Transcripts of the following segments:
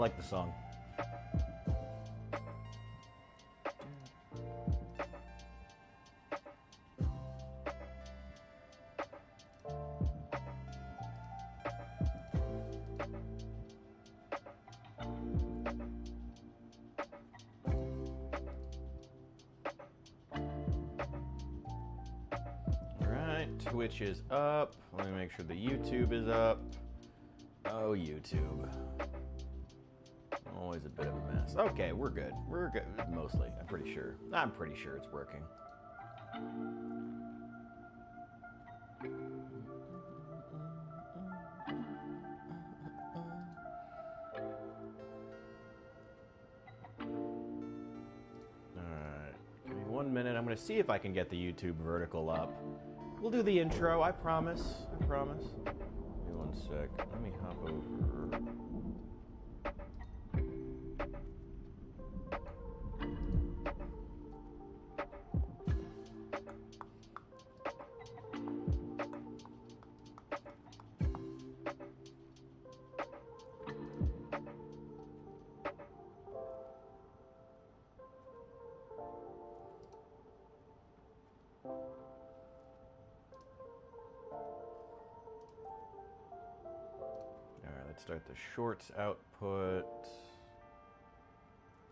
like the song. Twitch is up. Let me make sure the YouTube is up. Oh, YouTube. Always a bit of a mess. Okay, we're good. We're good, mostly. I'm pretty sure it's working. Alright, give me 1 minute. I'm going to see if I can get the YouTube vertical up. We'll do the intro, I promise. I promise. Give me 1 sec. Let me hop over. Let's start the shorts output.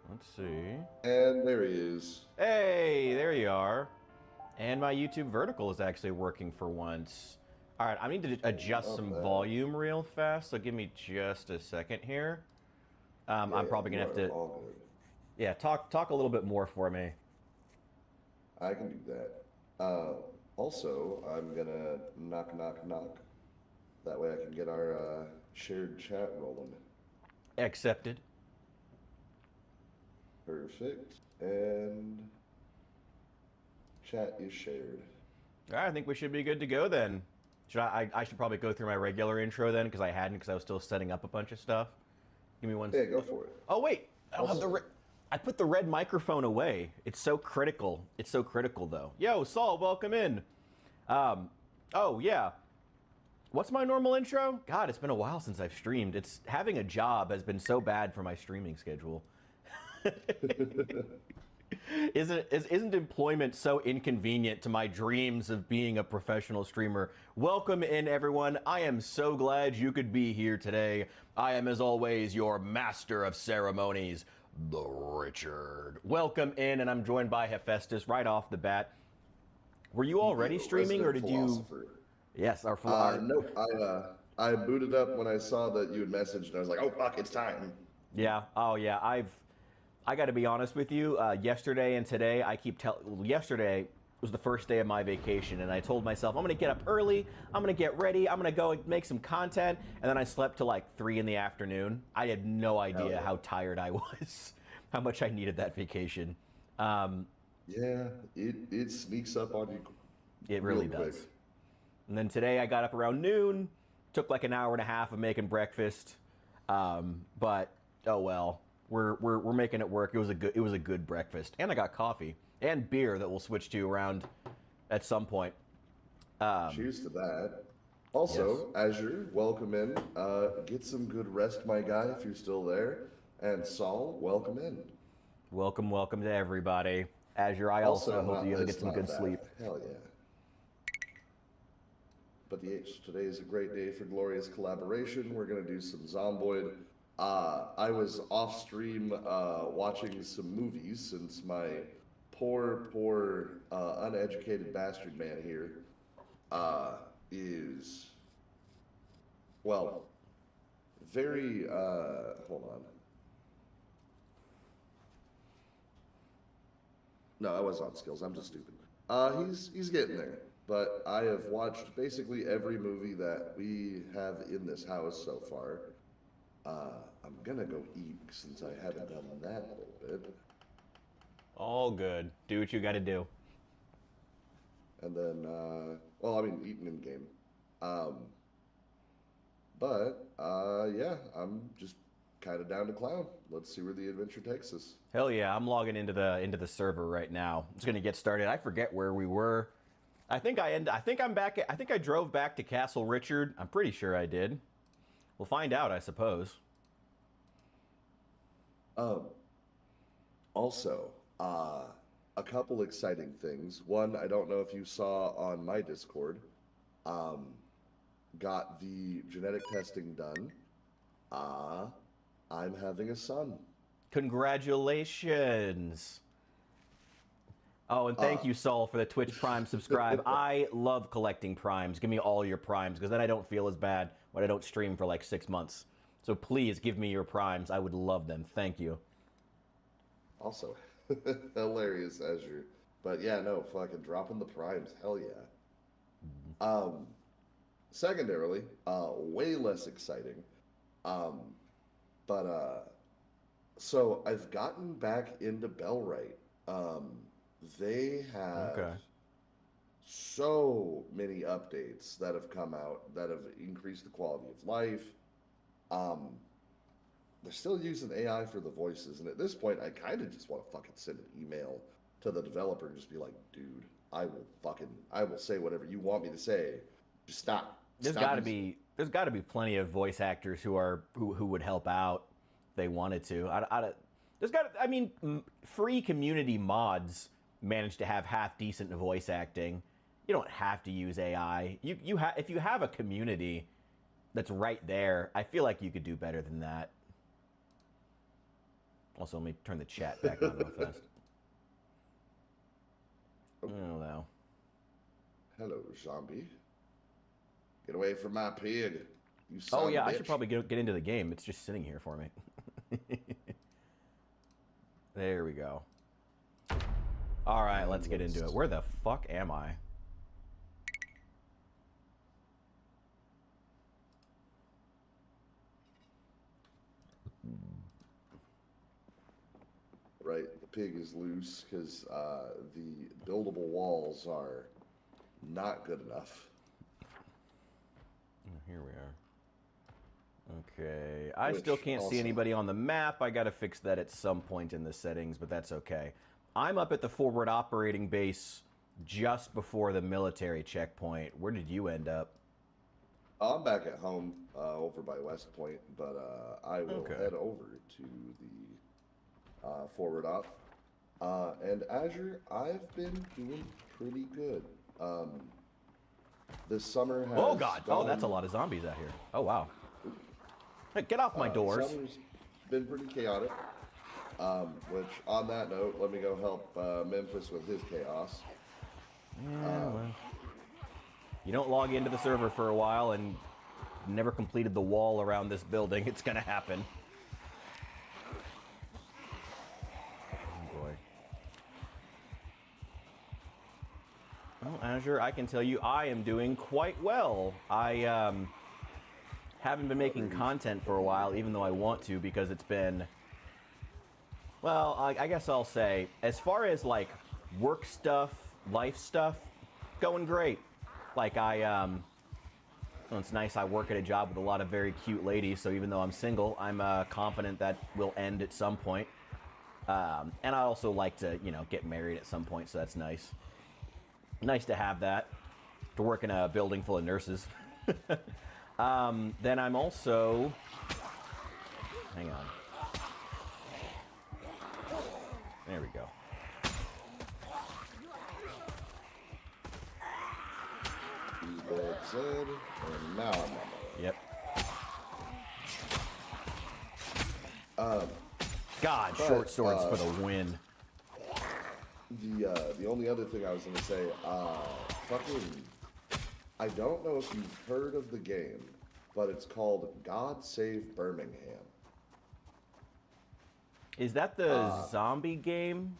Let's see. And there he is. Hey, there you are. And my YouTube vertical is actually working for once. All right, I need to adjust some volume real fast, so give me just a second here. I'm probably gonna have to. Yeah, talk a little bit more for me. I can do that. Also, I'm gonna knock. That way I can get our shared chat rolling. Accepted. Perfect. And chat is shared. All right, I think we should be good to go then. Should I should probably go through my regular intro then, because I was still setting up a bunch of stuff. Give me 1 second. Yeah, go for it. Oh wait, I put the red microphone away. It's so critical. It's so critical though. Yo, Saul, welcome in. Oh yeah. What's my normal intro? God, it's been a while since I've streamed. It's having a job has been so bad for my streaming schedule. Isn't employment so inconvenient to my dreams of being a professional streamer? Welcome in, everyone. I am so glad you could be here today. I am, as always, your master of ceremonies, the Richard. Welcome in, and I'm joined by Hephaestus right off the bat. Were you already streaming, or did you? Yes, our no, I booted up when I saw that you had messaged, and I was like, oh, fuck, it's time. Yeah, oh yeah, I got to be honest with you, yesterday and today, yesterday was the first day of my vacation, and I told myself, I'm going to get up early, I'm going to get ready, I'm going to go and make some content, and then I slept till like 3 in the afternoon. I had no idea how tired I was, how much I needed that vacation. Yeah, it sneaks up on you. It really does. And then today I got up around noon, took like an hour and a half of making breakfast, but oh well, we're making it work. It was a good breakfast, and I got coffee and beer that we'll switch to around at some point. Cheers to that. Also, yes. Azure, welcome in. Get some good rest, my guy, if you're still there. And Saul, welcome in. Welcome to everybody. Azure, I also hope you get some good sleep. Hell yeah. But today is a great day for glorious collaboration. We're going to do some Zomboid. I was off stream watching some movies since my poor uneducated bastard man here is, well, very, hold on. No, I was on skills. I'm just stupid. He's getting there. But I have watched basically every movie that we have in this house so far. I'm gonna go eat since I haven't done that a little bit. All good. Do what you gotta do. And then, well, I mean, eating in game. Yeah, I'm just kind of down to clown. Let's see where the adventure takes us. Hell yeah, I'm logging into the server right now. I'm just gonna get started. I forget where we were. I think I'm back. I think I drove back to Castle Richard. I'm pretty sure I did. We'll find out, I suppose. Um, Also, a couple exciting things. One, I don't know if you saw on my Discord, um, got the genetic testing done. Uh, I'm having a son. Congratulations. Oh, and thank Uh, you, Saul, for the Twitch Prime subscribe. I love collecting primes. Give me all your primes, because then I don't feel as bad when I don't stream for like 6 months. So please give me your primes. I would love them. Thank you. Also, hilarious Azure. But yeah, no, fucking dropping the primes. Hell yeah. Um, Secondarily, way less exciting. Um, but so I've gotten back into Bellwright. Um, they have Okay. so many updates that have come out that have increased the quality of life. Um, they're still using AI for the voices, and at this point, I kind of just want to fucking send an email to the developer and just be like, dude, I will say whatever you want me to say. Just stop. There's Stop got to using. be plenty of voice actors who would help out if they wanted to. I mean, free community mods manage to have half decent voice acting. You don't have to use AI. If you have a community that's right there, I feel like you could do better than that. Also, let me turn the chat back on real fast. Oh no. Hello, zombie. Get away from my pig, you son Oh of yeah, a I should bitch. probably get into the game. It's just sitting here for me. There we go. All right, let's get into it. Where the fuck am I? Right, the pig is loose because the buildable walls are not good enough. Here we are. Okay, I Which still can't see also, anybody on the map. I gotta fix that at some point in the settings, but that's okay. I'm up at the forward operating base just before the military checkpoint. Where did you end up? I'm back at home over by West Point, but I will Okay. head over to the forward op. And Azure, I've been doing pretty good. This summer Oh has god! Oh, that's a gone. lot of zombies out here. Oh wow! Hey, get off my doors! Summer's been pretty chaotic. Which, on that note, let me go help Memphis with his chaos. Yeah, well, you don't log into the server for a while and never completed the wall around this building. It's gonna happen. Oh boy. Well, Azure, I can tell you I am doing quite well. I haven't been making content for a while, even though I want to, because it's been, well, I guess I'll say, as far as like work stuff, life stuff, going great. Like well, it's nice I work at a job with a lot of very cute ladies, so even though I'm single, I'm confident that will end at some point. And I also like to, get married at some point, so that's nice. Nice to have that, to work in a building full of nurses. Then I'm also, hang on. There we go. That's it. And now I'm on my way. Yep. Um, God, But, short swords for the win. the only other thing I was gonna say, fucking, I don't know if you've heard of the game, but it's called God Save Birmingham. Is that the zombie game?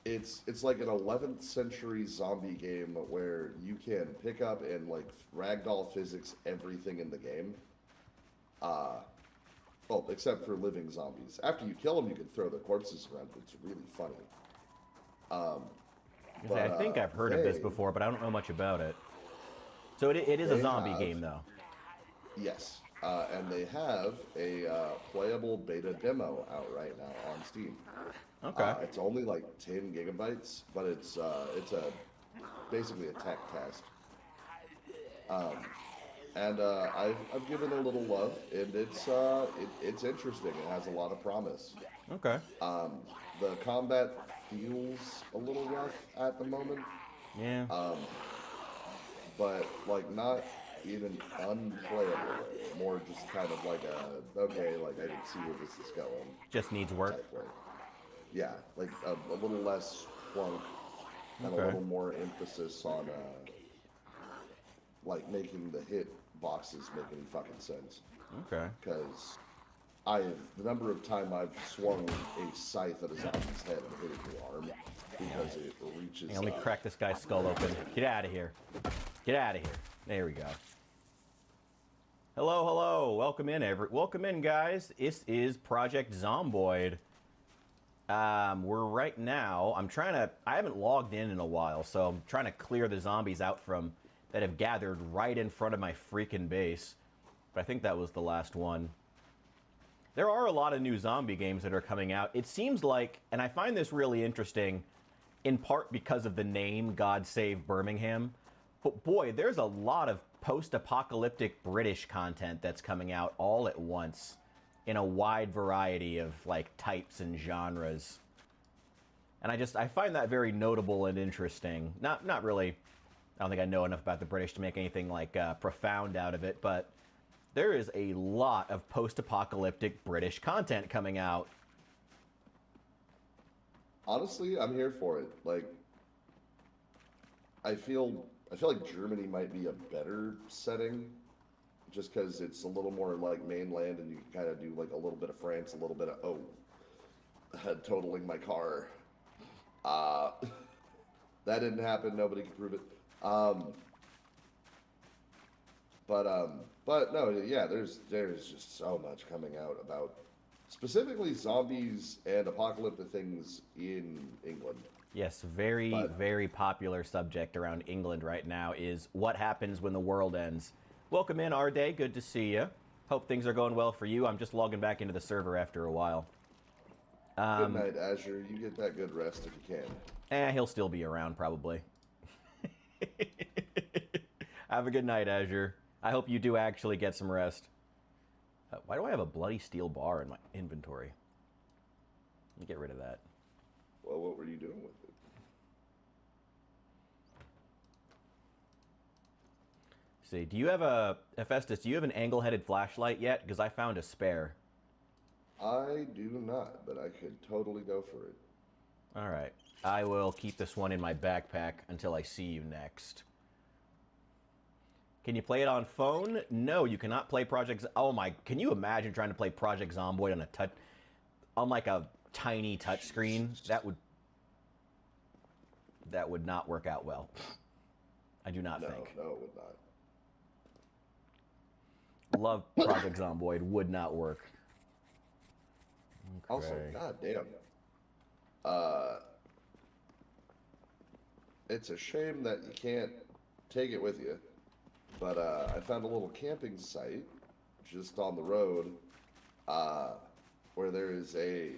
It's like an 11th century zombie game where you can pick up and like ragdoll physics everything in the game. Well, except for living zombies. After you kill them, you can throw their corpses around. It's really funny. I think I've heard of this before, but I don't know much about it. So it is a they zombie have- game, though. Yes, and they have a playable beta demo out right now on Steam. Okay. It's only like 10 gigabytes, but it's basically a tech test. And I've given it a little love, and it's interesting. It has a lot of promise. Okay. The combat feels a little rough at the moment, Yeah. um, but like not in an unplayable way. More just kind of like a okay, like I can see where this is going Just needs work. type way. Yeah, like a little less plunk and a Okay. little more emphasis on like making the hit boxes make any fucking sense. Okay. Because the number of time I've swung a scythe at a zombie's head and hit it in the arm because it reaches. Hey, let me crack this guy's skull open. Get out of here. Get out of here. There we go. Hello, hello. Welcome in, guys. This is Project Zomboid. We're right now. I haven't logged in a while, so I'm trying to clear the zombies out that have gathered right in front of my freaking base. But I think that was the last one. There are a lot of new zombie games that are coming out. It seems like, and I find this really interesting, in part because of the name God Save Birmingham. But boy, there's a lot of post-apocalyptic British content that's coming out all at once in a wide variety of like types and genres. And I find that very notable and interesting. Not really, I don't think I know enough about the British to make anything like profound out of it, but there is a lot of post-apocalyptic British content coming out. Honestly, I'm here for it. Like, I feel like Germany might be a better setting, just because it's a little more like mainland, and you can kind of do like a little bit of France, a little bit of totaling my car. Uh, that didn't happen. Nobody can prove it. But no, yeah, there's just so much coming out about specifically zombies and apocalyptic things in England. Yes, very popular subject around England right now is what happens when the world ends. Welcome in, Arday. Good to see you. Hope things are going well for you. I'm just logging back into the server after a while. Good night, Azure. You get that good rest if you can. He'll still be around probably. Have a good night, Azure. I hope you do actually get some rest. Why do I have a bloody steel bar in my inventory? Let me get rid of that. Well, what were you doing with it? See, do you have Hephaestus, do you have an angle-headed flashlight yet? Because I found a spare. I do not, but I could totally go for it. All right. I will keep this one in my backpack until I see you next. Can you play it on phone? No, you cannot play Project... Oh my... Can you imagine trying to play Project Zomboid on like a tiny touchscreen? That would not work out well. I do not think. No, it would not. Love Project Zomboid. Would not work. Okay. Also, goddamn. It's a shame that you can't take it with you. But I found a little camping site just on the road where there is a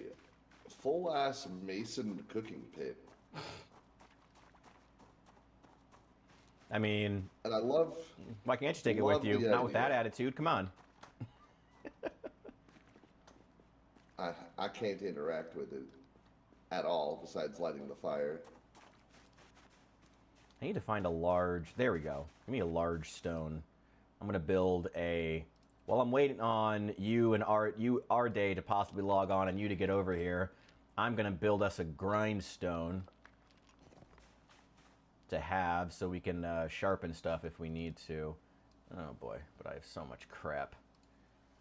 full-ass mason cooking pit. I mean... And I love... Why can't you take it with you? Not with that attitude. Come on. I can't interact with it at all besides lighting the fire. I need to find a large... There we go. Give me a large stone. I'm going to build a... While I'm waiting on you and our day to possibly log on and you to get over here, I'm going to build us a grindstone to have so we can sharpen stuff if we need to. Oh boy, but I have so much crap.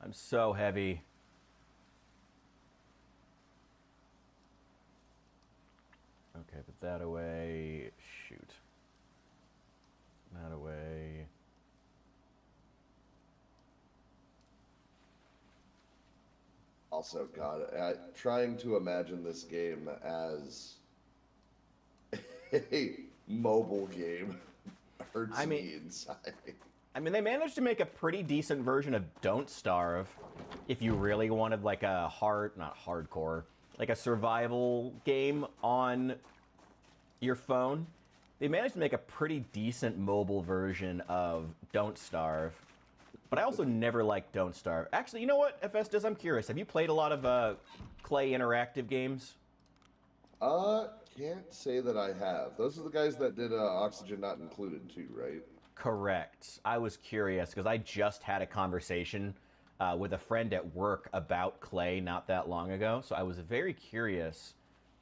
I'm so heavy. Okay, put that away. Shoot. That away. Also, God, trying to imagine this game as a mobile game hurts me inside. I mean, they managed to make a pretty decent version of Don't Starve if you really wanted like a not hardcore, like a survival game on your phone. They managed to make a pretty decent mobile version of Don't Starve. But I also never liked Don't Starve. Actually, you know what, Hephaestus, I'm curious. Have you played a lot of Clay interactive games? Can't say that I have. Those are the guys that did Oxygen Not Included too, right? Correct. I was curious because I just had a conversation with a friend at work about Clay not that long ago. So I was very curious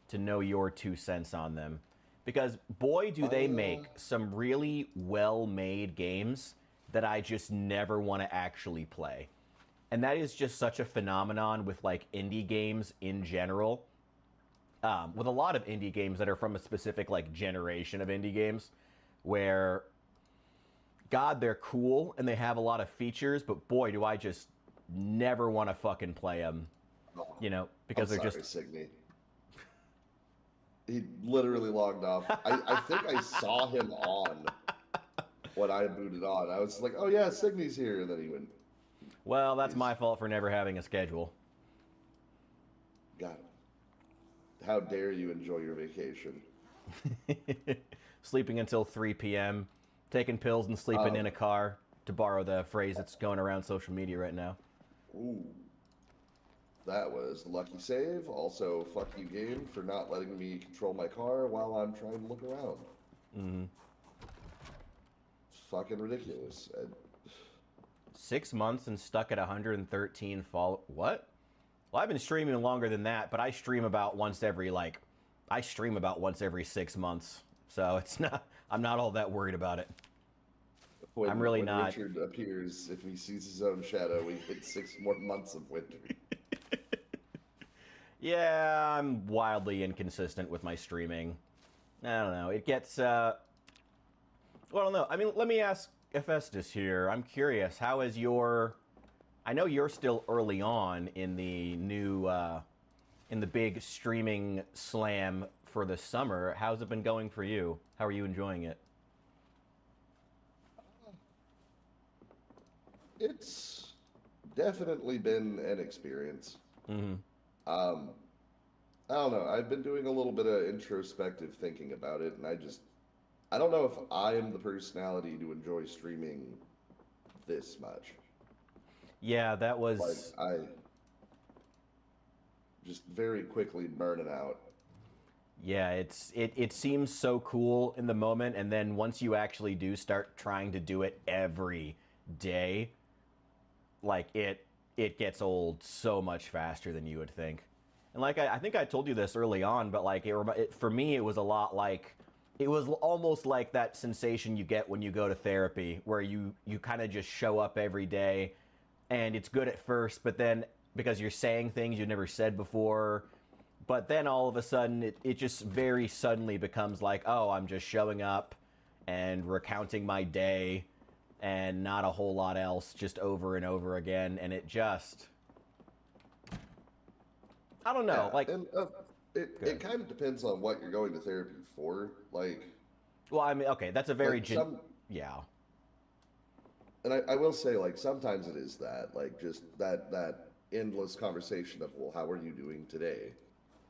to know your 2 cents on them. Because boy, do they make some really well-made games that I just never want to actually play. And that is just such a phenomenon with like indie games in general. With a lot of indie games that are from a specific like generation of indie games where God, they're cool and they have a lot of features, but boy, do I just never want to fucking play them, you know, because I'm they're sorry, just... Signy. He literally logged off. I think I saw him on when I booted on. I was like, oh yeah, Signy's here. And then he went, Well, that's my fault for never having a schedule. God, how dare you enjoy your vacation? Sleeping until 3 p.m., taking pills and sleeping in a car, to borrow the phrase that's going around social media right now. Ooh. That was a lucky save. Also, fuck you, game, for not letting me control my car while I'm trying to look around. Mm-hmm. It's fucking ridiculous. 6 months and stuck at 113 follow... What? Well, I've been streaming longer than that, but I stream about once every, like... I stream about once every 6 months. So it's not... I'm not all that worried about it. I'm really when not. Richard appears, if he sees his own shadow, we hit 6 more months of winter. Yeah, I'm wildly inconsistent with my streaming. I don't know. It gets... Well, I don't know. I mean, let me ask Hephaestus here. I'm curious. How is your... I know you're still early on in the new... in the big streaming slam for the summer. How's it been going for you? How are you enjoying it? It's definitely been an experience. Mm-hmm. I don't know. I've been doing a little bit of introspective thinking about it, and I don't know if I am the personality to enjoy streaming this much. Yeah, that was... Like, I just very quickly burning out. Yeah, it seems so cool in the moment, and then once you actually do start trying to do it every day, like it gets old so much faster than you would think. And like I think I told you this early on, but like for me it was a lot like, it was almost like that sensation you get when you go to therapy, where you kind of just show up every day, and it's good at first, but then because you're saying things you've never said before, but then all of a sudden it just very suddenly becomes like, oh, I'm just showing up and recounting my day and not a whole lot else, just over and over again, and it just... I don't know, Yeah, like... and it kind of depends on what you're going to therapy for. Like, Well, I mean, okay, that's a very... like yeah. and I will say, like, sometimes it is that, like, just that endless conversation of, well, how are you doing today?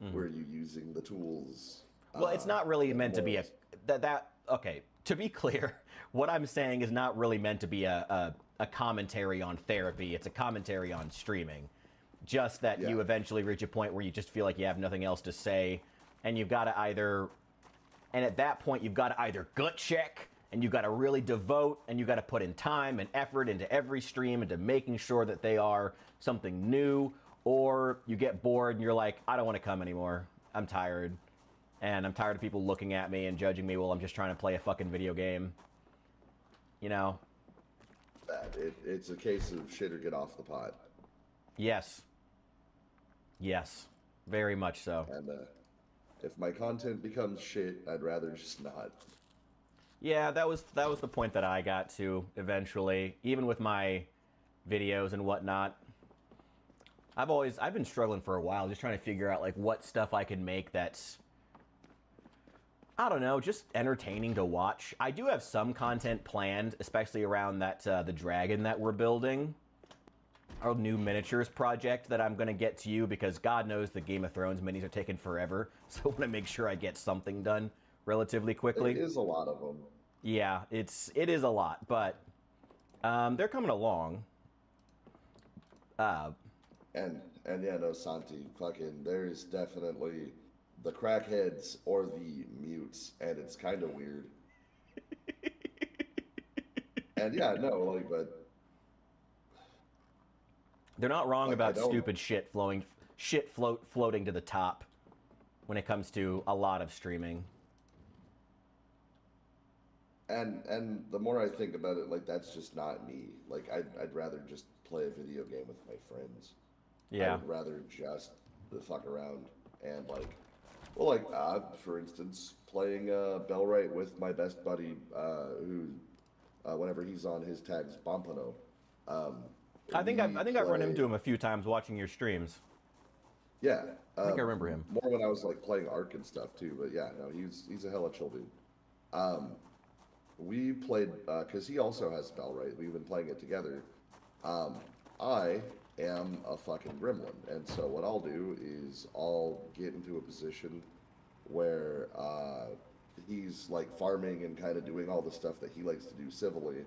Mm-hmm. Were you using the tools? Well, it's not really meant to be a... Okay, to be clear, what I'm saying is not really meant to be a commentary on therapy. It's a commentary on streaming. Just that you eventually reach a point where you just feel like you have nothing else to say, and you've got to either... And at that point, you've got to either gut check, and you've got to really devote, and you've got to put in time and effort into every stream, into making sure that they are something new, or you get bored and you're like, I don't want to come anymore. I'm tired. And I'm tired of people looking at me and judging me while I'm just trying to play a fucking video game. You know? It's a case of shit or get off the pot. Yes. Yes. Very much so. And if my content becomes shit, I'd rather just not. Yeah, that was the point that I got to eventually. Even with my videos and whatnot. I've been struggling for a while, just trying to figure out like what stuff I can make that's, I don't know, just entertaining to watch. I do have some content planned, especially around that the dragon that we're building, our new miniatures project that I'm gonna get to you, because God knows the Game of Thrones minis are taking forever, so I want to make sure I get something done relatively quickly. It is a lot of them. Yeah, it is a lot, but They're coming along. And yeah, no, Santi, fucking, there's definitely the crackheads or the mutes, and it's kind of weird. And yeah, no, like, but They're not wrong like I about don't. stupid floating to the top when it comes to a lot of streaming. And the more I think about it, like that's just not me. Like I'd rather just play a video game with my friends. I Yeah. would rather just fuck around and like, well, like for instance, playing Bellright with my best buddy, who whenever he's on his tags Bompano, um, we I think I've run play. into him a few times watching your streams. Yeah, I think I remember him. more when I was like playing Ark and stuff too. But yeah, no, he's a hella chill dude. Um, we played because he also has Bellright. We've been playing it together. Um, I am a fucking gremlin, and so what I'll do is I'll get into a position where he's like farming and kind of doing all the stuff that he likes to do civilly,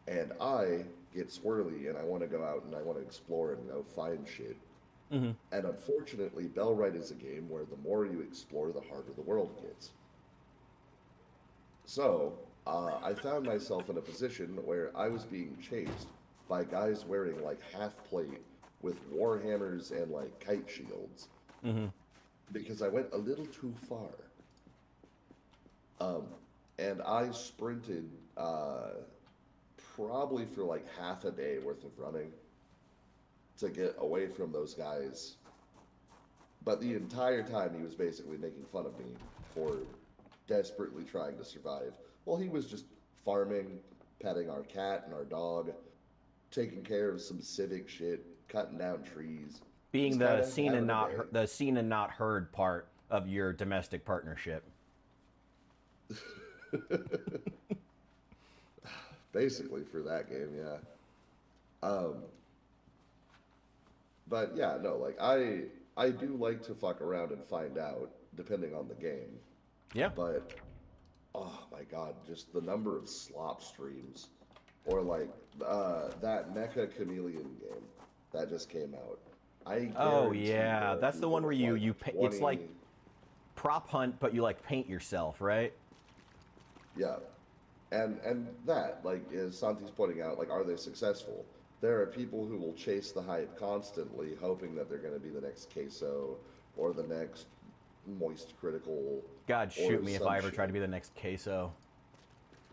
and I get swirly and I want to go out and I want to explore and go find shit. Hmm. And unfortunately, Bellright is a game where the more you explore, the harder the world gets. So, I found myself in a position where I was being chased by guys wearing like half plate with war hammers and like kite shields Hmm. because I went a little too far. Um, and I sprinted probably for like half a day worth of running to get away from those guys. But the entire time he was basically making fun of me for desperately trying to survive. Well, he was just farming, petting our cat and our dog, taking care of some civic shit, cutting down trees. Being Just the kind of seen and having a not day. the seen and not heard part of your domestic partnership. Basically for that game, yeah. Um, but yeah, no, like I do like to fuck around and find out depending on the game. Yeah. But oh my god, just the number of slop streams, or like that Mecha Chameleon game that just came out. I Oh guarantee there yeah, are that's the people one where with you like it's 20. like prop hunt, but you like paint yourself, right? Yeah, and that, like, as Santi's pointing out, like, are they successful? There are people who will chase the hype constantly, hoping that they're going to be the next queso or the next moist critical God or shoot me if some I ever shit. try to be the next queso.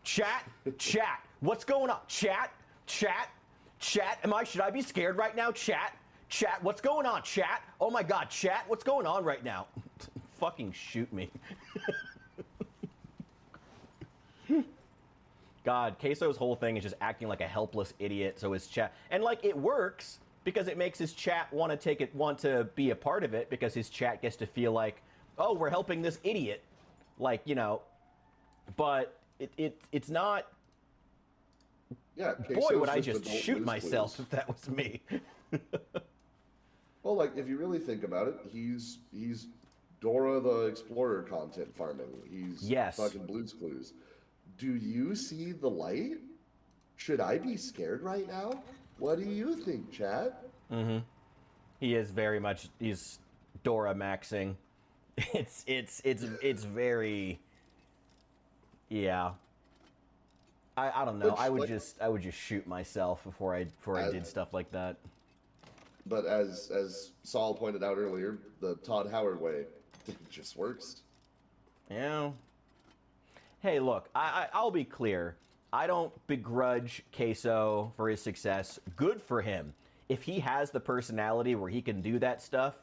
Chat, chat, what's going on? Chat, chat, chat. Should I be scared right now? Chat, chat, what's going on? Chat. Oh my God, chat, what's going on right now? Fucking shoot me. God, Queso's whole thing is just acting like a helpless idiot. So his chat, and like it works because it makes his chat want to be a part of it because his chat gets to feel like, oh, we're helping this idiot, like But it's not. Yeah, Boy, queso's would I just just adult shoot Blue's myself Clues. if that was me. Well, like, if you really think about it, he's Dora the Explorer content farming. He's Yes. fucking Blue's Clues. Do you see the light? Should I be scared right now? What do you think, chat? Mm-hmm. He is very much. He's Dora maxing. It's very. Yeah. I don't know. Which, like, I would just shoot myself before I as, did stuff like that. but as Saul pointed out earlier, the Todd Howard way, it just works. Yeah. Hey, look, I'll be clear. I don't begrudge Queso for his success. Good for him. If he has the personality where he can do that stuff,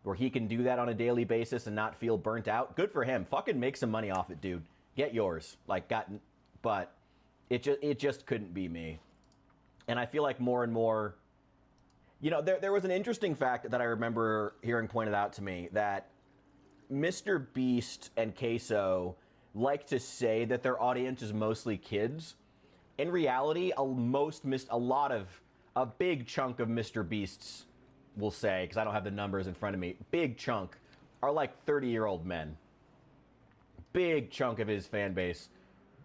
where he can do that on a daily basis and not feel burnt out, good for him. Fucking make some money off it, dude. Get yours. But it just couldn't be me. And I feel like more and more, there was an interesting fact that I remember hearing pointed out to me that Mr. Beast and Queso like to say that their audience is mostly kids. In reality, a big chunk of Mr. Beasts will say, because I don't have the numbers in front of me, big chunk are like 30-year-old men. Big chunk of his fan base,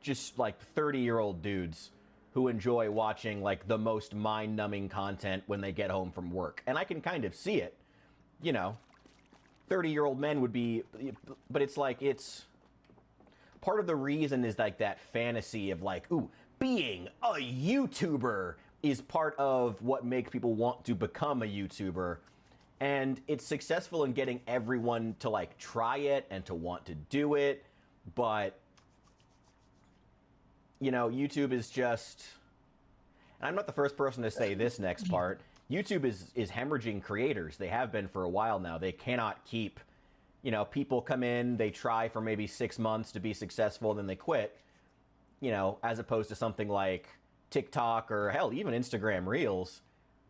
just like 30-year-old dudes who enjoy watching like the most mind-numbing content when they get home from work. And I can kind of see it. 30-year-old men would be, but it's like, it's part of the reason is like that fantasy of like, ooh, being a YouTuber is part of what makes people want to become a YouTuber. And it's successful in getting everyone to like try it and to want to do it. But, YouTube is just, and I'm not the first person to say this next part, YouTube is hemorrhaging creators. They have been for a while now. They cannot keep, people come in, they try for maybe 6 months to be successful, then they quit, as opposed to something like TikTok or hell, even Instagram Reels,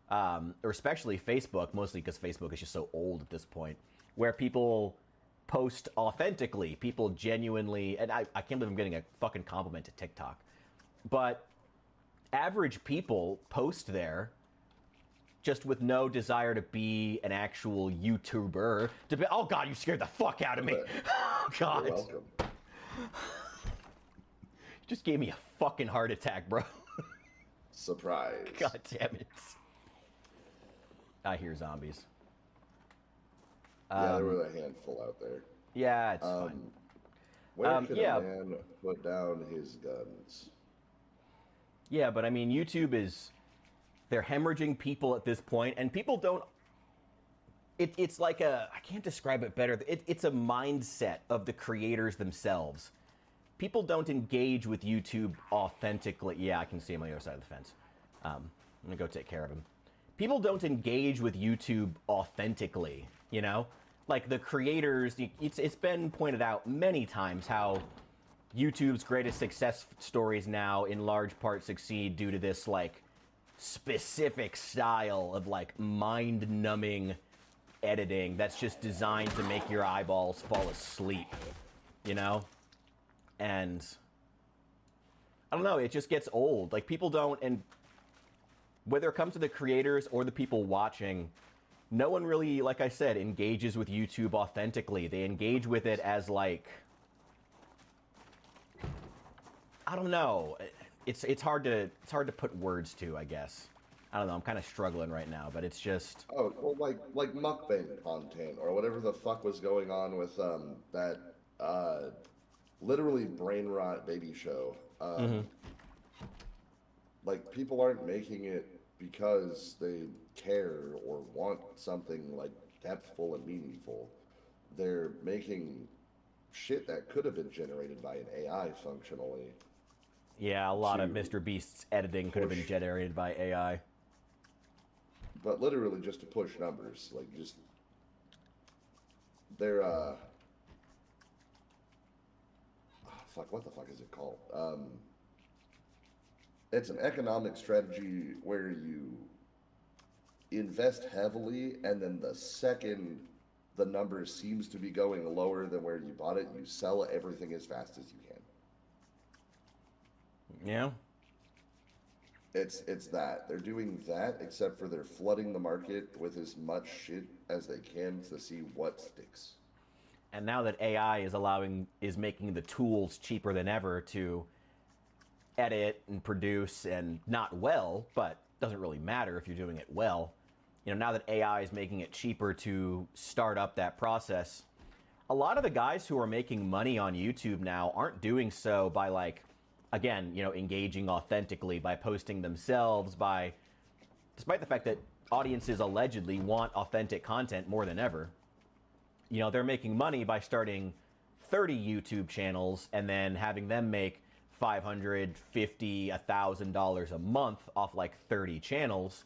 or especially Facebook, mostly because Facebook is just so old at this point, where people post authentically, people genuinely, and I can't believe I'm getting a fucking compliment to TikTok, but average people post there just with no desire to be an actual YouTuber. Oh God, you scared the fuck out of me. Oh God. You're welcome. You just gave me a fucking heart attack, bro. Surprise. God damn it. I hear zombies. Yeah, there were a handful out there. Yeah, it's fine. Where can a man put down his guns? Yeah, but I mean, YouTube is, they're hemorrhaging people at this point, and people don't, it's like I can't describe it better. It's a mindset of the creators themselves. People don't engage with YouTube authentically. Yeah, I can see him on the other side of the fence. I'm gonna go take care of him. People don't engage with YouTube authentically, Like the creators, it's been pointed out many times how YouTube's greatest success stories now in large part succeed due to this like specific style of like mind-numbing editing that's just designed to make your eyeballs fall asleep, And I don't know, it just gets old. Like people don't, and whether it comes to the creators or the people watching, no one really, like I said, engages with YouTube authentically. They engage with it as like, I don't know. It's hard to put words to, I guess. I don't know. I'm kind of struggling right now, but it's just. Oh, well, like mukbang content or whatever the fuck was going on with that literally brain rot baby show. Like people aren't making it because they care or want something like depthful and meaningful. They're making shit that could have been generated by an AI functionally. Yeah, a lot of Mr. Beast's editing could have been generated by AI. But literally just to push numbers, like just they're fuck, what the fuck is it called? It's an economic strategy where you invest heavily, and then the second the number seems to be going lower than where you bought it, you sell everything as fast as you can. Yeah. It's that. They're doing that, except for they're flooding the market with as much shit as they can to see what sticks. And now that AI is making the tools cheaper than ever to edit and produce, and not well, but doesn't really matter if you're doing it well. Now that AI is making it cheaper to start up that process, a lot of the guys who are making money on YouTube now aren't doing so by like, again, engaging authentically, by posting themselves, despite the fact that audiences allegedly want authentic content more than ever. They're making money by starting 30 YouTube channels and then having them make $550, $1,000 a month off like 30 channels.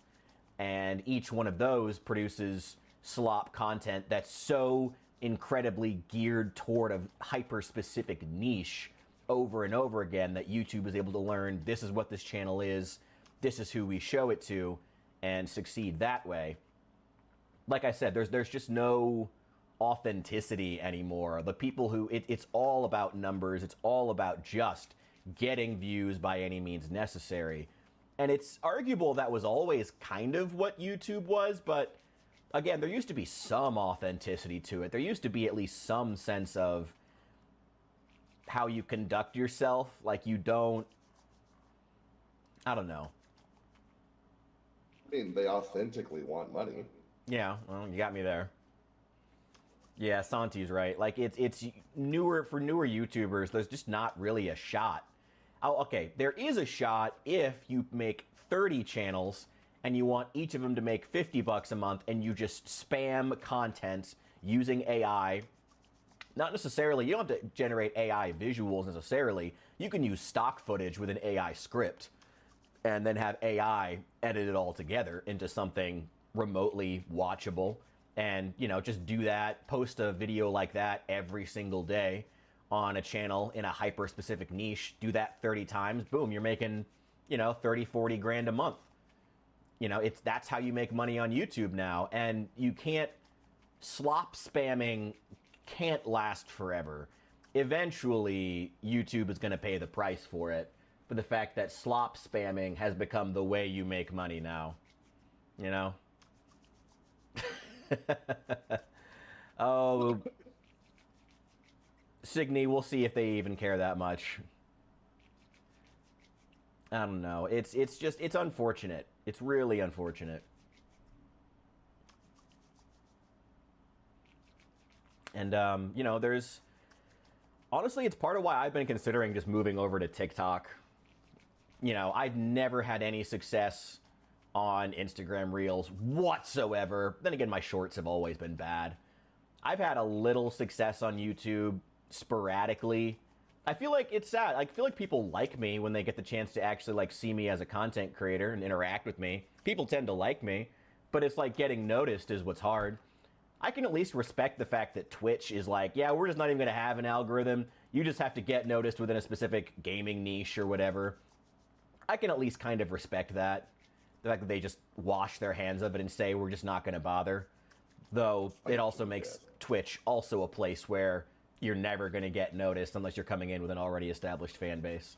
And each one of those produces slop content that's so incredibly geared toward a hyper-specific niche over and over again that YouTube is able to learn this is what this channel is, this is who we show it to, and succeed that way. Like I said, there's just no authenticity anymore. The people who, it's all about numbers, it's all about just getting views by any means necessary. And it's arguable that was always kind of what YouTube was, but again, there used to be some authenticity to it. There used to be at least some sense of how you conduct yourself. Like you don't, I don't know. I mean, they authentically want money. Yeah, well, you got me there. Yeah, Santi's right. Like it's newer for newer YouTubers. There's just not really a shot. Oh, okay, there is a shot if you make 30 channels and you want each of them to make $50 a month, and you just spam content using AI. Not necessarily, you don't have to generate AI visuals necessarily. You can use stock footage with an AI script and then have AI edit it all together into something remotely watchable. And, you know, just do that, post a video like that every single day on a channel in a hyper specific niche, do that 30 times, boom, you're making, you know, 30, 40 grand a month. You know, that's how you make money on YouTube now. And you can't, slop spamming can't last forever. Eventually, YouTube is going to pay the price for it, for the fact that slop spamming has become the way you make money now. You know? Oh, Signy, we'll see if they even care that much. I don't know. It's unfortunate. It's really unfortunate. And you know, honestly, it's part of why I've been considering just moving over to TikTok. You know, I've never had any success on Instagram Reels whatsoever. Then again, my shorts have always been bad. I've had a little success on YouTube sporadically. I feel like it's sad. I feel like people like me when they get the chance to actually like see me as a content creator and interact with me. People tend to like me, but it's like getting noticed is what's hard. I can at least respect the fact that Twitch is like, yeah, we're just not even going to have an algorithm. You just have to get noticed within a specific gaming niche or whatever. I can at least kind of respect that. The fact that they just wash their hands of it and say, we're just not going to bother. Though it also makes Twitch also a place where you're never going to get noticed unless you're coming in with an already established fan base.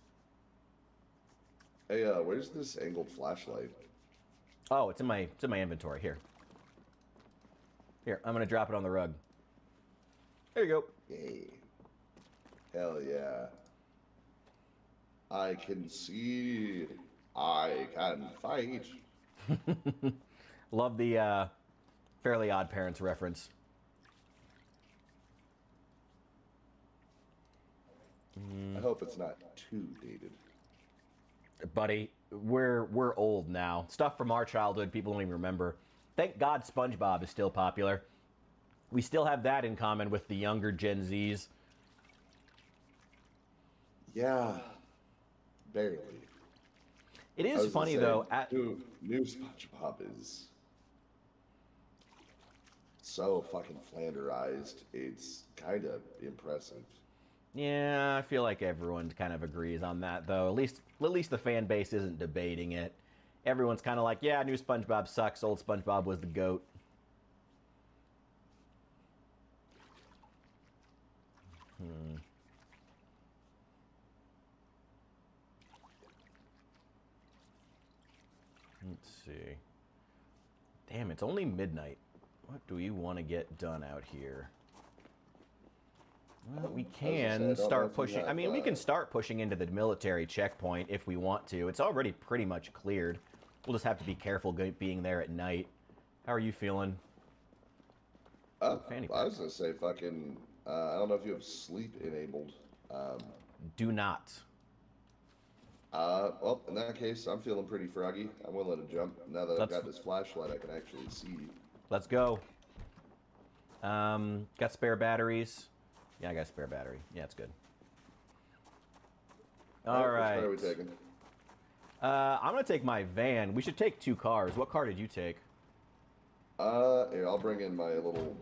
Hey, where's this angled flashlight? Oh, it's in my inventory. Here, I'm going to drop it on the rug. There you go. Yay. Hell yeah. I can see. I can fight. Love the Fairly Odd Parents reference. I hope it's not too dated. Buddy, we're old now. Stuff from our childhood people don't even remember. Thank God SpongeBob is still popular. We still have that in common with the younger Gen Zs. Yeah, barely. It is funny though. New SpongeBob is so fucking flanderized. It's kind of impressive. Yeah, I feel like everyone kind of agrees on that though. At least the fan base isn't debating it. Everyone's kind of like, yeah, new SpongeBob sucks. Old SpongeBob was the GOAT. Let's see. Damn, it's only midnight. What do we want to get done out here? Well, we can start pushing. I mean, we can start pushing into the military checkpoint if we want to. It's already pretty much cleared. We'll just have to be careful being there at night. How are you feeling? I was gonna say fucking. I don't know if you have sleep enabled. Do not. Well, in that case, I'm feeling pretty froggy. I'm willing to jump. Now that I've got this flashlight, I can actually see. Let's go. Got spare batteries. Yeah, I got a spare battery. Yeah, it's good. All right. Which car are we taking? I'm going to take my van. We should take 2 cars. What car did you take? Here, I'll bring in my little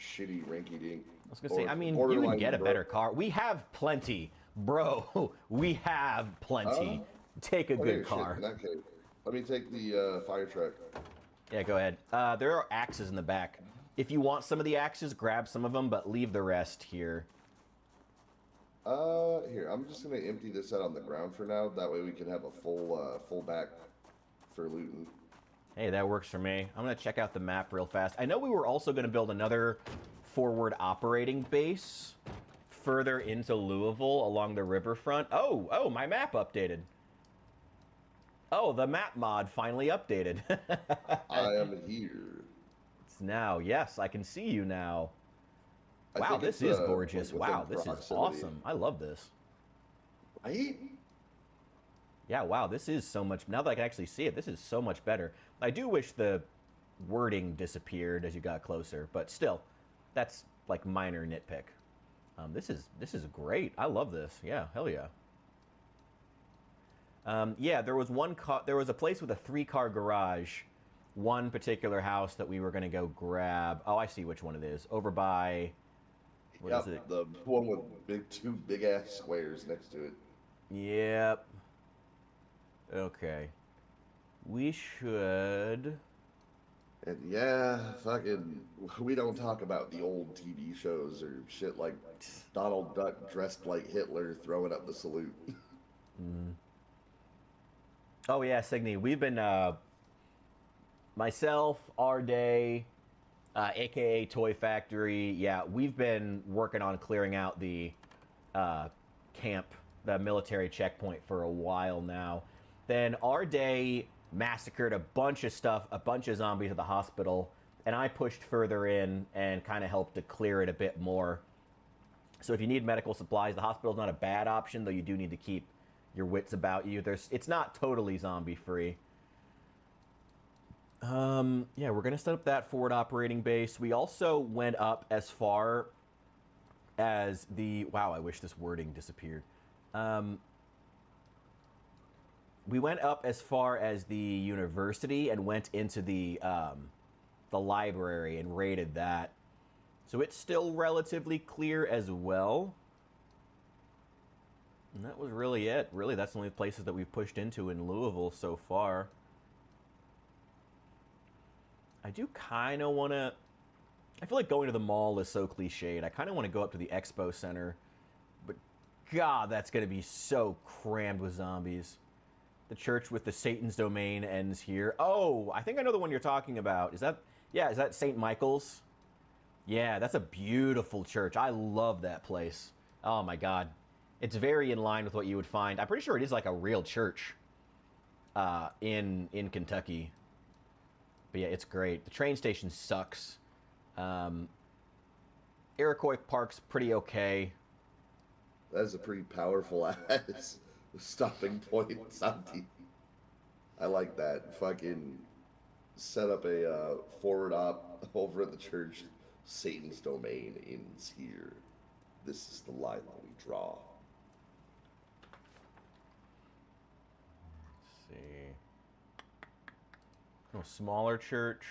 shitty rinky-dink. I was going to say, I mean, you would get a better car. We have plenty. Bro, we have plenty. Take a good car. Shit, in that case, let me take the fire truck. Yeah, go ahead. There are axes in the back. If you want some of the axes, grab some of them, but leave the rest here. Here, I'm just gonna empty this out on the ground for now. That way we can have a full back for looting. Hey, that works for me. I'm gonna check out the map real fast. I know we were also gonna build another forward operating base further into Louisville along the riverfront. Oh, my map updated. Oh, the map mod finally updated. I am here. It's now, yes, I can see you now. I Wow, think this it's is gorgeous. within Wow, this is proximity. awesome. I love this. Right? Yeah, wow, this is so much. Now that I can actually see it, this is so much better. I do wish the wording disappeared as you got closer, but still, that's like minor nitpick. This is great. I love this. Yeah, hell yeah. Yeah, there was there was a place with a 3-car garage, one particular house that we were gonna go grab. Oh, I see which one it is. Over by, what is it? The one with two big ass squares next to it. Yep. Okay. We should. And yeah, fucking, we don't talk about the old TV shows or shit like Donald Duck dressed like Hitler throwing up the salute. Mm. Oh yeah, Signy. We've been myself, our day, aka Toy Factory. Yeah, we've been working on clearing out the camp, the military checkpoint for a while now. Then our day massacred a bunch of stuff, a bunch of zombies at the hospital, and I pushed further in and kind of helped to clear it a bit more. So if you need medical supplies, the hospital's not a bad option, though you do need to keep your wits about you. It's not totally zombie free. Yeah, we're gonna set up that forward operating base. We also went up as far as the, wow, I wish this wording disappeared. We went up as far as the university and went into the library and raided that. So it's still relatively clear as well. And that was really it. Really, that's the only places that we've pushed into in Louisville so far. I do kind of want to... I feel like going to the mall is so cliched. I kind of want to go up to the expo center. But God, that's going to be so crammed with zombies. The church with the Satan's domain ends here. Oh, I think I know the one you're talking about. Is that... Yeah, is that St. Michael's? Yeah, that's a beautiful church. I love that place. Oh my God. It's very in line with what you would find. I'm pretty sure it is like a real church in Kentucky. But yeah, it's great. The train station sucks. Iroquois Park's pretty okay. That's a pretty powerful ass stopping point, Santi. I like that. Fucking set up a forward op over at the church. Satan's domain ends here. This is the line that we draw. Let's see. Oh, smaller church.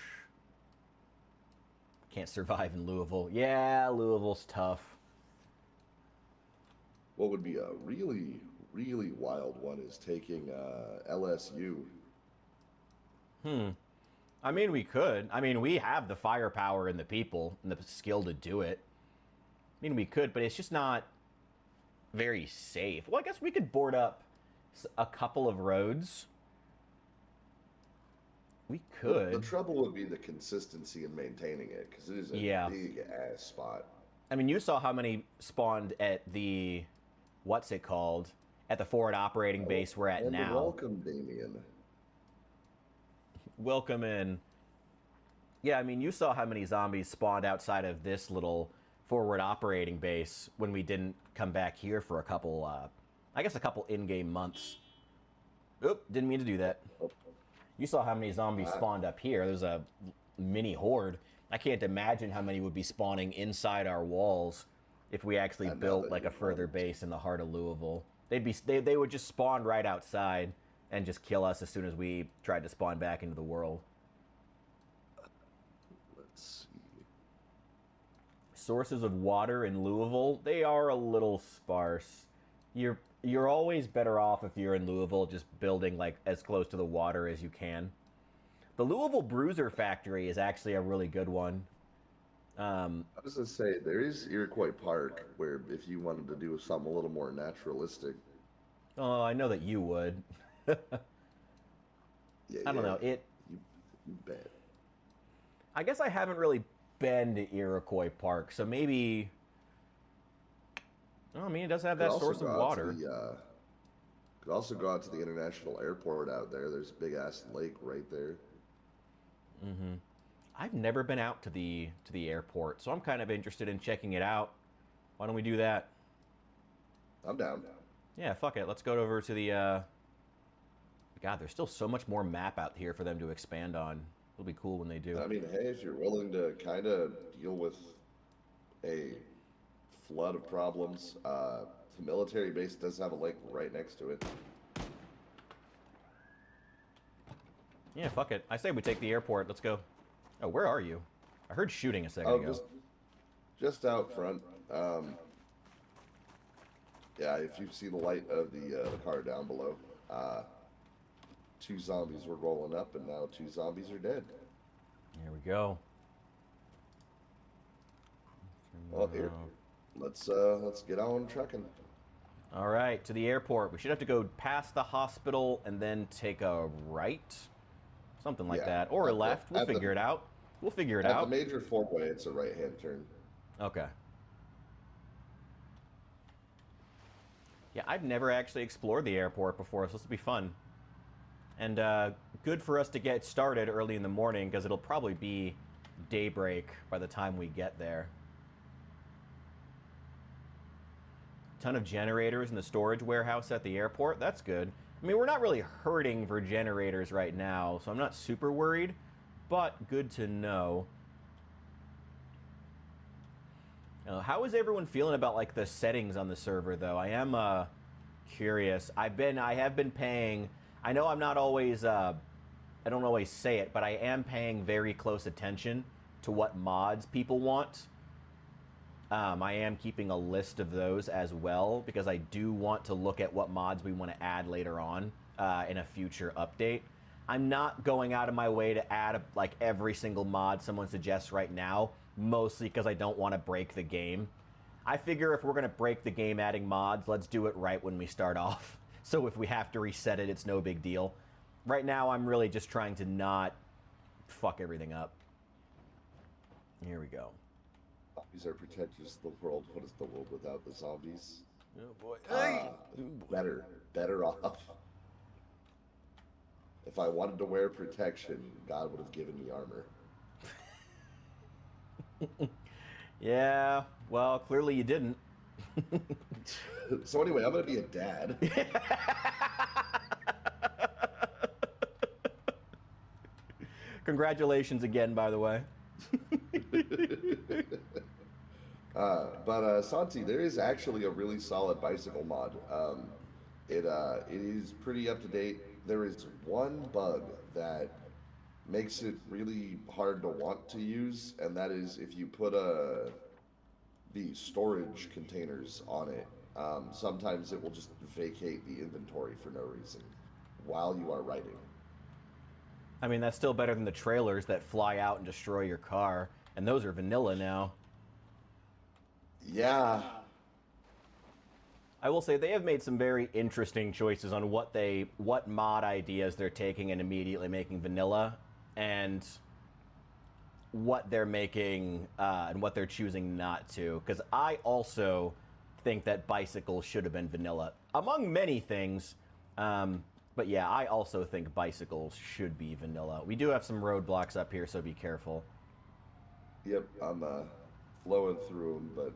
Can't survive in Louisville. Yeah, Louisville's tough. What would be a really, really wild one is taking LSU. I mean, we could. I mean, we have the firepower and the people and the skill to do it. I mean, we could, but it's just not very safe. Well, I guess we could board up a couple of roads. We could. The trouble would be the consistency in maintaining it, because it is a big ass spot. I mean, you saw how many spawned at the, what's it called? At the forward operating base we're at now. Welcome, Damien. Welcome in. Yeah, I mean, you saw how many zombies spawned outside of this little forward operating base when we didn't come back here for a couple, I guess a couple in-game months. Oop, didn't mean to do that. You saw how many zombies spawned up here. There's a mini horde. I can't imagine how many would be spawning inside our walls if we actually built like a further base in the heart of Louisville. They would just spawn right outside and just kill us as soon as we tried to spawn back into the world. Let's see. Sources of water in Louisville, they are a little sparse. You're always better off if you're in Louisville just building like as close to the water as you can. The Louisville Bruiser Factory is actually a really good one. I was gonna say there is Iroquois Park where if you wanted to do something a little more naturalistic. Oh, I know that you would. I don't know. You bet. I guess I haven't really been to Iroquois Park, so maybe. Oh, I mean, it does have that source of water. Could also go out to the international airport out there. There's a big ass lake right there. Mm-hmm. I've never been out to the airport, so I'm kind of interested in checking it out. Why don't we do that? I'm down. Yeah, fuck it. Let's go over to the. God, there's still so much more map out here for them to expand on. It'll be cool when they do. I mean, hey, if you're willing to kind of deal with a flood of problems, the military base does have a lake right next to it. Yeah, fuck it. I say we take the airport. Let's go. Oh, where are you? I heard shooting a second Oh, ago. just out front. Yeah, if you see the light of the car down below, 2 zombies were rolling up, and now 2 zombies are dead. Here we go. Well, here, let's get on trucking. All right, to the airport. We should have to go past the hospital and then take a right, something like that, or a left. We'll figure it out. We'll figure it out. At the major four-way, it's a right-hand turn. Okay. Yeah, I've never actually explored the airport before, so this will be fun. And good for us to get started early in the morning, because it'll probably be daybreak by the time we get there. Ton of generators in the storage warehouse at the airport. That's good. I mean, we're not really hurting for generators right now, so I'm not super worried, but good to know. How is everyone feeling about like the settings on the server, though? I am curious. I have been paying. I know I'm not always. I don't always say it, but I am paying very close attention to what mods people want. I am keeping a list of those as well, because I do want to look at what mods we want to add later on in a future update. I'm not going out of my way to add like every single mod someone suggests right now, mostly because I don't want to break the game. I figure if we're going to break the game adding mods, let's do it right when we start off. So if we have to reset it, it's no big deal. Right now, I'm really just trying to not fuck everything up. Here we go. Zombies are protectors of the world. What is the world without the zombies? Oh boy. Better off. If I wanted to wear protection, God would have given me armor. Yeah, well, clearly you didn't. So anyway, I'm gonna be a dad. Congratulations again, by the way. But Santi, there is actually a really solid bicycle mod. It is pretty up to date. There is one bug that makes it really hard to want to use, and that is if you put the storage containers on it. Sometimes it will just vacate the inventory for no reason while you are riding. I mean, that's still better than the trailers that fly out and destroy your car, and those are vanilla now. Yeah. I will say they have made some very interesting choices on what mod ideas they're taking and immediately making vanilla, and what they're making and what they're choosing not to. Because I also think that bicycles should have been vanilla, among many things. But yeah, I also think bicycles should be vanilla. We do have some roadblocks up here, so be careful. Yep, I'm flowing through them, but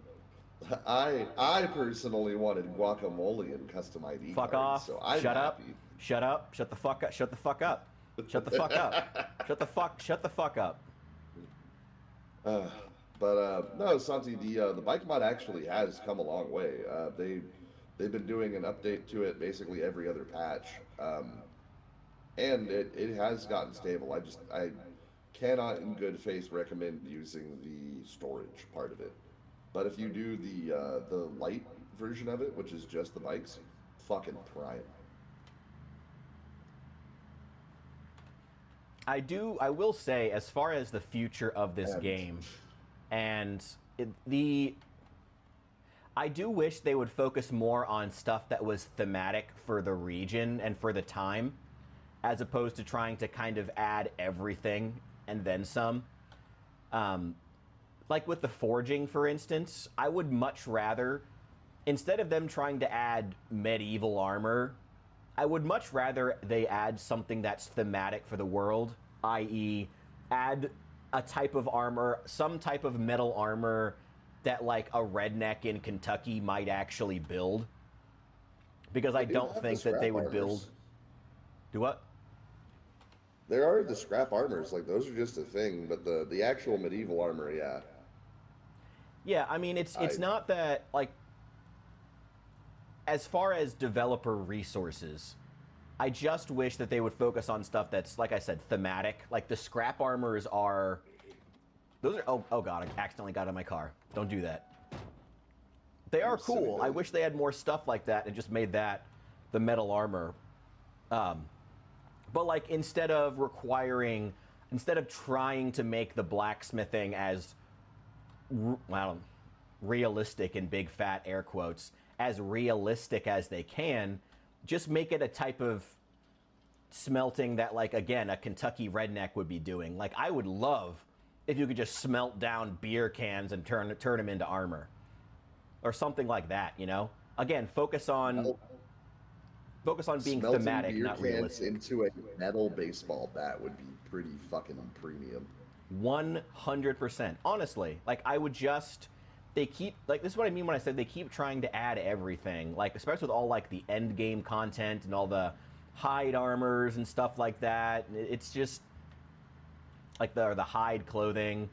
I personally wanted guacamole and custom ID Fuck cards, off. so I'm Shut up. happy. Shut up. Shut the fuck up. Shut the fuck up. Shut the fuck up. Shut the fuck up. No, Santi, the bike mod actually has come a long way. They've been doing an update to it basically every other patch, and it has gotten stable. I cannot in good faith recommend using the storage part of it, but if you do the light version of it, which is just the bikes, fucking prime. I will say, as far as the future of this game, and I do wish they would focus more on stuff that was thematic for the region and for the time, as opposed to trying to kind of add everything and then some. Like with the forging, for instance, I would much rather, instead of them trying to add medieval armor I would much rather they add something that's thematic for the world, i.e., add a type of armor, some type of metal armor that like a redneck in Kentucky might actually build. Because I They do don't have the think that they scrap would build. armors. Do what? There are the scrap armors, like those are just a thing, but the actual medieval armor, yeah. Yeah, I mean it's I not that like as far as developer resources, I just wish that they would focus on stuff that's, like I said, thematic. Like the scrap armors are, those are. Oh god, I accidentally got in my car. Don't do that. They are cool. I wish they had more stuff like that and just made that the metal armor. But like instead of trying to make the blacksmithing as well, realistic in big fat air quotes, as realistic as they can, just make it a type of smelting that, like, again, a Kentucky redneck would be doing. Like, I would love if you could just smelt down beer cans and turn them into armor. Or something like that, you know? Again, focus on being Smelting thematic, beer not cans realistic. into a metal baseball bat would be pretty fucking premium. 100%. Honestly, like I would just they keep like this is what I mean when I said they keep trying to add everything. Like especially with all like the end game content and all the hide armors and stuff like that. It's just like the hide clothing.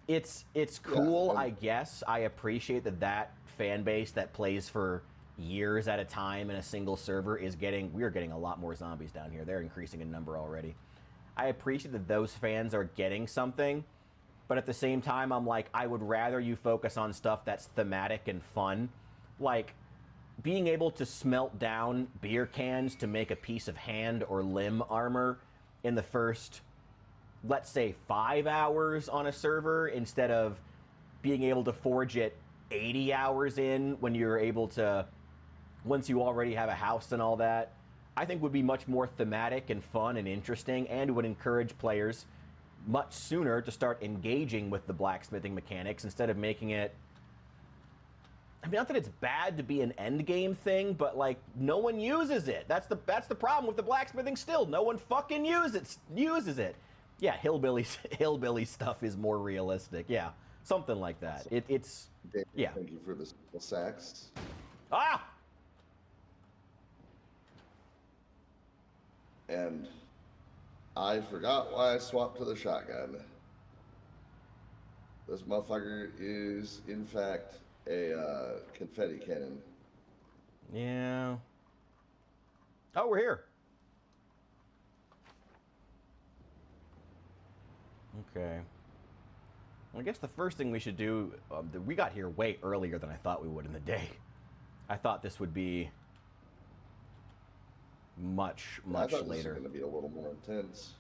It's cool, Yeah, I guess. I appreciate that fan base that plays for years at a time in a single server we're getting a lot more zombies down here. They're increasing in number already. I appreciate that those fans are getting something, but at the same time, I'm like, I would rather you focus on stuff that's thematic and fun. Like, being able to smelt down beer cans to make a piece of hand or limb armor in the first, let's say, 5 hours on a server instead of being able to forge it 80 hours in when you're able to, once you already have a house and all that, I think would be much more thematic and fun and interesting, and would encourage players much sooner to start engaging with the blacksmithing mechanics instead of making it. I mean, not that it's bad to be an end game thing, but like no one uses it. That's the problem with the blacksmithing. Still, no one fucking uses it. Yeah, hillbilly stuff is more realistic. Yeah, something like that. It's Dan, yeah. thank you for the sacks. Ah. And I forgot why I swapped to the shotgun. This motherfucker is, in fact, a confetti cannon. Yeah. Oh, we're here. Okay. Well, I guess the first thing we should do, we got here way earlier than I thought we would in the day. I thought this would be much I thought this later. was going to be a little more intense.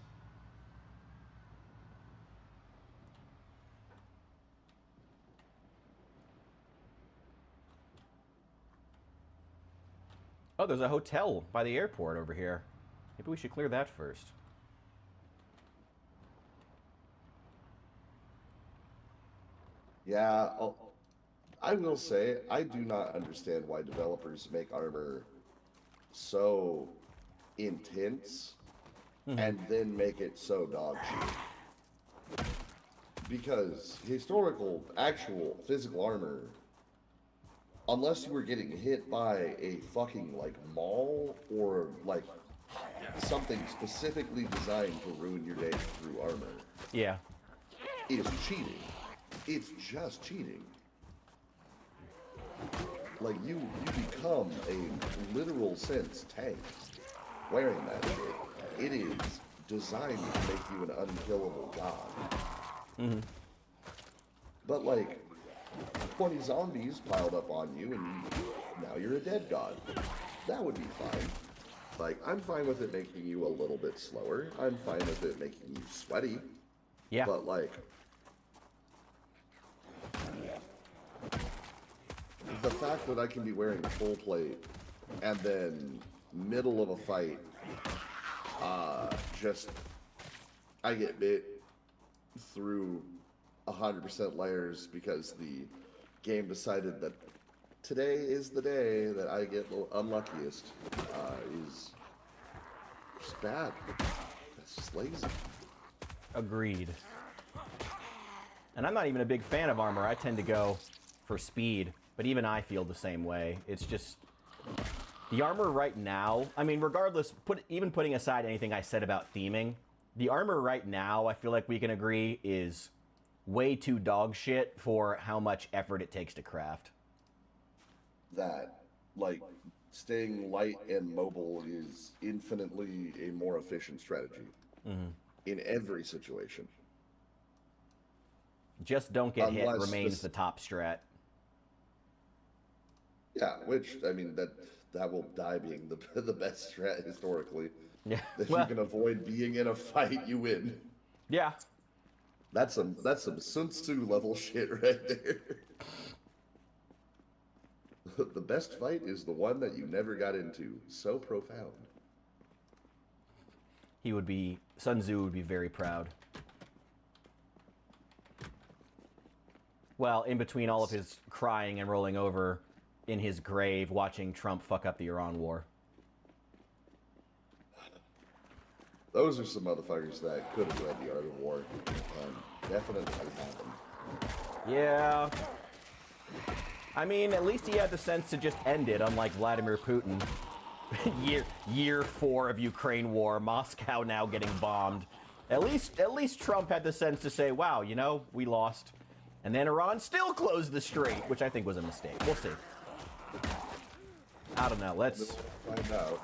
Oh, there's a hotel by the airport over here. Maybe we should clear that first. Yeah, I will say, I do not understand why developers make armor so intense and then make it so dog shit. Because historical, actual, physical armor, unless you were getting hit by a fucking, like, maul or, like, something specifically designed to ruin your day through armor, Yeah. is cheating. It's just cheating. Like, you become a literal sense tank wearing that shit. It is designed to make you an unkillable god. But, like, 20 zombies piled up on you and now you're a dead god. That would be fine. Like, I'm fine with it making you a little bit slower. I'm fine with it making you sweaty. Yeah. But, like, the fact that I can be wearing full plate and then middle of a fight, I get bit through 100% layers because the game decided that today is the day that I get unluckiest. Is just bad. That's just lazy. Agreed. And I'm not even a big fan of armor. I tend to go for speed, but even I feel the same way. It's just the armor right now. I mean, regardless, even putting aside anything I said about theming, the armor right now, I feel like we can agree, is way too dog shit for how much effort it takes to craft. That, like, staying light and mobile is infinitely a more efficient strategy in every situation. Just don't get hit Unless remains the top strat. Yeah, which I mean that will die being the best strat historically. Yeah. If Well, you can avoid being in a fight, you win. yeah. That's some Sun Tzu level shit right there. The best fight is the one that you never got into. So profound. Sun Tzu would be very proud. Well, in between all of his crying and rolling over in his grave, watching Trump fuck up the Iran war. Those are some motherfuckers that could have read the Art of War and definitely happened. Yeah. I mean, at least he had the sense to just end it, unlike Vladimir Putin. year 4 of Ukraine war, Moscow now getting bombed. At least Trump had the sense to say, wow, you know, we lost. And then Iran still closed the strait, which I think was a mistake. We'll see. I don't know. Let's find out.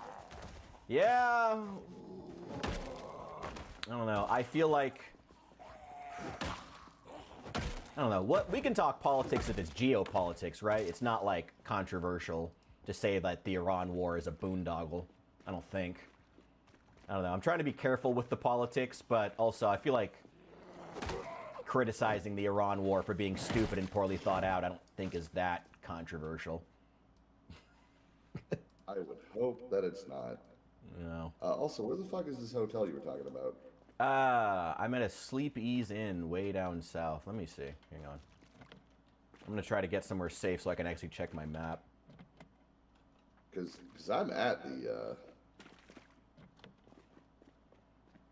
Yeah. I don't know. I feel like I don't know. What we can talk politics if it's geopolitics, right? It's not like controversial to say that the Iran war is a boondoggle. I don't think. I don't know. I'm trying to be careful with the politics, but also I feel like criticizing the Iran war for being stupid and poorly thought out, I don't think is that controversial. I would hope that it's not. No. Also, where the fuck is this hotel you were talking about? I'm at a Sleep Ease Inn way down south. Let me see. Hang on. I'm gonna try to get somewhere safe so I can actually check my map. Because I'm at the.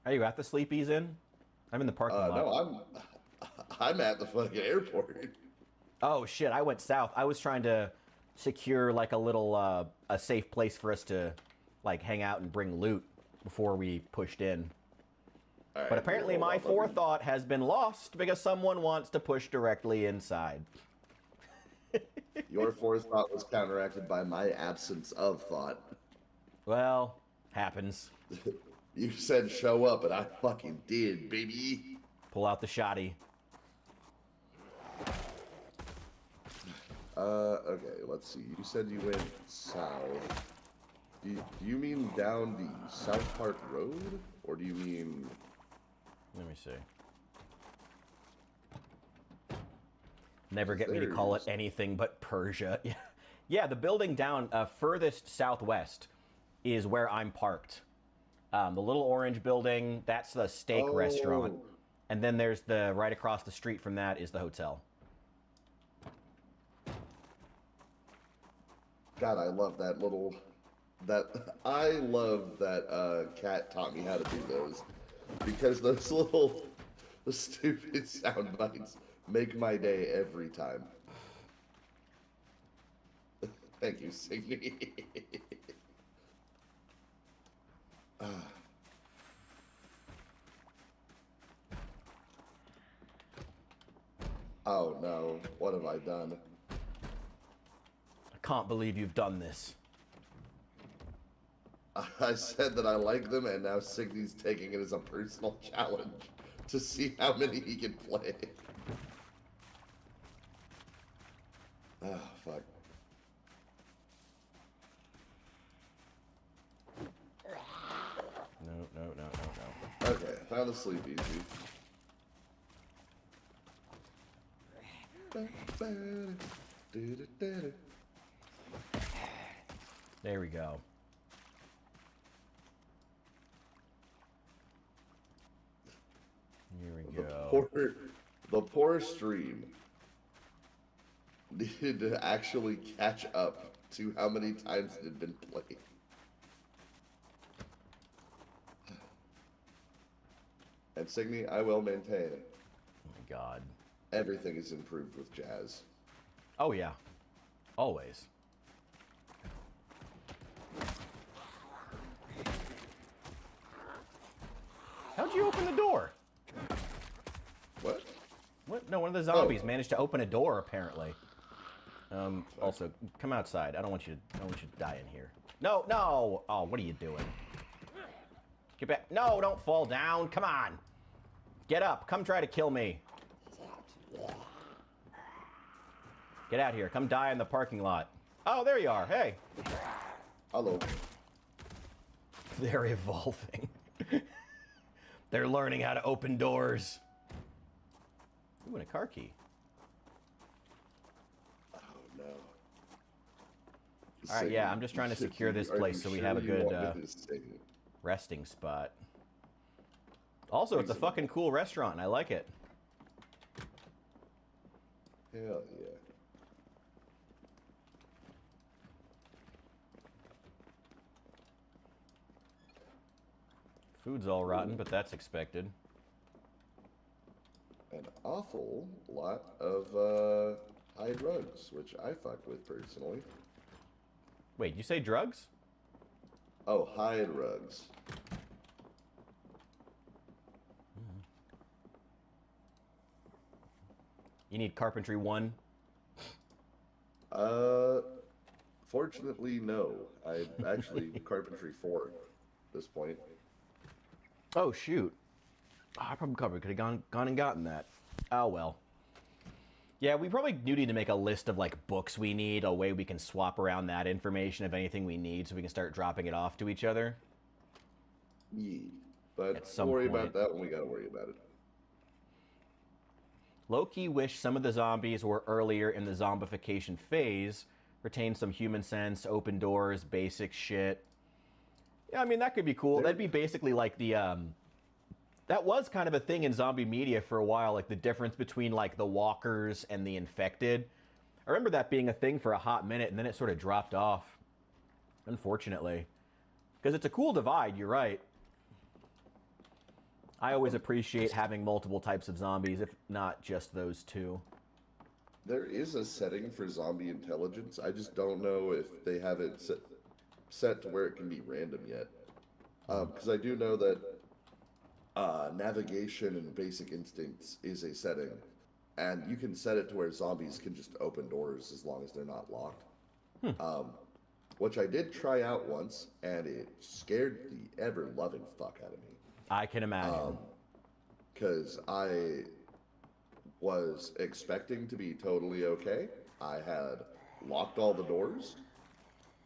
Are you at the Sleep Ease Inn? I'm in the parking lot. No, I'm at the fucking airport. Oh shit! I went south. I was trying to secure like a little a safe place for us to like hang out and bring loot before we pushed in. Right, but apparently my forethought has been lost because someone wants to push directly inside. Your forethought was counteracted by my absence of thought. Well, happens. You said show up, and I fucking did, baby. Pull out the shotty. Okay, let's see. You said you went south. Do you mean down the South Park Road? Or do you mean... Let me see. Never get me to call it anything but Persia. Yeah, the building down furthest southwest is where I'm parked. The little orange building, that's the steak restaurant. And then there's the, right across the street from that is the hotel. God, I love that little... I love that Cat taught me how to do those. Because those little stupid sound bites make my day every time. Thank you, Signy. Oh no, what have I done? I can't believe you've done this. I said that I like them, and now Signy's taking it as a personal challenge to see how many he can play. Oh, fuck. No. Okay, found the sleep easy. There we go. Here we go. The poor stream. needed to actually catch up to how many times it had been played. And Signy, I will maintain, Oh my God. everything is improved with Jazz. Oh yeah, always. How'd you open the door? What? What? No, one of the zombies managed to open a door apparently. Also, come outside. I don't want you to die in here. No, no. Oh, what are you doing? Get back. No, don't fall down. Come on. Get up. Come try to kill me. Get out here. Come die in the parking lot. Oh, there you are. Hey. Hello. They're evolving. They're learning how to open doors. Ooh, and a car key. Oh no. All right, yeah, I'm just trying to secure this place so we have a good resting spot. Also, it's a fucking cool restaurant, and I like it. Hell yeah. Food's all rotten, but that's expected. An awful lot of high drugs, which I fuck with personally. Wait, you say drugs? Oh, high drugs. You need carpentry 1? Fortunately, no. I actually carpentry 4 at this point. Oh, shoot. Oh, I probably could have gone and gotten that. Oh, well. Yeah, we probably do need to make a list of, like, books we need, a way we can swap around that information of anything we need so we can start dropping it off to each other. Yeah. But At some don't worry point. about that when we gotta worry about it. Low-key wish some of the zombies were earlier in the zombification phase, retain some human sense, open doors, basic shit. Yeah, I mean, that could be cool. That'd be basically like the, that was kind of a thing in zombie media for a while, like the difference between, like, the walkers and the infected. I remember that being a thing for a hot minute, and then it sort of dropped off, unfortunately. Because it's a cool divide, you're right. I always appreciate having multiple types of zombies, if not just those two. There is a setting for zombie intelligence. I just don't know if they have it set to where it can be random yet. Because I do know that navigation and basic instincts is a setting, and you can set it to where zombies can just open doors as long as they're not locked. Which I did try out once, and it scared the ever-loving fuck out of me. I can imagine. Because I was expecting to be totally okay. I had locked all the doors.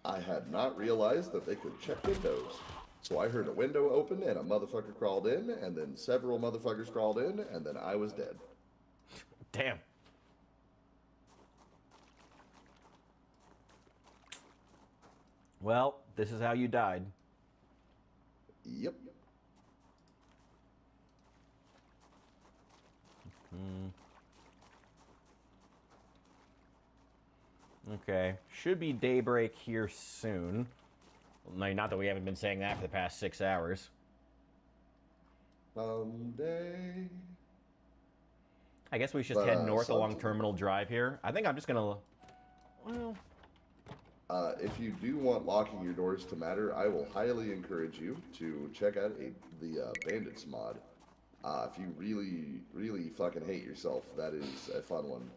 I had not realized that they could check windows. So I heard a window open and a motherfucker crawled in, and then several motherfuckers crawled in, and then I was dead. Damn. Well, this is how you died. Yep. Okay. Should be daybreak here soon. Well, not that we haven't been saying that for the past 6 hours. Someday. I guess we should just head north along Terminal Drive here. I think I'm just gonna... Well... If you do want locking your doors to matter, I will highly encourage you to check out the Bandits mod. If you really, really fucking hate yourself, that is a fun one.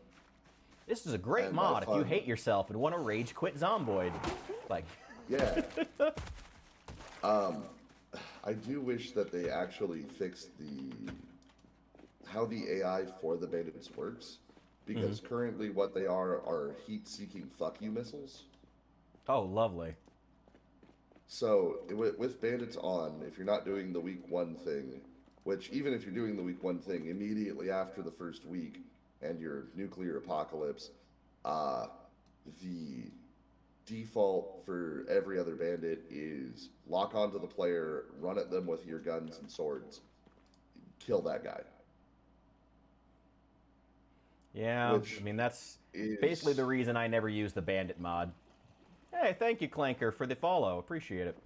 This is a great mod if you hate yourself and want to rage quit Zomboid. Like... Yeah. I do wish that they actually fixed how the AI for the Bandits works, because currently what they are heat-seeking fuck you missiles. Oh, lovely. So, with Bandits on, if you're not doing the week 1 thing, which even if you're doing the week 1 thing, immediately after the first week and your nuclear apocalypse, the default for every other bandit is lock onto the player, run at them with your guns and swords, kill that guy. Yeah, which I mean, that's is basically the reason I never use the bandit mod. Hey, thank you, Clanker, for the follow. Appreciate it.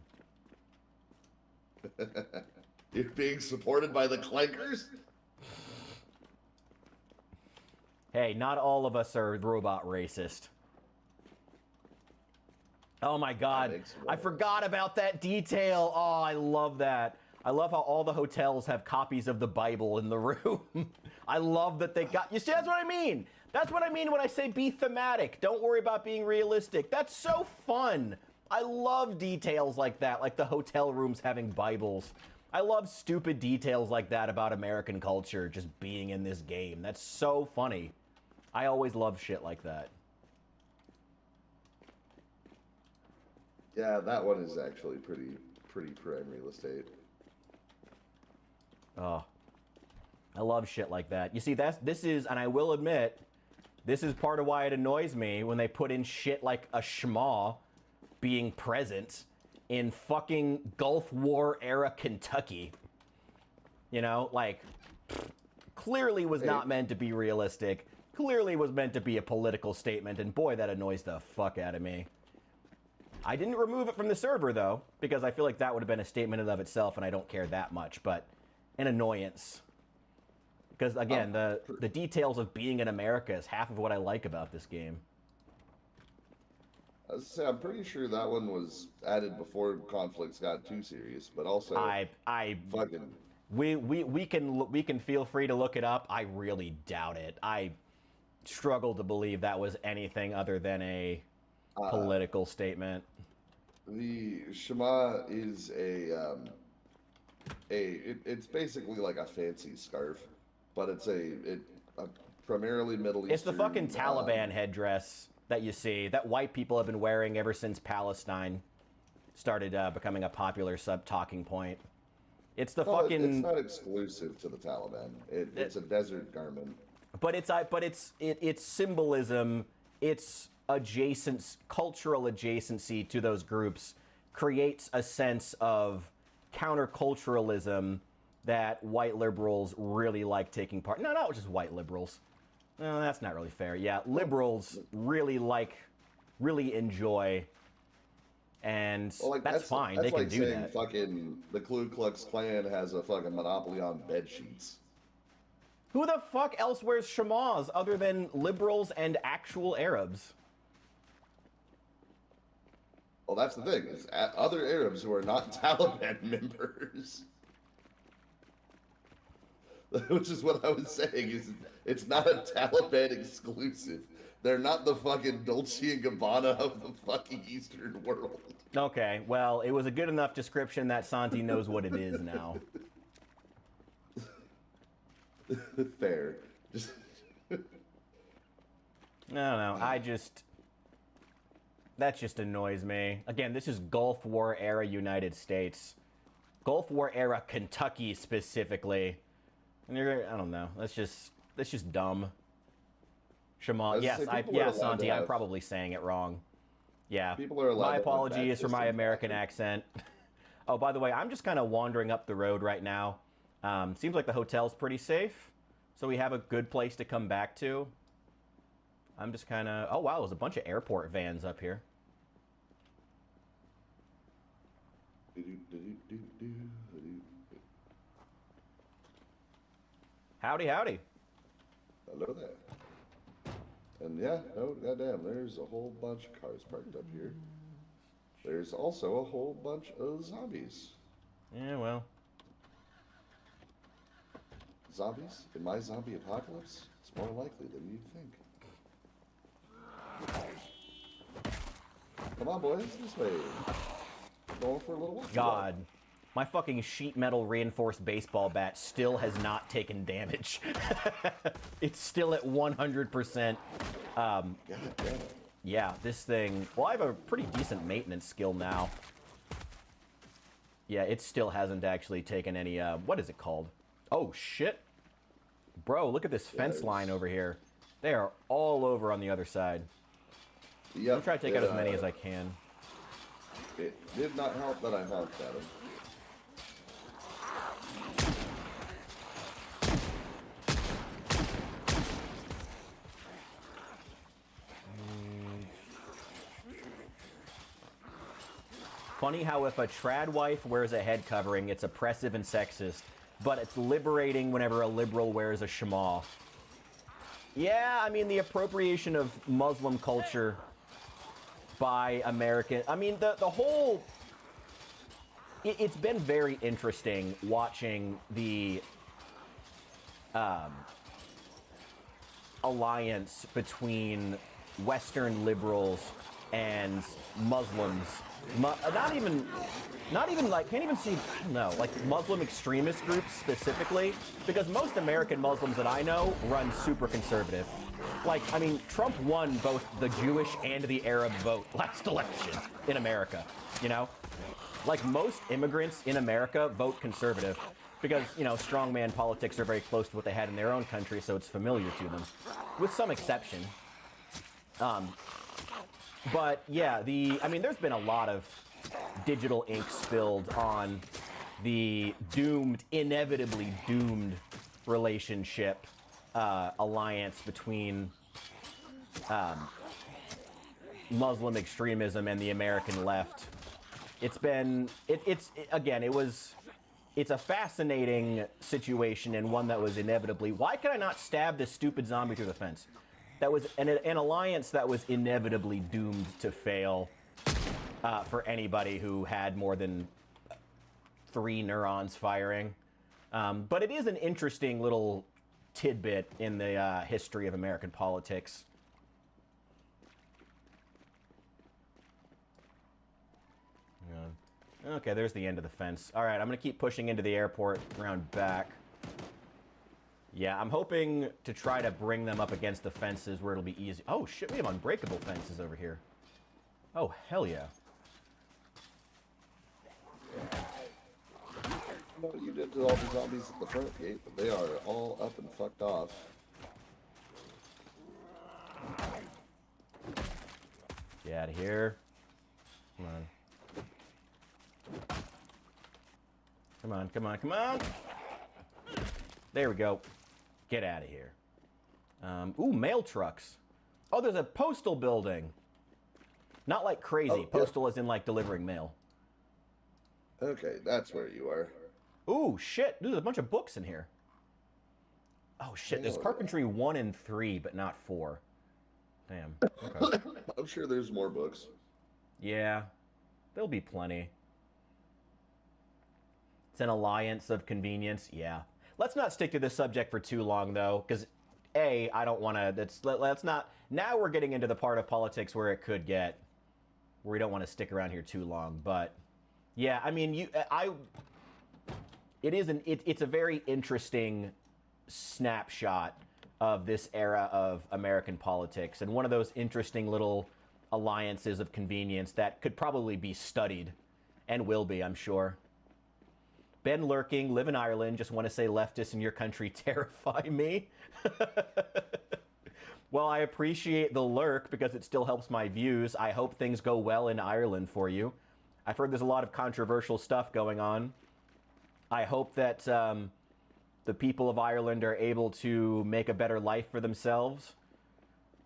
You're being supported by the clankers? Hey, not all of us are robot racist. Oh my god, I forgot about that detail. Oh, I love that. I love how all the hotels have copies of the Bible in the room. I love that they got... You see, that's what I mean. That's what I mean when I say be thematic. Don't worry about being realistic. That's so fun. I love details like that, like the hotel rooms having Bibles. I love stupid details like that about American culture just being in this game. That's so funny. I always love shit like that. Yeah, that one is actually pretty prime real estate. Oh, I love shit like that. You see, this is, and I will admit, this is part of why it annoys me when they put in shit like a schmaw being present in fucking Gulf War era Kentucky. You know, like, clearly was not meant to be realistic. Clearly was meant to be a political statement, and boy, that annoys the fuck out of me. I didn't remove it from the server, though, because I feel like that would have been a statement in of itself, and I don't care that much, but an annoyance. Because, again, the details of being in America is half of what I like about this game. I was gonna say, I'm pretty sure that one was added before conflicts got too serious, but also fucking... We can feel free to look it up. I really doubt it. I struggle to believe that was anything other than a political statement. The Shema is it's basically like a fancy scarf, but it's a primarily Middle Eastern. It's the fucking Taliban headdress that you see that white people have been wearing ever since Palestine started becoming a popular talking point. It's the fucking. It's not exclusive to the Taliban. It's a desert garment. But it's symbolism. It's cultural adjacency to those groups creates a sense of counterculturalism that white liberals really like taking part. No, not just white liberals. No, that's not really fair. Yeah, liberals really enjoy, and that's fine. They can do that. Fucking the Ku Klux Klan has a fucking monopoly on bed sheets. Who the fuck else wears shemahs other than liberals and actual Arabs? Well, that's the thing, is other Arabs who are not Taliban members. Which is what I was saying, is it's not a Taliban exclusive. They're not the fucking Dolce & Gabbana of the fucking Eastern world. Okay, well, it was a good enough description that Santi knows what it is now. Fair. Just... I don't know, that just annoys me. Again, this is Gulf War era United States. Gulf War era Kentucky specifically. And I don't know. That's just dumb. Shema. Yes, Santi, I'm probably saying it wrong. Yeah. People are allowed. My apologies for my American accent. Oh, by the way, I'm just kind of wandering up the road right now. Seems like the hotel's pretty safe, so we have a good place to come back to. I'm just kind of... Oh, wow, there's a bunch of airport vans up here. Howdy, howdy. Hello there. And yeah, no, goddamn, there's a whole bunch of cars parked up here. There's also a whole bunch of zombies. Yeah, well. Zombies? In my zombie apocalypse? It's more likely than you'd think. Come on, boys, this way. Going for a little walk. God. My fucking sheet metal reinforced baseball bat still has not taken damage. It's still at 100%. God damn it. Yeah, this thing... Well, I have a pretty decent maintenance skill now. Yeah, it still hasn't actually taken any... what is it called? Oh, shit. Bro, look at this fence line over here. They are all over on the other side. Yep, I'll try to take out as many as I can. It did not help that I honked at him. Funny how if a trad wife wears a head covering, it's oppressive and sexist, but it's liberating whenever a liberal wears a shamal. Yeah, I mean, the appropriation of Muslim culture by American... I mean, the whole... It's been very interesting watching the alliance between Western liberals and Muslims. Not even like, can't even see, I don't know, like Muslim extremist groups specifically, because most American Muslims that I know run super conservative. Like, I mean, Trump won both the Jewish and the Arab vote last election in America, you know? Like, most immigrants in America vote conservative because, you know, strongman politics are very close to what they had in their own country, so it's familiar to them, with some exception. But yeah, I mean, there's been a lot of digital ink spilled on the inevitably doomed relationship, alliance between Muslim extremism and the American left. It's been, it's a fascinating situation and one that was inevitably, why could I not stab this stupid zombie through the fence? That was an alliance that was inevitably doomed to fail for anybody who had more than 3 neurons firing. But it is an interesting little tidbit in the history of American politics. Okay, there's the end of the fence. All right, I'm going to keep pushing into the airport around back. Yeah, I'm hoping to try to bring them up against the fences where it'll be easy. Oh, shit, we have unbreakable fences over here. Oh, hell yeah. What you did to all the zombies at the front gate, but they are all up and fucked off. Get out of here. Come on. Come on, come on, come on! There we go. Get out of here. Ooh, mail trucks. Oh, there's a postal building. Not like crazy. Oh, postal as in like delivering mail. Okay, that's where you are. Ooh, shit. There's a bunch of books in here. Oh, shit. There's carpentry 1 and 3, but not 4. Damn. Okay. I'm sure there's more books. Yeah. There'll be plenty. It's an alliance of convenience. Yeah. Let's not stick to this subject for too long, though, because, A, I don't want to... Let's not... Now we're getting into the part of politics where it could get... where we don't want to stick around here too long, but... Yeah, I mean, it's a very interesting snapshot of this era of American politics, and one of those interesting little alliances of convenience that could probably be studied, and will be, I'm sure. Ben Lurking, live in Ireland, just want to say leftists in your country terrify me. Well, I appreciate the lurk because it still helps my views. I hope things go well in Ireland for you. I've heard there's a lot of controversial stuff going on. I hope that the people of Ireland are able to make a better life for themselves.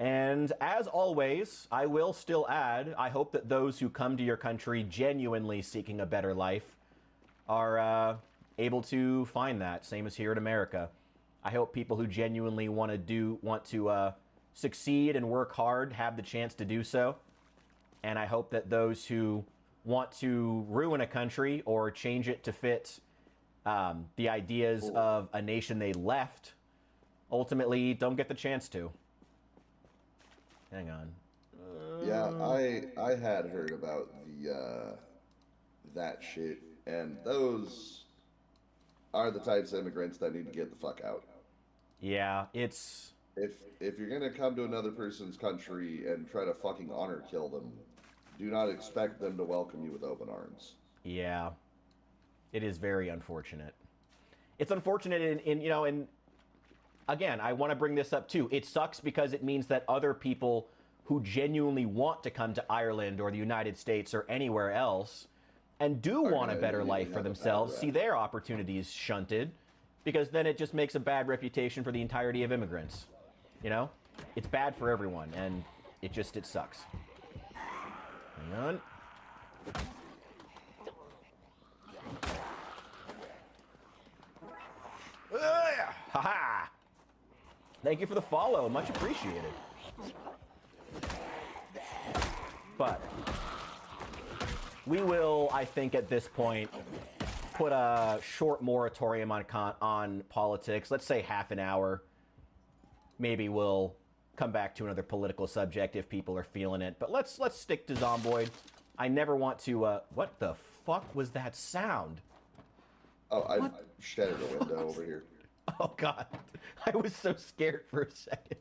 And as always, I will still add, I hope that those who come to your country genuinely seeking a better life are able to find that, same as here in America. I hope people who genuinely want to succeed and work hard have the chance to do so. And I hope that those who want to ruin a country or change it to fit the ideas of a nation they left ultimately don't get the chance to. Hang on. Yeah, I had heard about the that shit, and those are the types of immigrants that need to get the fuck out. Yeah, it's... If you're gonna come to another person's country and try to fucking honor kill them, do not expect them to welcome you with open arms. Yeah. It is very unfortunate. It's unfortunate in again, I want to bring this up too. It sucks because it means that other people who genuinely want to come to Ireland or the United States or anywhere else and do want a better life for themselves see their opportunities shunted, because then it just makes a bad reputation for the entirety of immigrants. You know? It's bad for everyone, and it sucks. Hang on. Haha! Thank you for the follow. Much appreciated. But we will, I think, at this point, put a short moratorium on politics. Let's say half an hour. Maybe we'll come back to another political subject if people are feeling it. But let's stick to Zomboid. I never want to. What the fuck was that sound? Oh, I shattered a window over here. Oh god, I was so scared for a second.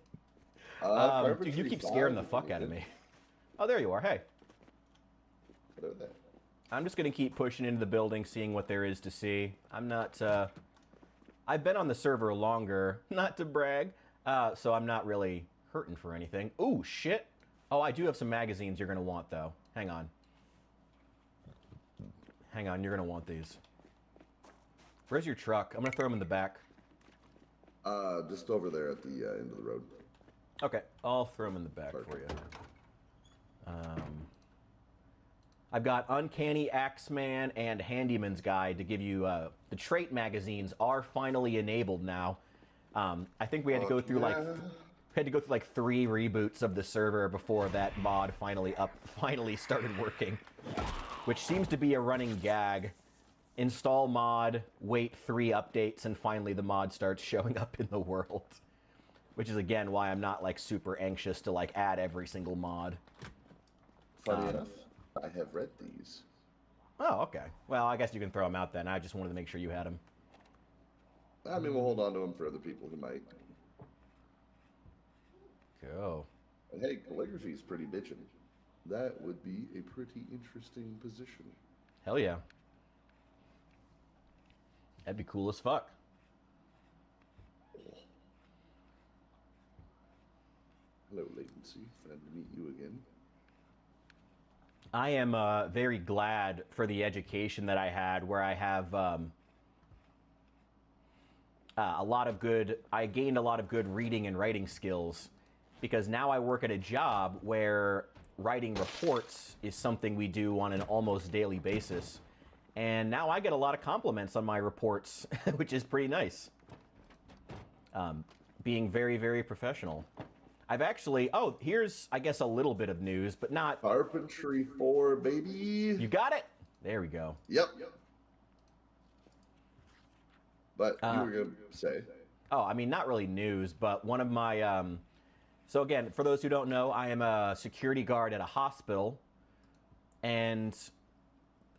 Dude, you keep scaring the fuck out of me. Oh, there you are. Hey. Hello there. I'm just gonna keep pushing into the building, seeing what there is to see. I'm not. I've been on the server longer, not to brag, so I'm not really hurting for anything. Ooh, shit. Oh, I do have some magazines you're gonna want though. Hang on. Hang on, you're gonna want these. Where's your truck? I'm gonna throw them in the back. Just over there at the end of the road. Okay, I'll throw them in the back for you. I've got Uncanny Axeman and Handyman's Guide to give you. The trait magazines are finally enabled now. I think we had to go through like 3 reboots of the server before that mod finally started working, which seems to be a running gag. Install mod, wait 3 updates, and finally the mod starts showing up in the world. Which is again why I'm not like super anxious to like add every single mod. Funny enough, I have read these. Oh, okay. Well, I guess you can throw them out then. I just wanted to make sure you had them. I mean, we'll hold on to them for other people who might. Go. And hey, calligraphy is pretty bitchin'. That would be a pretty interesting position. Hell yeah. That'd be cool as fuck. Hello, Latency. Glad to meet you again. I am very glad for the education that I had, where I have I gained a lot of good reading and writing skills, because now I work at a job where writing reports is something we do on an almost daily basis. And now I get a lot of compliments on my reports, which is pretty nice. Being very, very professional. I've actually, here's, I guess, a little bit of news, but not... Carpentry 4, baby! You got it? There we go. Yep. But you were going to say... Oh, I mean, not really news, but one of my... So again, for those who don't know, I am a security guard at a hospital, and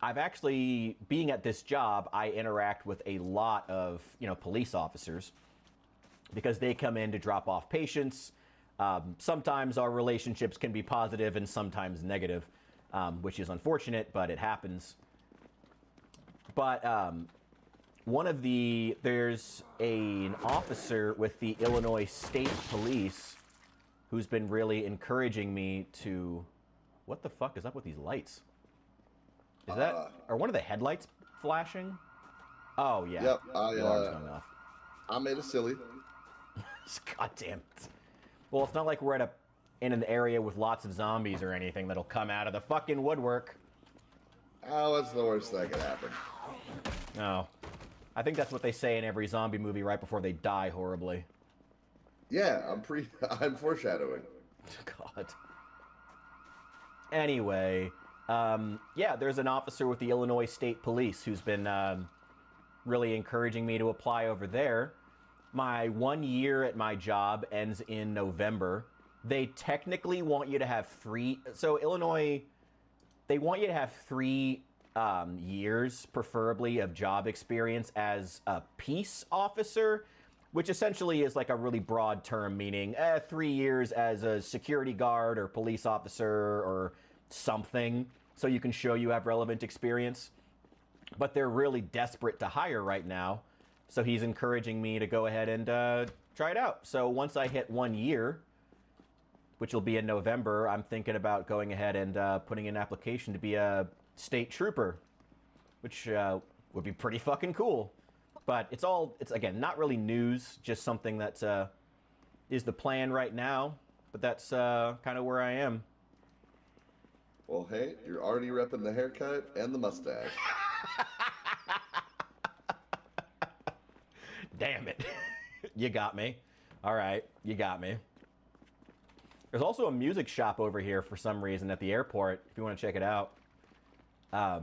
I've actually, being at this job, I interact with a lot of, police officers, because they come in to drop off patients. Sometimes our relationships can be positive and sometimes negative, which is unfortunate, but it happens. But there's an officer with the Illinois State Police who's been really encouraging me to... What the fuck is up with these lights? Is that... Are one of the headlights flashing? Oh, yeah. Yep, the alarm's going off. I made a silly. God damn it. Well, it's not like we're in an area with lots of zombies or anything that'll come out of the fucking woodwork. Oh, what's the worst that could happen? No. I think that's what they say in every zombie movie right before they die horribly. Yeah, I'm foreshadowing. God. Anyway, yeah, there's an officer with the Illinois State Police who's been really encouraging me to apply over there. My 1 year at my job ends in November. They technically want you to have 3... So Illinois, they want you to have 3 years, preferably, of job experience as a peace officer, which essentially is like a really broad term, meaning 3 years as a security guard or police officer or something, so you can show you have relevant experience. But they're really desperate to hire right now, so he's encouraging me to go ahead and try it out. So once I hit 1 year, which will be in November, I'm thinking about going ahead and putting in an application to be a state trooper, which would be pretty fucking cool. But it's again, not really news, just something that is the plan right now. But that's kind of where I am. Well, hey, you're already repping the haircut and the mustache. Damn it. You got me. All right, you got me. There's also a music shop over here for some reason at the airport, if you want to check it out. Huh.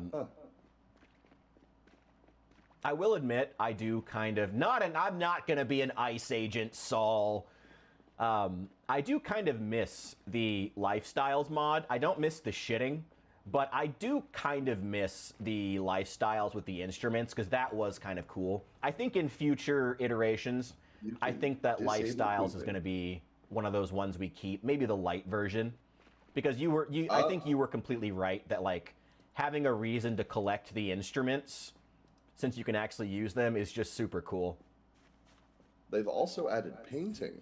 I will admit, I do kind of, I'm not going to be an ICE agent, Saul. I do kind of miss the lifestyles mod. I don't miss the shitting, but I do kind of miss the lifestyles with the instruments, because that was kind of cool. I think in future iterations, I think that lifestyles is going to be one of those ones we keep, maybe the light version, because I think you were completely right that like having a reason to collect the instruments, since you can actually use them, is just super cool. They've also added painting,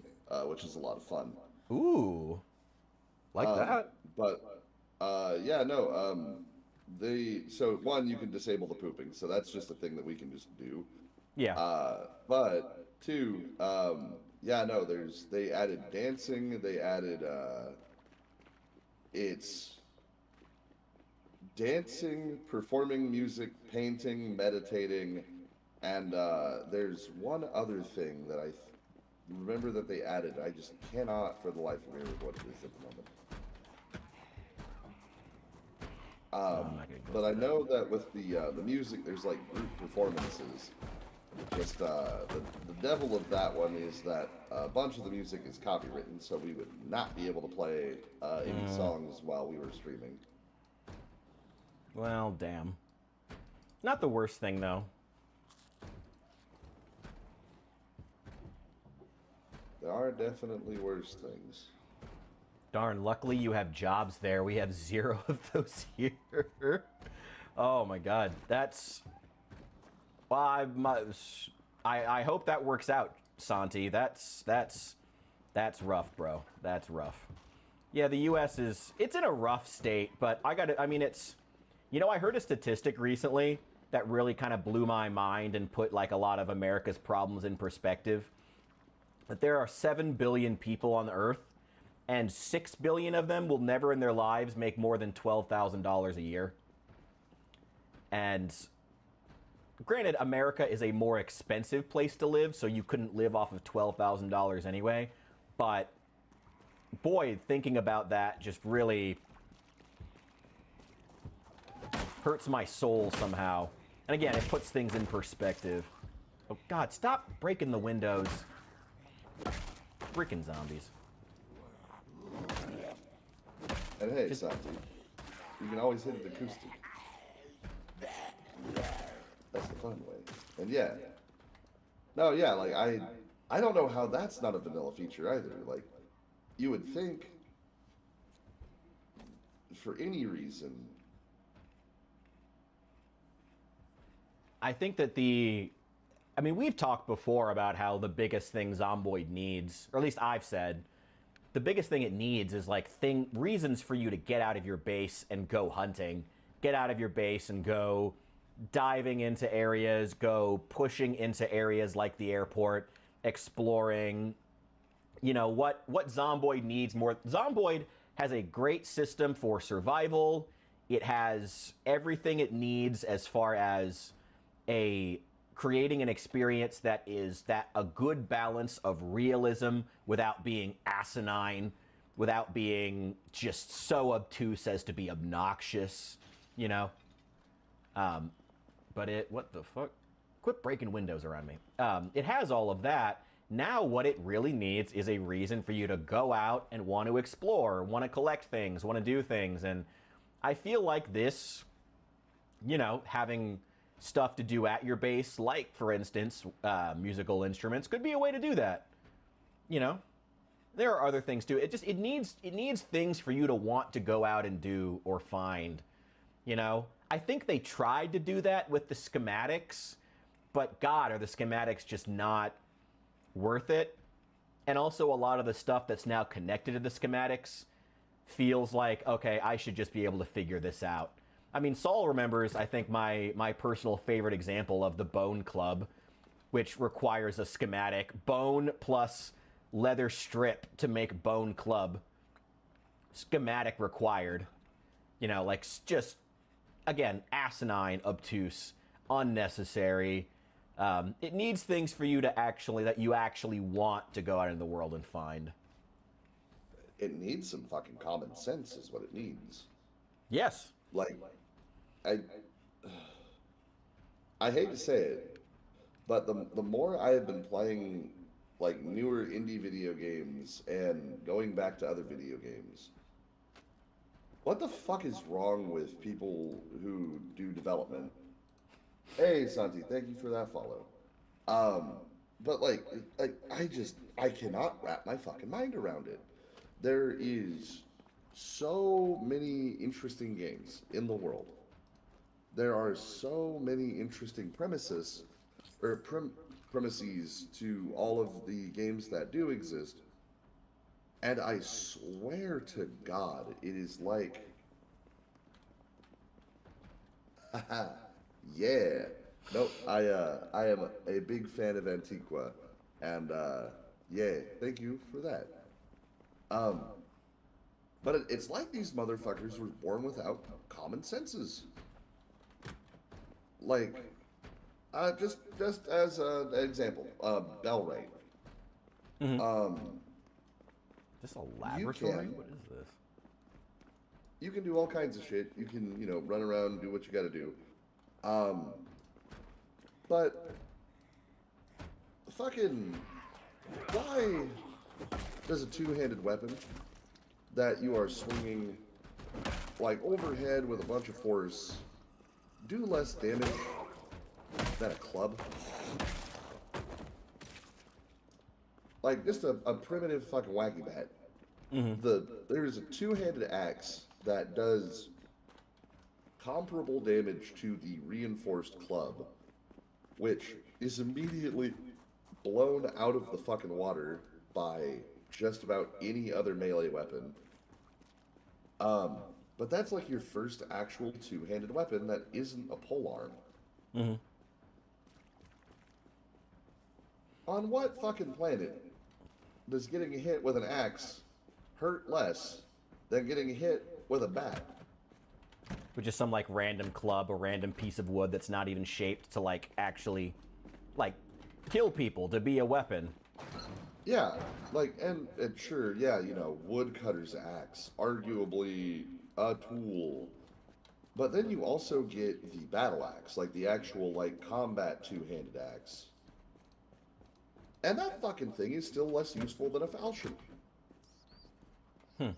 which is a lot of fun. Ooh, like that. But yeah, no. So one, you can disable the pooping, so that's just a thing that we can just do. Yeah. But two, yeah, no. They added dancing. They added it's dancing, performing music, painting, meditating, and there's one other thing that I remember that they added. I just cannot, for the life of me, remember what it is at the moment. But I know that with the music, there's like group performances. Just the devil of that one is that a bunch of the music is copywritten, so we would not be able to play any songs while we were streaming. Well, damn. Not the worst thing, though. There are definitely worse things. Darn, luckily you have jobs there. We have 0 of those here. Oh my god. That's... Well, I hope that works out, Santi. That's rough, bro. That's rough. Yeah, the U.S. it's in a rough state, but I mean, it's... You know, I heard a statistic recently that really kind of blew my mind and put like a lot of America's problems in perspective. That there are 7 billion people on the earth, and 6 billion of them will never in their lives make more than $12,000 a year. And granted, America is a more expensive place to live, so you couldn't live off of $12,000 anyway. But boy, thinking about that just really hurts my soul somehow. And again, it puts things in perspective. Oh god, stop breaking the windows. Freaking zombies. And hey, Santi, you can always hit it acoustic. That's the fun way. And yeah. No, yeah, like I don't know how that's not a vanilla feature either. Like, you would think for any reason. I think that I mean, we've talked before about how the biggest thing Zomboid needs, or at least I've said, the biggest thing it needs is like reasons for you to get out of your base and go hunting. Get out of your base and go diving into areas, go pushing into areas like the airport, exploring. You know, what Zomboid needs more. Zomboid has a great system for survival. It has everything it needs as far as creating an experience that is a good balance of realism without being asinine, without being just so obtuse as to be obnoxious, you know? But what the fuck? Quit breaking windows around me. It has all of that. Now what it really needs is a reason for you to go out and want to explore, want to collect things, want to do things. And I feel like this, you know, having stuff to do at your base, like, for instance, musical instruments, could be a way to do that. You know? There are other things too. It needs things for you to want to go out and do or find. You know? I think they tried to do that with the schematics, but God, are the schematics just not worth it? And also a lot of the stuff that's now connected to the schematics feels like, okay, I should just be able to figure this out. I mean, Saul remembers, I think, my personal favorite example of the Bone Club, which requires a schematic. Bone plus leather strip to make Bone Club. Schematic required. You know, like, just, again, asinine, obtuse, unnecessary. It needs things for you to that you actually want to go out in the world and find. It needs some fucking common sense, is what it needs. Yes. Like, I, I hate to say it, but the more I have been playing like newer indie video games and going back to other video games, what the fuck is wrong with people who do development? Hey, Santi, thank you for that follow. Um, but I cannot wrap my fucking mind around it. There is so many interesting games in the world. There are so many interesting premises to all of the games that do exist. And I swear to God, it is like, haha, yeah. Nope, I am a big fan of Antiqua, and yeah, thank you for that. Um, but it's like these motherfuckers were born without common senses. Like, just as an example, Bellray. Mm-hmm. Um, Is this a you laboratory? can What is this? you can do all kinds of shit. You can run around and do what you got to do. Um, but fucking why does a two-handed weapon that you are swinging like overhead with a bunch of force do less damage than a club? Like just a primitive fucking wacky bat. Mm-hmm. There's a two-handed axe that does comparable damage to the reinforced club, which is immediately blown out of the fucking water by just about any other melee weapon. Um, but that's like your first actual two-handed weapon that isn't a polearm. Mm-hmm. On what fucking planet does getting hit with an axe hurt less than getting hit with a bat? Which is some like random club or random piece of wood that's not even shaped to like actually like kill people to be a weapon. Yeah, like, and sure, yeah, woodcutter's axe, arguably a tool. But then you also get the battle axe, like the actual, like, combat two-handed axe. And that fucking thing is still less useful than a falchion. Hmm.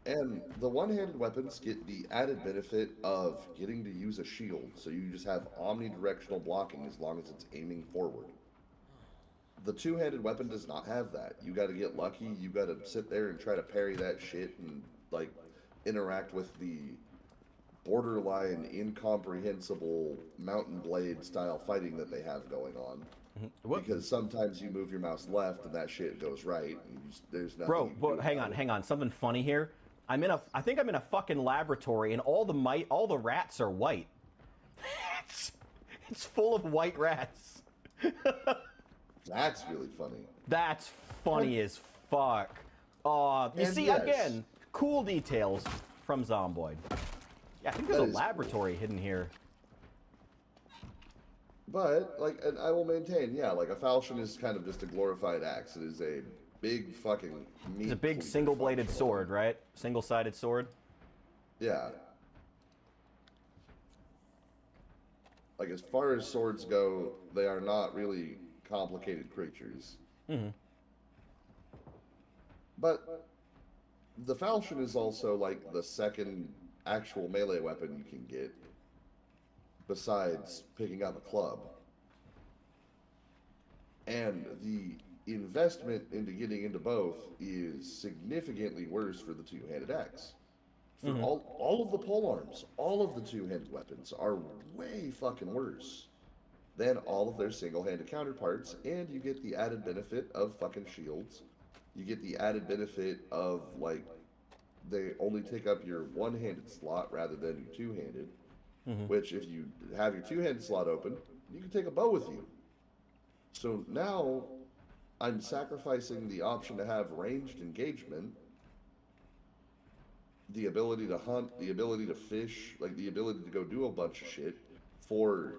And the one-handed weapons get the added benefit of getting to use a shield, so you just have omnidirectional blocking as long as it's aiming forward. The two-handed weapon does not have that. You got to get lucky. You got to sit there and try to parry that shit and like interact with the borderline incomprehensible mountain blade style fighting that they have going on. What? Because sometimes you move your mouse left and that shit goes right, and there's nothing. Bro, you can do hang about it. hang on. Something funny here. I think I'm in a fucking laboratory, and all the rats are white. it's, it's full of white rats. That's really funny. That's funny as fuck. You And see, yes. again, cool details from Zomboid. Yeah, I think there's That a is laboratory hidden here. But like, and I will maintain, yeah, like a falchion is kind of just a glorified axe. It is a big fucking meat. It's a big cleaver single-bladed functional. sword, right? Single-sided sword. Yeah. Like as far as swords go, they are not really complicated creatures. Mm-hmm. But the falchion is also like the second actual melee weapon you can get, besides picking up a club. And the investment into getting into both is significantly worse for the two-handed axe. For all of the polearms, all of the two-handed weapons are way fucking worse than all of their single-handed counterparts, and you get the added benefit of fucking shields. You get the added benefit of, like, they only take up your one-handed slot rather than your two-handed, which if you have your two-handed slot open, you can take a bow with you. So now I'm sacrificing the option to have ranged engagement, the ability to hunt, the ability to fish, like the ability to go do a bunch of shit for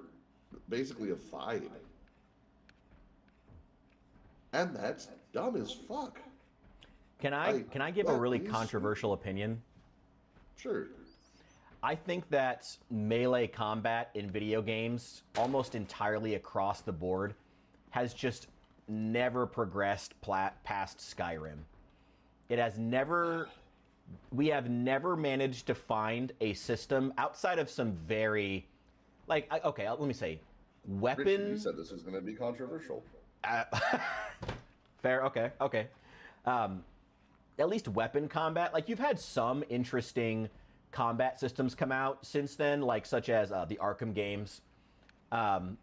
basically a vibe. And that's dumb as fuck. Can I give a that really is controversial opinion? Sure. I think that melee combat in video games, almost entirely across the board, has just never progressed past Skyrim. It has never. We have never managed to find a system outside of some very, okay, let me say, Richard, you weapon. said this was going to be controversial. Uh, fair, okay. At least weapon combat. Like, you've had some interesting combat systems come out since then, like such as the Arkham games, and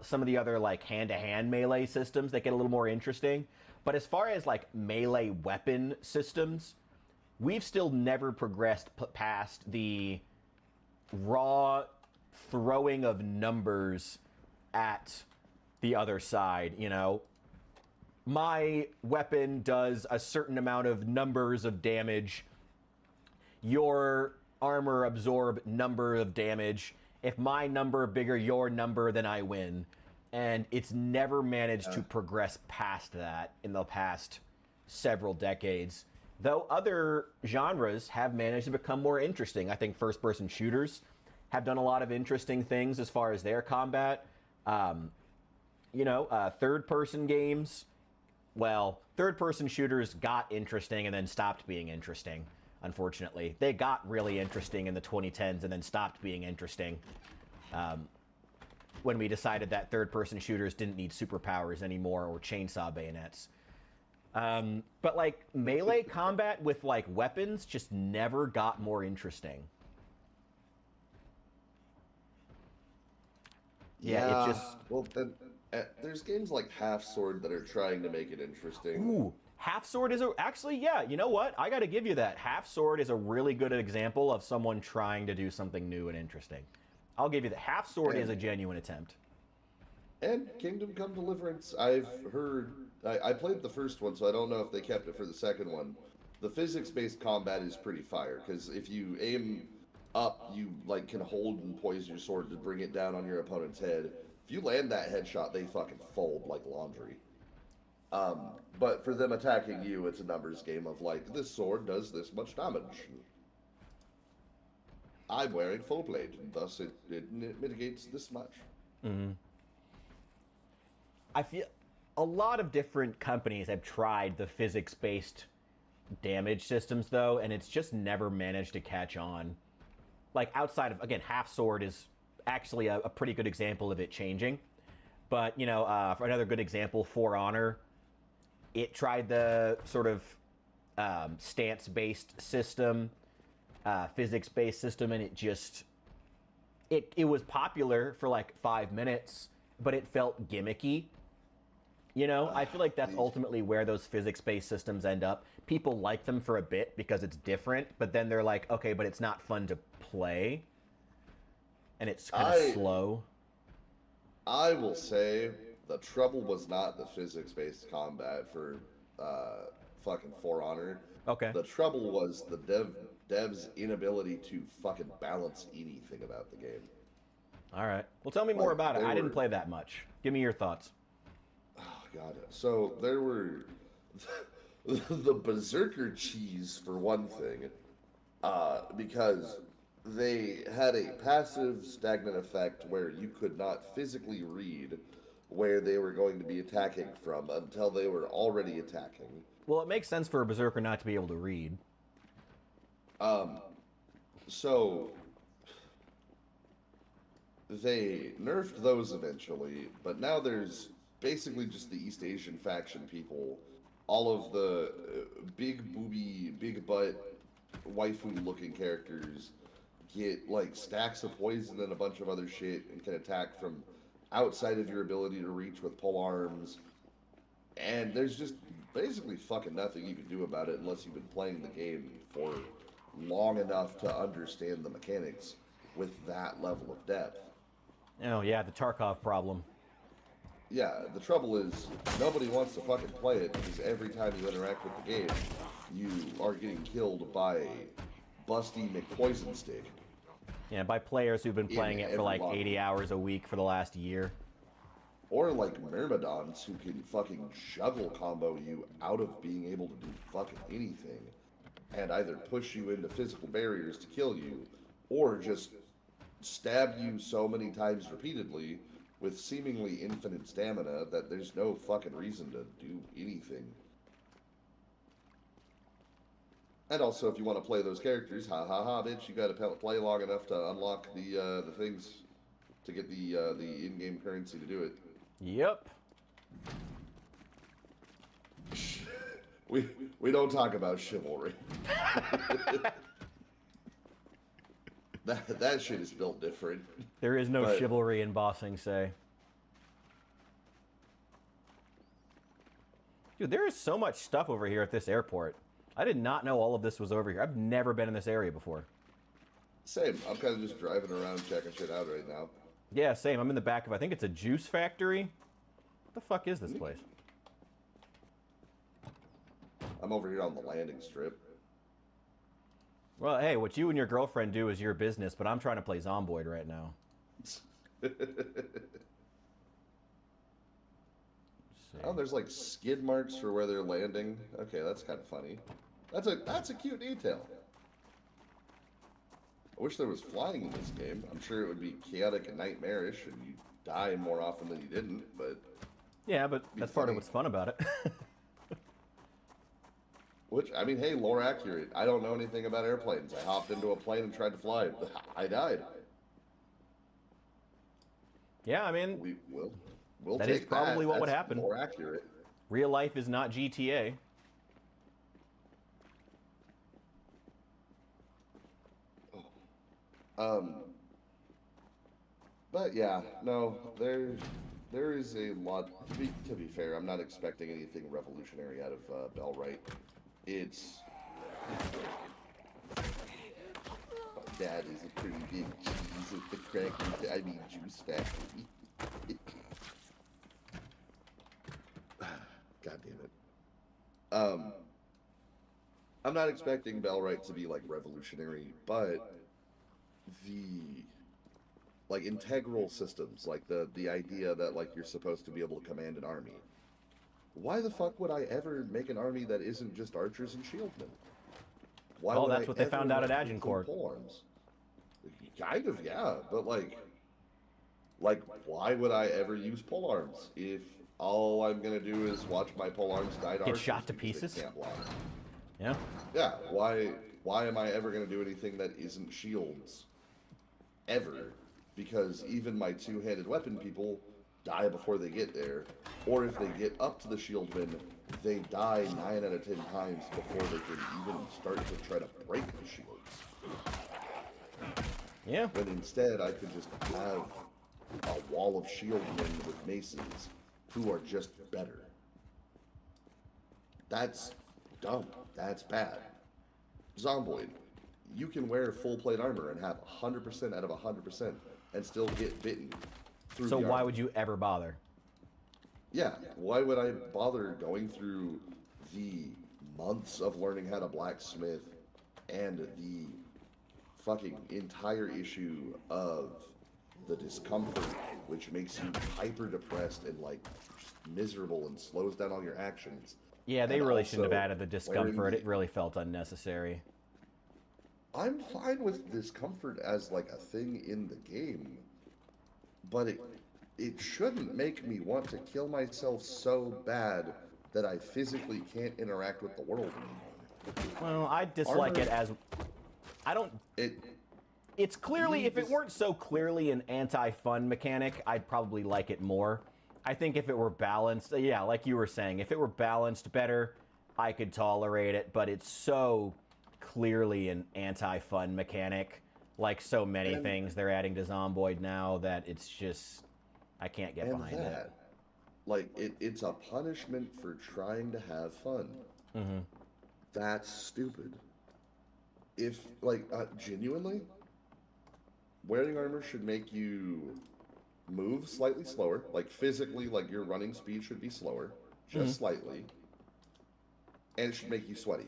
some of the other like hand-to-hand melee systems that get a little more interesting. But as far as like melee weapon systems, we've still never progressed past the raw throwing of numbers at the other side. My weapon does a certain amount of numbers of damage. Your armor absorb number of damage. If my number bigger your number, then I win. And it's never managed to progress past that in the past several decades. Though other genres have managed to become more interesting. I think first-person shooters have done a lot of interesting things as far as their combat. Third-person games. Well, third-person shooters got interesting and then stopped being interesting, unfortunately. They got really interesting in the 2010s and then stopped being interesting when we decided that third-person shooters didn't need superpowers anymore or chainsaw bayonets. But, like, melee combat with, like, weapons just never got more interesting. Yeah, it just... Well, then, there's games like Half Sword that are trying to make it interesting. Ooh, Half Sword is actually, yeah, you know what? I gotta give you that. Half Sword is a really good example of someone trying to do something new and interesting. I'll give you that. Half Sword is a genuine attempt. And Kingdom Come Deliverance, I've heard... I played the first one, so I don't know if they kept it for the second one. The physics-based combat is pretty fire, because if you aim up, you like can hold and poise your sword to bring it down on your opponent's head. If you land that headshot, they fucking fold like laundry. But for them attacking you, it's a numbers game of like, this sword does this much damage. I'm wearing full plate, and thus it mitigates this much. Mm-hmm. I feel a lot of different companies have tried the physics-based damage systems, though, and it's just never managed to catch on. Like, outside of, again, Half Sword is actually a pretty good example of it changing. But, for another good example, For Honor, it tried the sort of stance-based system, physics-based system, and it was popular for like 5 minutes, but it felt gimmicky. I feel like that's ultimately where those physics-based systems end up. People like them for a bit because it's different, but then they're like, okay, but it's not fun to play, and it's kind of slow. I will say the trouble was not the physics-based combat for fucking For Honor. Okay. The trouble was the devs' inability to fucking balance anything about the game. All right. Well, tell me more about it. I didn't play that much. Give me your thoughts. Oh, God. So there were the Berserker cheese, for one thing, because they had a passive stagnant effect where you could not physically read where they were going to be attacking from until they were already attacking. Well, it makes sense for a Berserker not to be able to read. So they nerfed those eventually, but now there's basically just the East Asian faction people. All of the big booby, big butt, waifu-looking characters get like stacks of poison and a bunch of other shit and can attack from outside of your ability to reach with pole arms. And there's just basically fucking nothing you can do about it unless you've been playing the game for long enough to understand the mechanics with that level of depth. Oh, yeah, the Tarkov problem. Yeah, the trouble is, nobody wants to fucking play it because every time you interact with the game, you are getting killed by Busty McPoison Stick. Yeah, by players who've been playing it for like 80 hours a week for the last year. Or like Myrmidons who can fucking juggle combo you out of being able to do fucking anything. And either push you into physical barriers to kill you, or just stab you so many times repeatedly with seemingly infinite stamina that there's no fucking reason to do anything. And also, if you want to play those characters, ha ha ha, bitch, you gotta play long enough to unlock the things to get the in-game currency to do it. Yep. We don't talk about chivalry. that shit is built different. There is no chivalry in bossing, say. Dude, there is so much stuff over here at this airport. I did not know all of this was over here. I've never been in this area before. Same. I'm kind of just driving around checking shit out right now. Yeah, same. I'm in the back of, I think it's a juice factory. What the fuck is this place? I'm over here on the landing strip. Well, hey, what you and your girlfriend do is your business, but I'm trying to play Zomboid right now. Oh, there's like skid marks for where they're landing. Okay, that's kind of funny. That's a cute detail. I wish there was flying in this game. I'm sure it would be chaotic and nightmarish, and you'd die more often than you didn't, but... Yeah, but that's part of what's fun about it. Which, I mean, hey, lore accurate. I don't know anything about airplanes. I hopped into a plane and tried to fly. I died. Yeah, I mean... We'll that take is probably what would That's happen. more accurate. Real life is not GTA. But yeah, no, there is a lot. To be fair, I'm not expecting anything revolutionary out of Bellwright. It's Dad is a pretty big cheese at the cracker. Juice factory. God damn it. I'm not expecting Bellwright to be like revolutionary, but the like integral systems, like the idea that like you're supposed to be able to command an army. Why the fuck would I ever make an army that isn't just archers and shieldmen? Why Oh, would that's I what they ever found out at want to include Agincourt. polearms? Kind of, yeah, but like why would I ever use polearms if all I'm gonna do is watch my polearms die to Get archers shot to because they pieces? can't block? Yeah. Yeah, why am I ever going to do anything that isn't shields? Ever. Because even my two-handed weapon people die before they get there. Or if they get up to the shieldmen, they die 9 out of 10 times before they can even start to try to break the shields. Yeah. When instead I could just have a wall of shieldmen with maces who are just better. That's dumb. That's bad. Zomboid, you can wear full plate armor and have 100% out of 100% and still get bitten through So the why armor. would you ever bother? Yeah, why would I bother going through the months of learning how to blacksmith and the fucking entire issue of the discomfort, which makes you hyper depressed and like just miserable and slows down all your actions. Yeah, they And really shouldn't have also added the discomfort. It really felt unnecessary. I'm fine with discomfort as like a thing in the game, but it shouldn't make me want to kill myself so bad that I physically can't interact with the world anymore. Well, I dislike Armor- it as... I don't... It's clearly... If it weren't so clearly an anti-fun mechanic, I'd probably like it more. I think if it were balanced... Yeah, like you were saying, if it were balanced better, I could tolerate it, but it's so clearly an anti-fun mechanic, like so many things they're adding to Zomboid now, that it's just... I can't get behind it. Like, it's a punishment for trying to have fun. Mm-hmm. That's stupid. If, like, genuinely, wearing armor should make you move slightly slower. Like, physically, like, your running speed should be slower. Just slightly. And it should make you sweaty.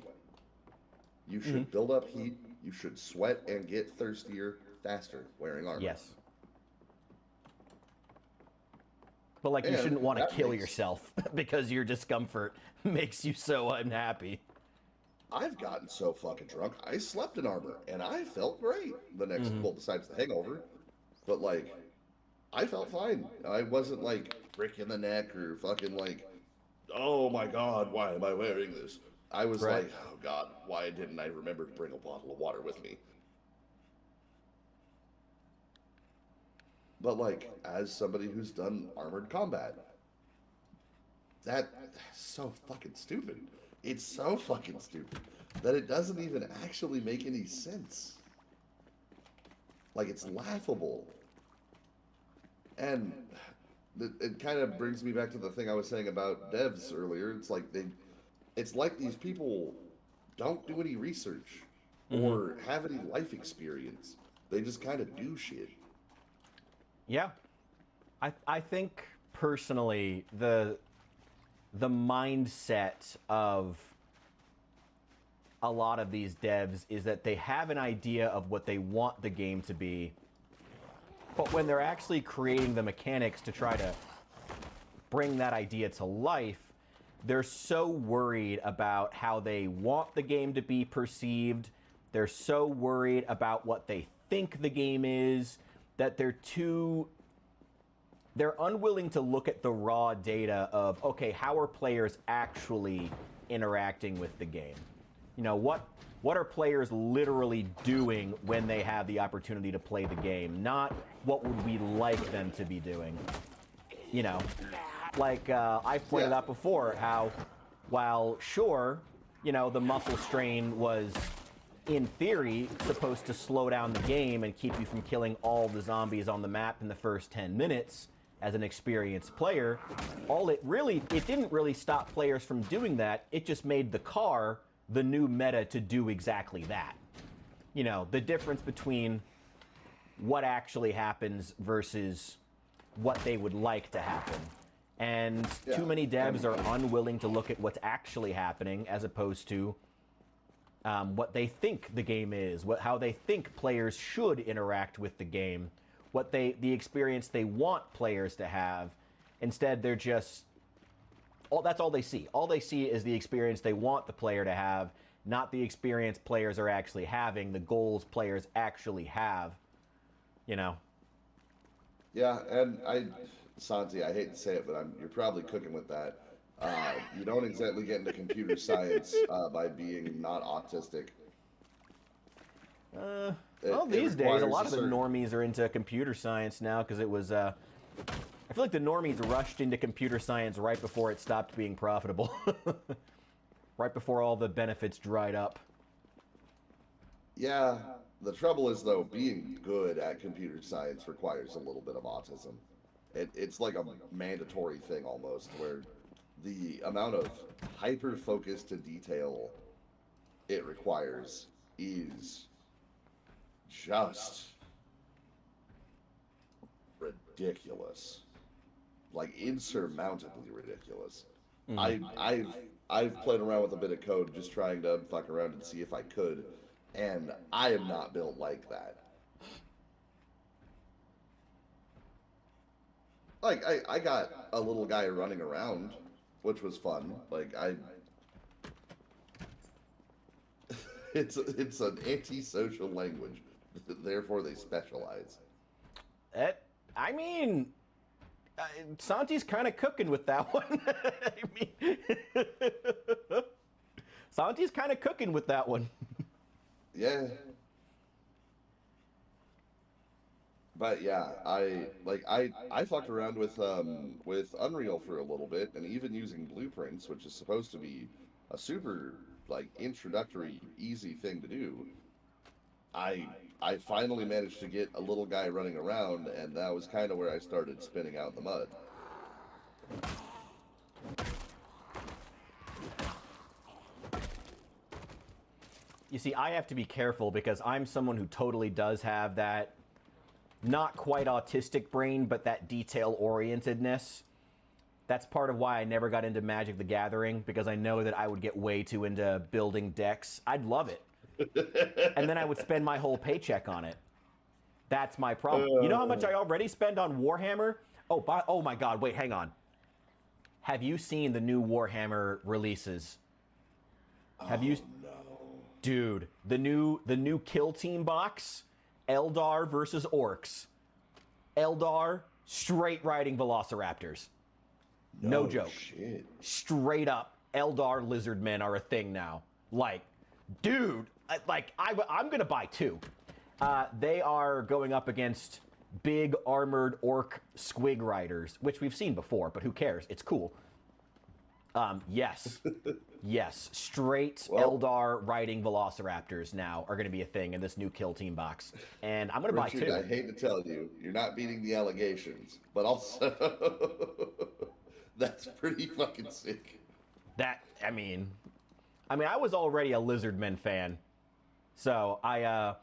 You should build up heat. You should sweat and get thirstier faster wearing armor. Yes. But like, you And shouldn't want to that kill makes- yourself because your discomfort makes you so unhappy. I've gotten so fucking drunk. I slept in armor, and I felt great the next. Mhm. Well, besides the hangover, but like, I felt fine. I wasn't like breaking the neck or fucking like, oh my god, why am I wearing this? I was Right. like, oh god, why didn't I remember to bring a bottle of water with me? But like, as somebody who's done armored combat, that's so fucking stupid. It's so fucking stupid that it doesn't even actually make any sense. Like, it's laughable. And it kind of brings me back to the thing I was saying about devs earlier. It's like these people don't do any research or have any life experience. They just kind of do shit. Yeah. I think personally the mindset of a lot of these devs is that they have an idea of what they want the game to be, but when they're actually creating the mechanics to try to bring that idea to life, they're so worried about how they want the game to be perceived. They're so worried about what they think the game is that they're unwilling to look at the raw data of, okay, how are players actually interacting with the game? You know, what are players literally doing when they have the opportunity to play the game? Not what would we like them to be doing. You know, like I've pointed out before, how while sure, you know, the muscle strain was in theory supposed to slow down the game and keep you from killing all the zombies on the map in the first 10 minutes as an experienced player, it didn't really stop players from doing that. It just made the car the new meta to do exactly that. You know, the difference between what actually happens versus what they would like to happen. And too many devs are unwilling to look at what's actually happening as opposed to what they think the game is, how they think players should interact with the game, the experience they want players to have. Instead, they're just that's all they see. All they see is the experience they want the player to have, not the experience players are actually having, the goals players actually have. You know. Yeah, and Santi, I hate to say it, but you're probably cooking with that. You don't exactly get into computer science by being not autistic. Well, these days, a lot of the normies are into computer science now because it was. I feel like the normies rushed into computer science right before it stopped being profitable. Right before all the benefits dried up. Yeah, the trouble is, though, being good at computer science requires a little bit of autism. It's like a mandatory thing almost, where the amount of hyper-focus to detail it requires is just ridiculous. Like, insurmountably ridiculous. I've played around with a bit of code just trying to fuck around and see if I could, and I am not built like that. Like, I got a little guy running around, which was fun. Like, it's an antisocial language, therefore they specialize. I mean, Santi's kind of cooking with that one. Santi's kind of cooking with that one. Yeah. But yeah, I fucked around with Unreal for a little bit, and even using blueprints, which is supposed to be a super like introductory easy thing to do. I finally managed to get a little guy running around, and that was kind of where I started spinning out in the mud. You see, I have to be careful because I'm someone who totally does have that not quite autistic brain, but that detail-orientedness. That's part of why I never got into Magic the Gathering, because I know that I would get way too into building decks. I'd love it. And then I would spend my whole paycheck on it. That's my problem. You know how much I already spend on Warhammer? Oh my God! Wait, hang on. Have you seen the new Warhammer releases? Have you, No. dude? The new Kill Team box, Eldar versus Orcs. Eldar straight riding Velociraptors. No joke. Shit. Straight up, Eldar lizardmen are a thing now. Like, dude, I'm gonna buy two. They are going up against big armored orc squig riders, which we've seen before, but who cares? It's cool. Yes. Yes. Straight Eldar riding Velociraptors now are going to be a thing in this new Kill Team box. And I'm going to buy Richard, two. I hate to tell you, you're not beating the allegations, but also that's pretty fucking sick. I mean, I was already a Lizardmen fan. So I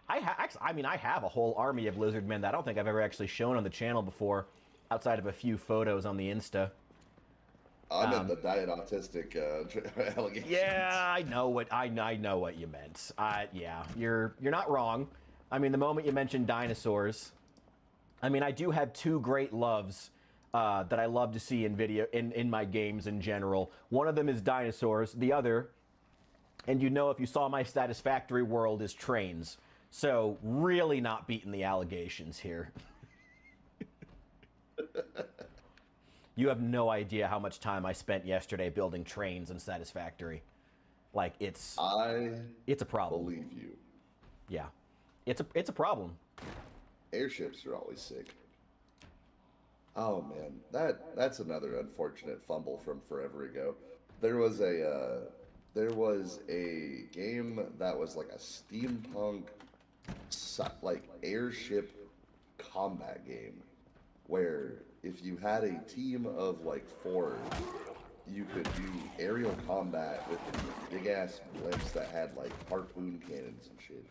have a whole army of Lizardmen that I don't think I've ever actually shown on the channel before, outside of a few photos on the Insta. I'm in the diet autistic allegations. Yeah, I know what you meant. Yeah, you're not wrong. I mean, the moment you mentioned dinosaurs, I do have two great loves that I love to see in my games in general. One of them is dinosaurs. The other, and if you saw my Satisfactory world, is trains. So really not beating the allegations here. You have no idea how much time I spent yesterday building trains in Satisfactory. Like, it's a problem. Believe you. Yeah, it's a problem. Airships are always sick. Oh man, that's another unfortunate fumble from forever ago. There was a game that was like a steampunk like airship combat game where if you had a team of like 4, you could do aerial combat with big ass blimps that had like harpoon cannons and shit.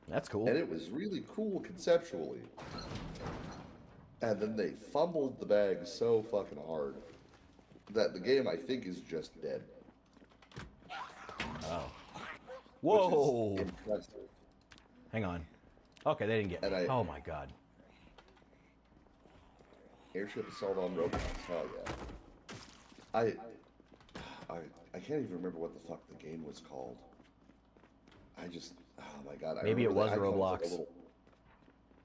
That's cool. And it was really cool conceptually. And then they fumbled the bag so fucking hard that the game, I think, is just dead. Oh. Whoa. Which is impressive. Hang on. Okay, they didn't get me. Oh my God. Airship assault on robots. Hell yeah. I can't even remember what the fuck the game was called. Oh my God. Maybe it was Roblox.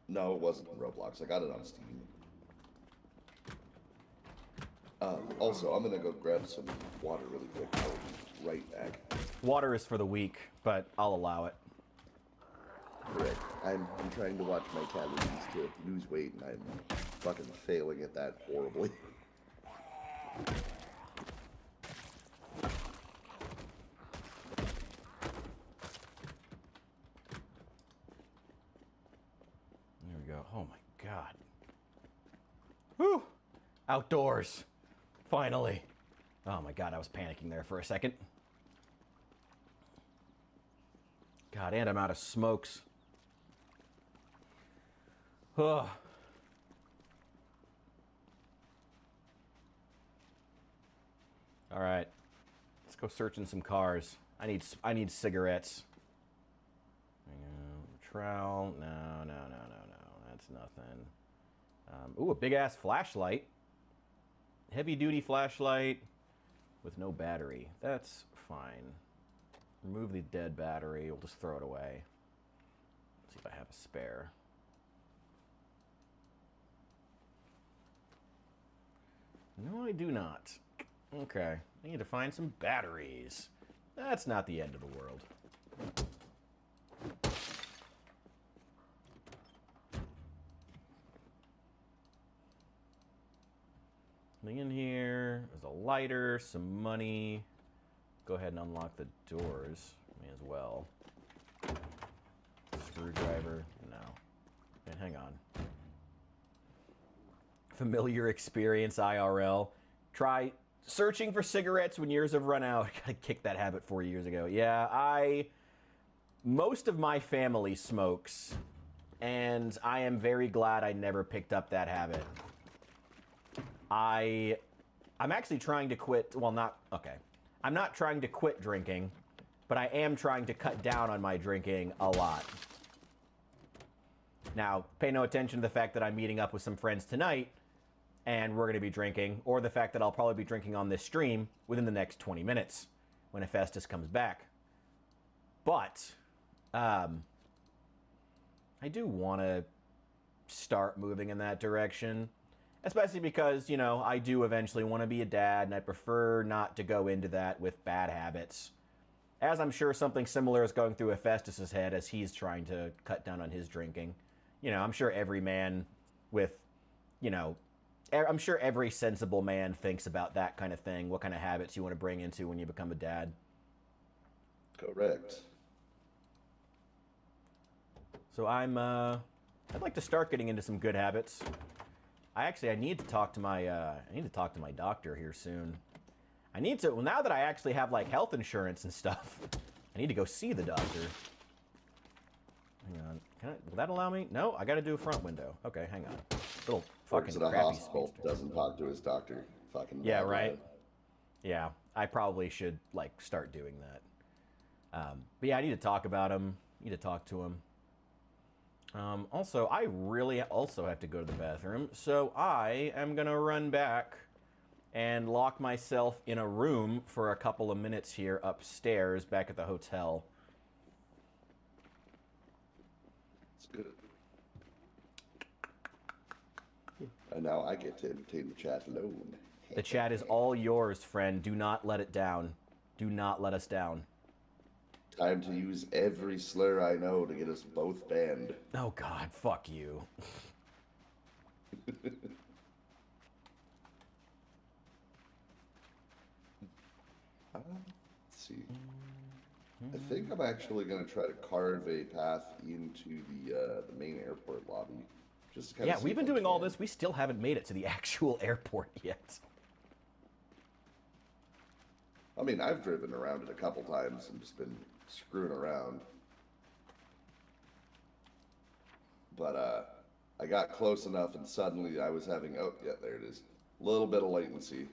No, it wasn't Roblox. I got it on Steam. Also, I'm gonna go grab some water really quick. I'll be right back. Water is for the weak, but I'll allow it. Correct. I'm trying to watch my calories to lose weight, and I'm fucking failing at that horribly. There we go. Oh my God. Whew. Outdoors. Finally. Oh my God, I was panicking there for a second. God, and I'm out of smokes. Ugh. All right, let's go searching some cars. I need cigarettes. Trowel, no, that's nothing. Ooh, a big ass flashlight. Heavy duty flashlight with no battery. That's fine. Remove the dead battery. We'll just throw it away. Let's see if I have a spare. No, I do not. Okay, I need to find some batteries. That's not the end of the world. Something in here. There's a lighter, some money. Go ahead and unlock the doors. May as well. Screwdriver. No. And hang on. Familiar experience IRL. Try searching for cigarettes when yours have run out. I kicked that habit 4 years ago. Yeah, most of my family smokes, and I am very glad I never picked up that habit. I'm actually trying to quit. Well, I'm not trying to quit drinking, but I am trying to cut down on my drinking a lot. Now, pay no attention to the fact that I'm meeting up with some friends tonight, and we're going to be drinking, or the fact that I'll probably be drinking on this stream within the next 20 minutes when Hephaestus comes back. But I do want to start moving in that direction, especially because, you know, I do eventually want to be a dad, and I prefer not to go into that with bad habits. As I'm sure something similar is going through Hephaestus's head as he's trying to cut down on his drinking. You know, I'm sure every man with, you know, I'm sure every sensible man thinks about that kind of thing, what kind of habits you want to bring into when you become a dad. Correct. So I'd like to start getting into some good habits. I need to talk to my doctor here soon. Well, now that I actually have like health insurance and stuff, I need to go see the doctor. Hang on, will that allow me? No, I got to do a front window. Okay, hang on. Little fucking Works at a crappy hospital, speedster. doesn't talk to his doctor. Fucking Yeah, bad right. guy. Yeah, I probably should like start doing that. But yeah, I need to talk about him. Need to talk to him. Also, I really also have to go to the bathroom, so I am gonna run back and lock myself in a room for a couple of minutes here upstairs back at the hotel. It's good. And now I get to entertain the chat alone. The chat is all yours, friend. Do not let it down. Do not let us down. Time to use every slur I know to get us both banned. Oh God, fuck you. Let's see. I think I'm actually going to try to carve a path into the main airport lobby. Just to kind Yeah, of we've been doing all this. We still haven't made it to the actual airport yet. I mean, I've driven around it a couple times and just been screwing around. But I got close enough and suddenly I was having, oh, yeah, there it is. A little bit of latency.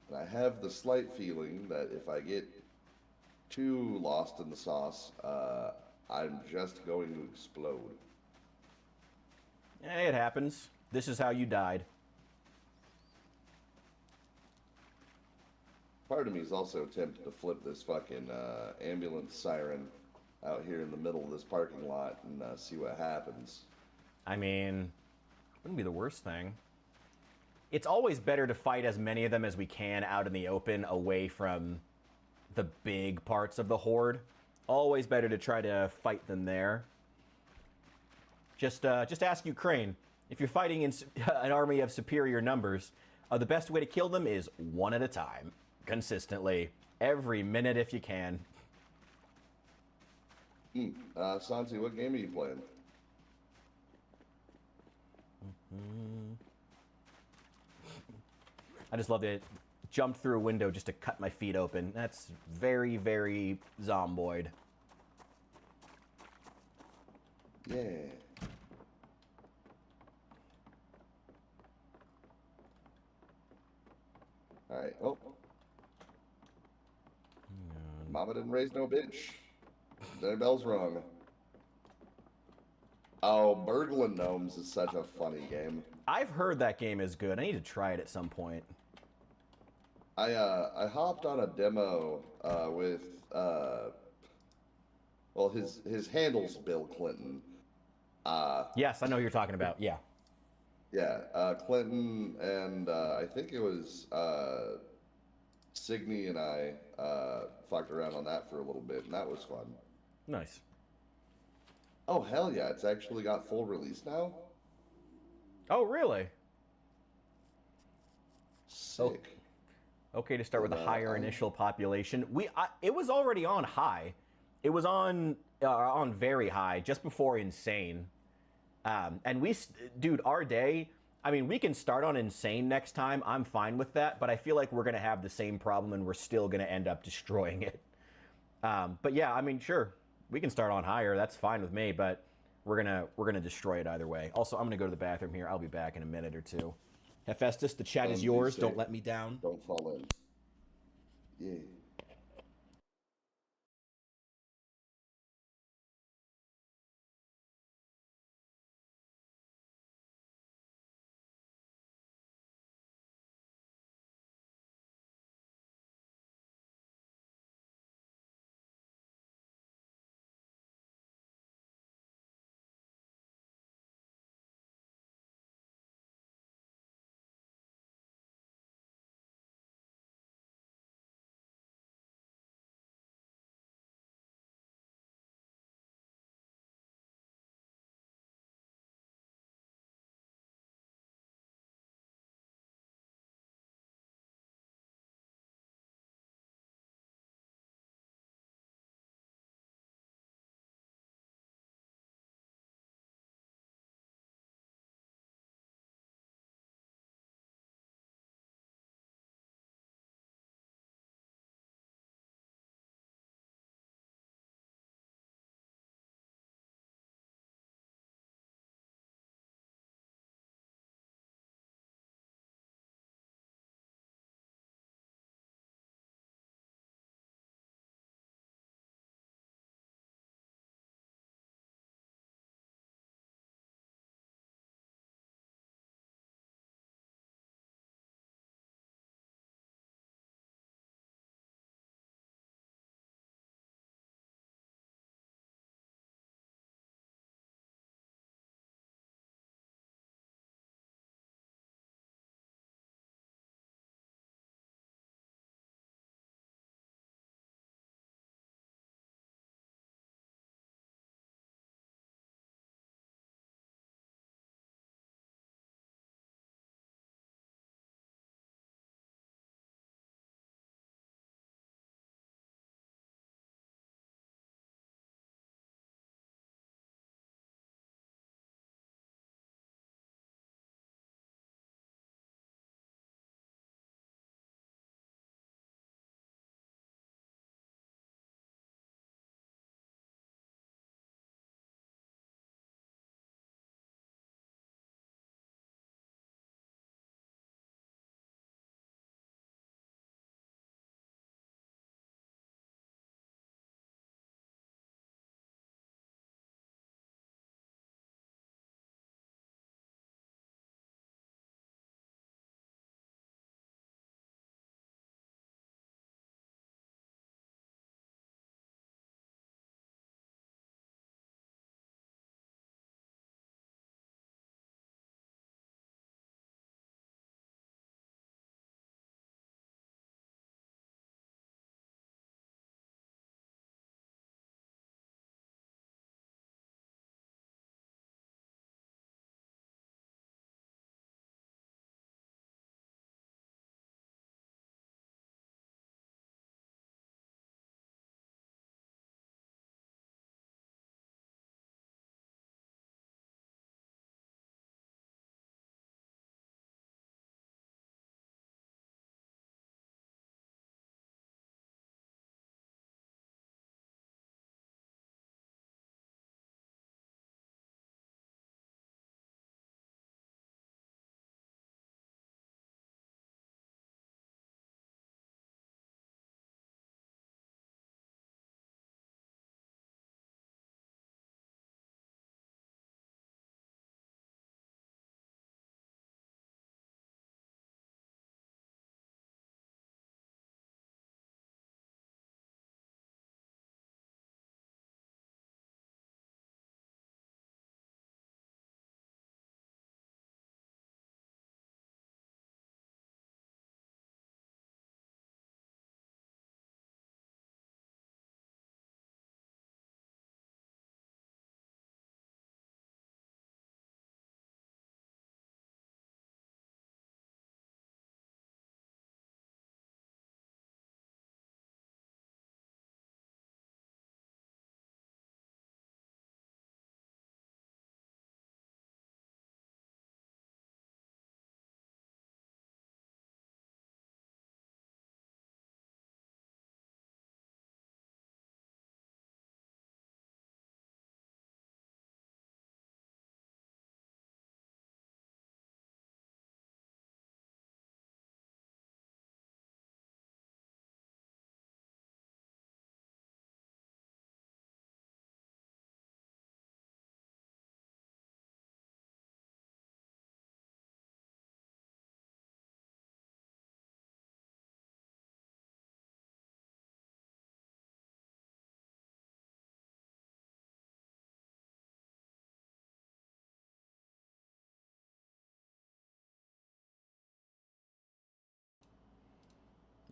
And I have the slight feeling that if I get too lost in the sauce, I'm just going to explode. It happens. This is how you died. Part of me is also tempted to flip this fucking ambulance siren out here in the middle of this parking lot and see what happens. I mean, wouldn't be the worst thing. It's always better to fight as many of them as we can out in the open, away from the big parts of the horde. Always better to try to fight them there. Just ask Ukraine. If you're fighting in an army of superior numbers, the best way to kill them is one at a time, consistently, every minute if you can. Santi, what game are you playing? I just love that it jumped through a window just to cut my feet open. That's very, very Zomboid. Yeah. Alright, oh. Mama didn't raise no bitch. Their bell's wrong. Oh, Burglin' Gnomes is such a funny game. I've heard that game is good. I need to try it at some point. I hopped on a demo with well, his handle's Bill Clinton. Yes, I know who you're talking about. Yeah. Yeah, Clinton and I think it was Signy and I fucked around on that for a little bit, and that was fun. Nice. Oh, hell yeah, it's actually got full release now? Oh, really? Sick. Okay, to start with a higher initial population. It was already on high. It was on very high just before Insane. And dude, our day, I mean, we can start on Insane next time. I'm fine with that, but I feel like we're going to have the same problem and we're still going to end up destroying it. But yeah, I mean, sure, we can start on higher. That's fine with me, but we're gonna destroy it either way. Also, I'm gonna go to the bathroom here. I'll be back in a minute or two. Hephaestus, the chat is yours. Don't let me down. Don't fall in. Yeah.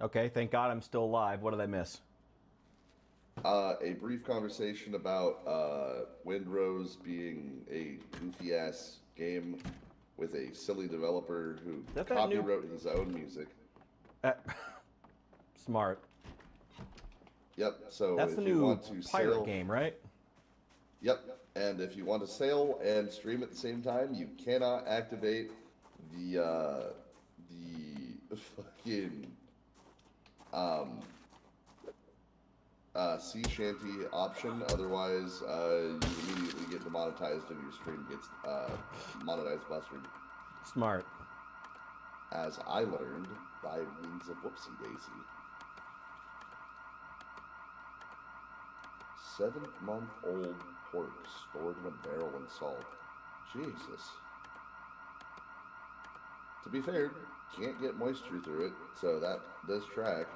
Okay, thank God I'm still alive. What did I miss? A brief conversation about Windrose being a goofy ass game with a silly developer who That new? copywrote his own music. Uh, smart. Yep. So That's the if you new want to pirate sail, game, right? yep. And if you want to sail and stream at the same time, you cannot activate the fucking um sea shanty option. Otherwise, you immediately get demonetized and your stream gets monetized bustered. Smart. As I learned by means of whoopsie daisy. 7-month-old pork stored in a barrel in salt. Jesus. To be fair, can't get moisture through it, so that does track.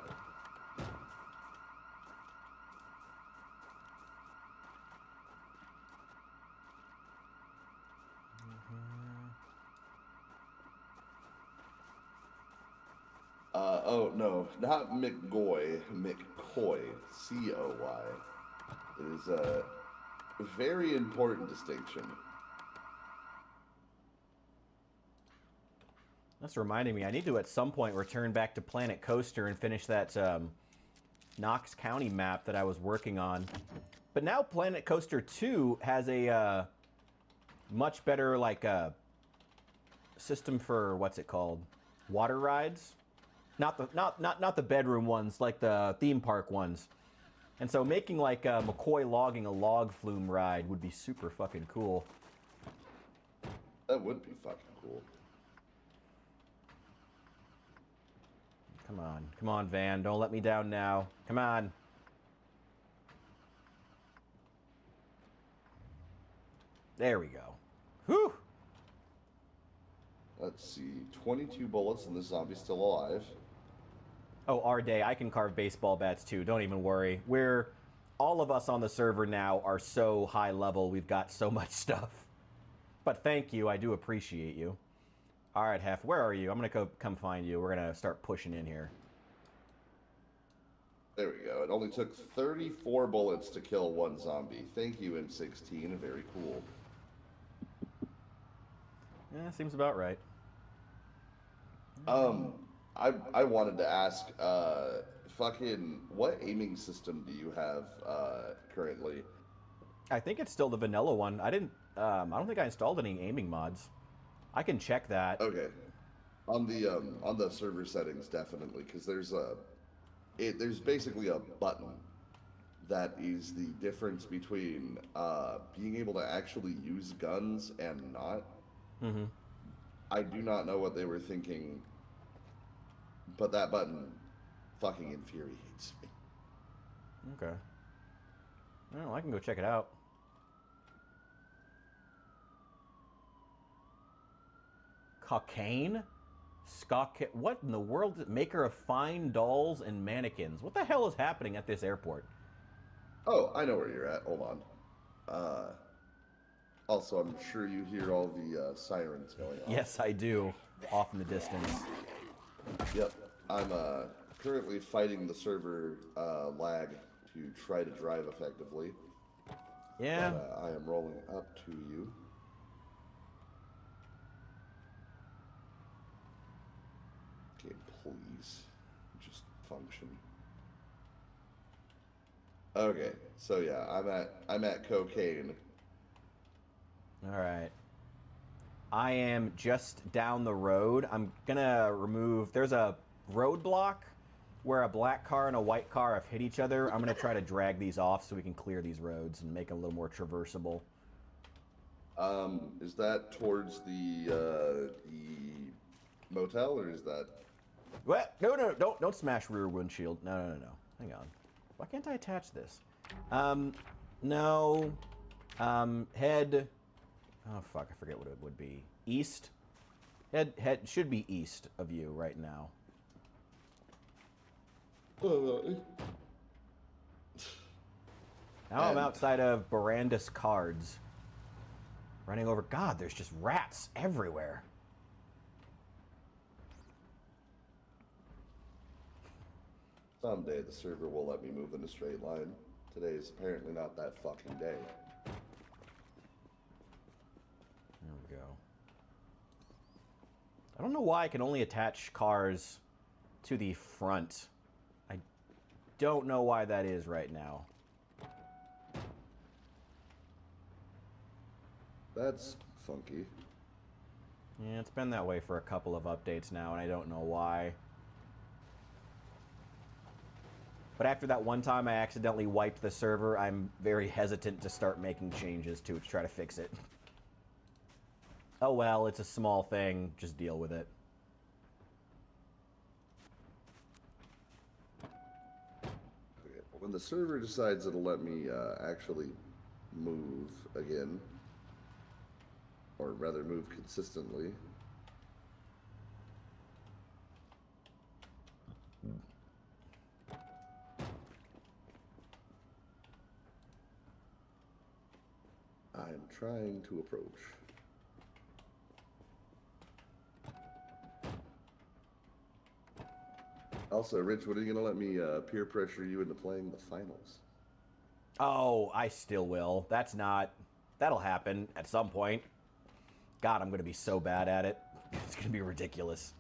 Oh no, not McGoy, McCoy, C-O-Y. It is a very important distinction. That's reminding me. I need to at some point return back to Planet Coaster and finish that Knox County map that I was working on. But now Planet Coaster 2 has a much better system for what's it called? Water rides. Not the bedroom ones, like the theme park ones. And so making McCoy logging a log flume ride would be super fucking cool. That would be fucking cool. Come on, Van. Don't let me down now. Come on. There we go. Whew. Let's see, 22 bullets and the zombie's still alive. Oh, our day. I can carve baseball bats too. Don't even worry. All of us on the server now are so high level. We've got so much stuff. But thank you. I do appreciate you. All right, Hef, where are you? I'm going to come find you. We're going to start pushing in here. There we go. It only took 34 bullets to kill one zombie. Thank you, M16. Very cool. Yeah, seems about right. I wanted to ask, fucking, what aiming system do you have currently? I think it's still the vanilla one. I don't think I installed any aiming mods. I can check that. Okay, on the server settings, definitely, because there's basically a button that is the difference between being able to actually use guns and not. Mm-hmm. I do not know what they were thinking, but that button fucking infuriates me. Okay. Well, I can go check it out. Cocaine? What in the world? Maker of fine dolls and mannequins. What the hell is happening at this airport? Oh, I know where you're at. Hold on. Also, I'm sure you hear all the sirens going on. Yes, I do. Off in the distance. Yep. I'm currently fighting the server lag to try to drive effectively. Yeah. But, I am rolling up to you. Okay, please. Just function. Okay, so yeah, I'm at cocaine. All right. I am just down the road. I'm gonna remove. There's a roadblock where a black car and a white car have hit each other. I'm gonna try to drag these off so we can clear these roads and make them a little more traversable. Is that towards the motel, or is that? What? No, don't smash rear windshield. No. Hang on. Why can't I attach this? No. Head. Oh fuck, I forget what it would be. East. Head should be east of you right now. Now I'm outside of Barandus Cards. Running over. God, there's just rats everywhere. Someday the server will let me move in a straight line. Today is apparently not that fucking day. There we go. I don't know why I can only attach cars to the front. I don't know why that is right now. That's funky. Yeah, it's been that way for a couple of updates now, and I don't know why. But after that one time I accidentally wiped the server, I'm very hesitant to start making changes to try to fix it. Oh well, it's a small thing. Just deal with it. Okay. When the server decides it'll let me actually move again, or rather move consistently, I'm trying to approach. Also, Rich, when are you going to let me peer pressure you into playing the finals? Oh, I still will. That'll happen at some point. God, I'm going to be so bad at it. It's going to be ridiculous.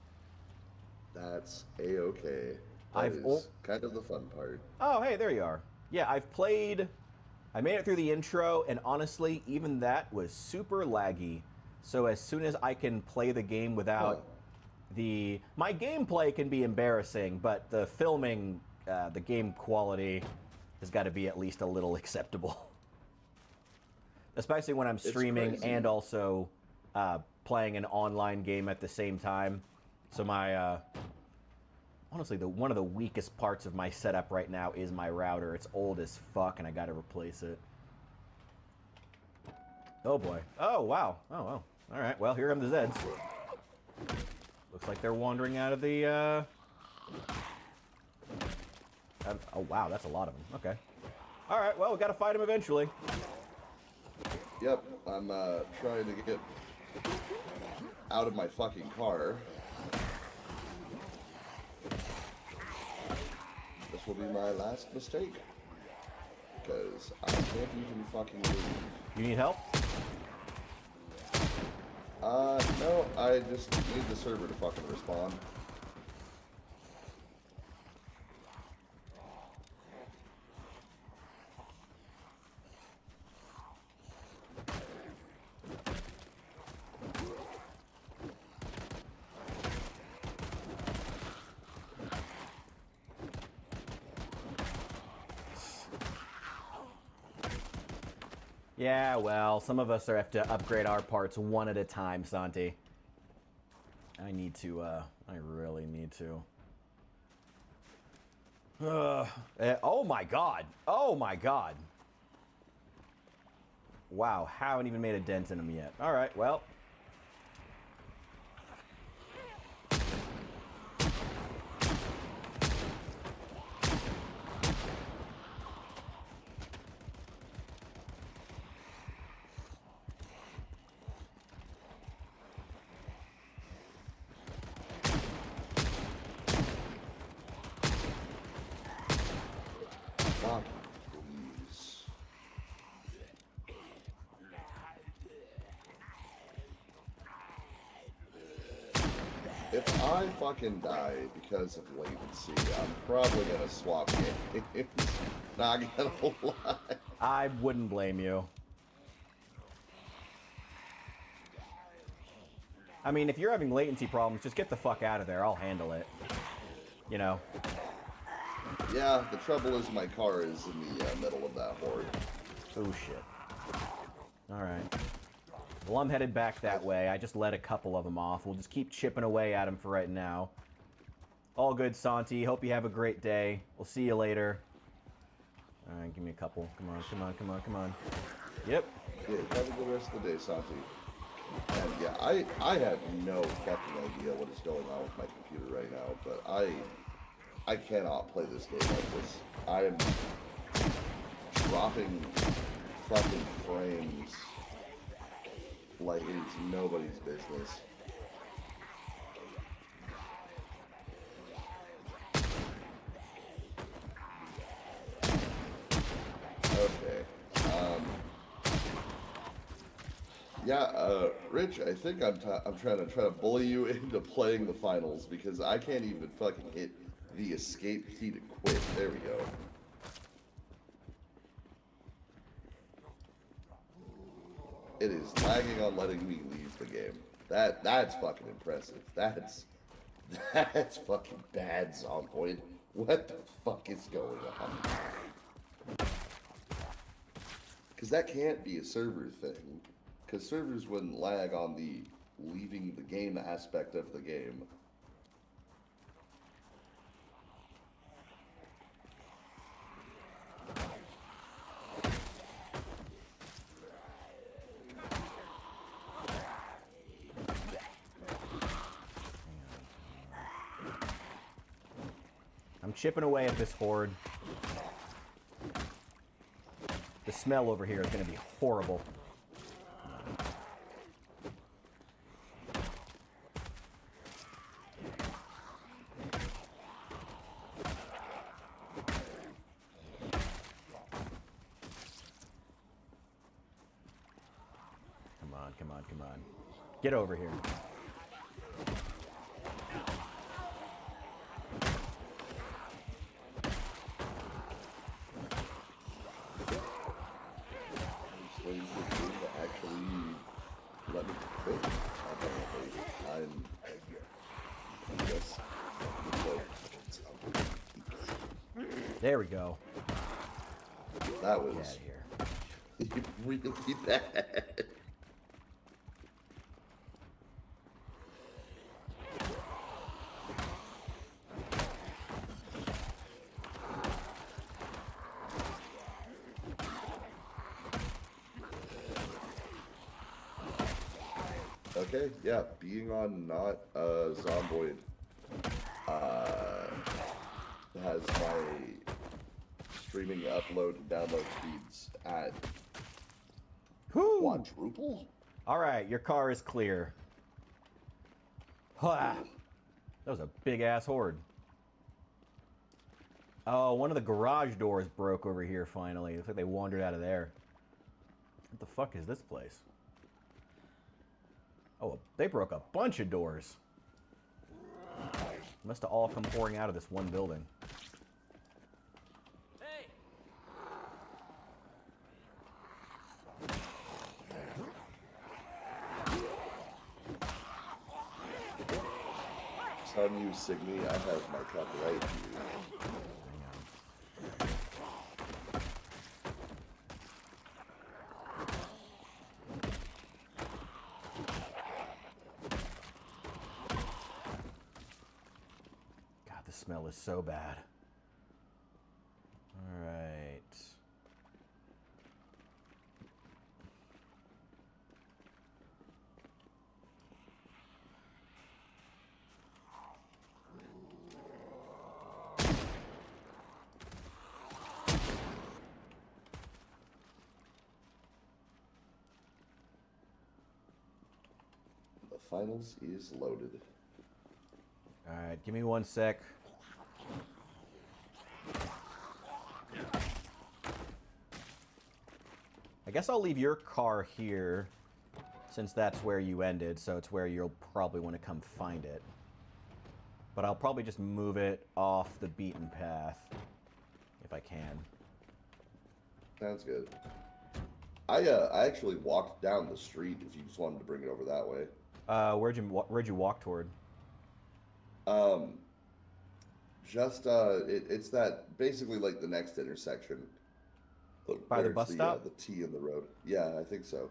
That's A-okay. That is kind of the fun part. Oh, hey, there you are. Yeah, I made it through the intro, and honestly, even that was super laggy. So as soon as I can play the game without my gameplay can be embarrassing, but the filming, the game quality has got to be at least a little acceptable. Especially when I'm streaming and also playing an online game at the same time. So my, honestly, one of the weakest parts of my setup right now is my router. It's old as fuck, and I got to replace it. Oh boy. Oh wow. Oh well. All right. Well, here come the Zeds. Looks like they're wandering out of the. Oh wow, that's a lot of them. Okay. All right. Well, we got to fight them eventually. Yep. I'm trying to get out of my fucking car. This will be my last mistake. Because I can't even fucking move. You need help? No, I just need the server to fucking respond. Yeah, well, some of us have to upgrade our parts one at a time, Santi. I need to, I really need to. Oh my god! Oh my god! Wow, haven't even made a dent in them yet. Alright, well. Please. If I fucking die because of latency, I'm probably gonna swap games. Not gonna lie. I wouldn't blame you. I mean, if you're having latency problems, just get the fuck out of there. I'll handle it. You know. Yeah, the trouble is my car is in the middle of that horde. Oh, shit. Alright. Well, I'm headed back that way. I just let a couple of them off. We'll just keep chipping away at them for right now. All good, Santi. Hope you have a great day. We'll see you later. Alright, give me a couple. Come on, come on, come on, come on. Yep. Yeah, have a good rest of the day, Santi. And yeah, I have no fucking idea what is going on with my computer right now, but I cannot play this game like this. I am dropping fucking frames like it's nobody's business. Yeah, Rich, I think I'm trying to bully you into playing the finals because I can't even fucking hit the escape key to quit. There we go. It is lagging on letting me leave the game. That's fucking impressive. That's fucking bad, Zomboid. What the fuck is going on? Because that can't be a server thing. Because servers wouldn't lag on the leaving the game aspect of the game. I'm chipping away at this horde. The smell over here is going to be horrible. Come on, come on, come on. Get over here. There we go. That was Get out of here. really bad. Okay, yeah, being on not Zomboid has my streaming upload and download speeds at Whew. quadruple. All right, your car is clear. That was a big ass horde. Oh, one of the garage doors broke over here finally. Looks like they wandered out of there. What the fuck is this place? Oh, they broke a bunch of doors. Must have all come pouring out of this one building. Hey! Son, you Signy, I have my copyright to you. God, the smell is so bad. All right. The finals is loaded. All right, give me 1 sec. I guess I'll leave your car here, since that's where you ended, so it's where you'll probably want to come find it. But I'll probably just move it off the beaten path, if I can. Sounds good. I actually walked down the street if you just wanted to bring it over that way. Where'd you walk toward? Just it's that basically like the next intersection. By the where bus it's stop? the T in the road. Yeah, I think so.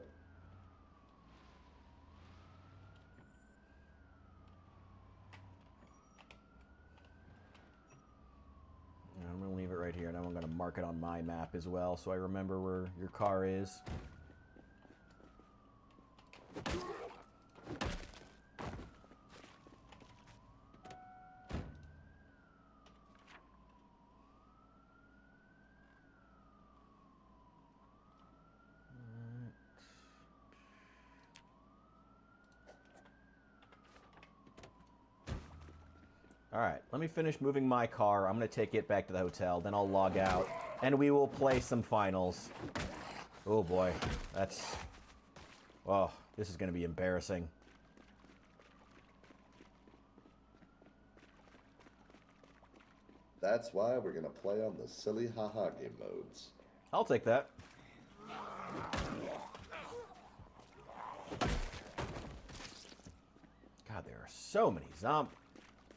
I'm gonna leave it right here, and I'm gonna mark it on my map as well, so I remember where your car is. All right, let me finish moving my car. I'm gonna take it back to the hotel, then I'll log out, and we will play some finals. Oh boy, that's... Oh, This is going to be embarrassing. That's why we're gonna play on the silly haha game modes. I'll take that. God, there are so many zombies.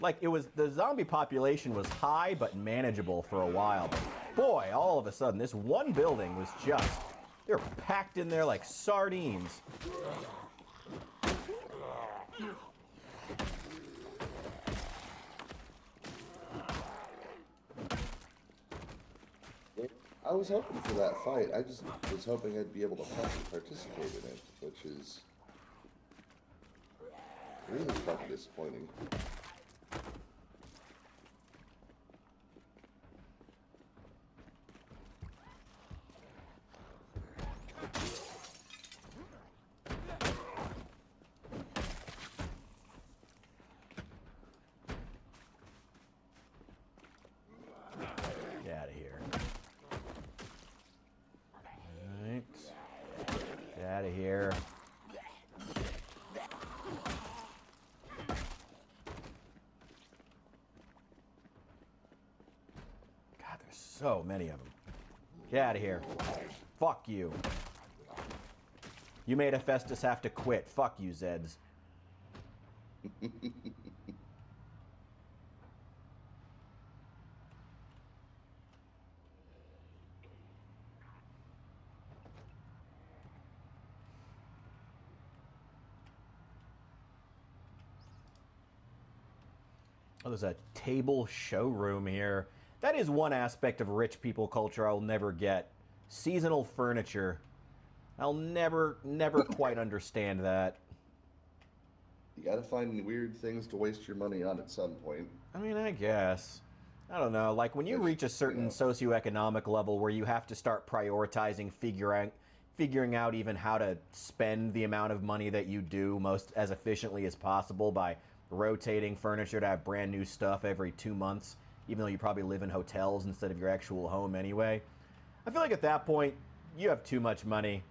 Like, the zombie population was high but manageable for a while. But boy, all of a sudden, this one building was just, they're packed in there like sardines. I was hoping for that fight. I just was hoping I'd be able to fucking participate in it, which is really fucking disappointing. Get out of here. Alright. Get out of here. God, there's so many of them. Get out of here. Fuck you. You made Hephaestus have to quit. Fuck you, Zeds. Oh, there's a table showroom here. That is one aspect of rich people culture I'll never get. Seasonal furniture. I'll never quite understand that. You gotta find weird things to waste your money on at some point. I mean, I guess. I don't know. Like, when you reach a certain socioeconomic level where you have to start prioritizing figuring out even how to spend the amount of money that you do most as efficiently as possible by rotating furniture to have brand new stuff every 2 months, even though you probably live in hotels instead of your actual home anyway. I feel like at that point, you have too much money.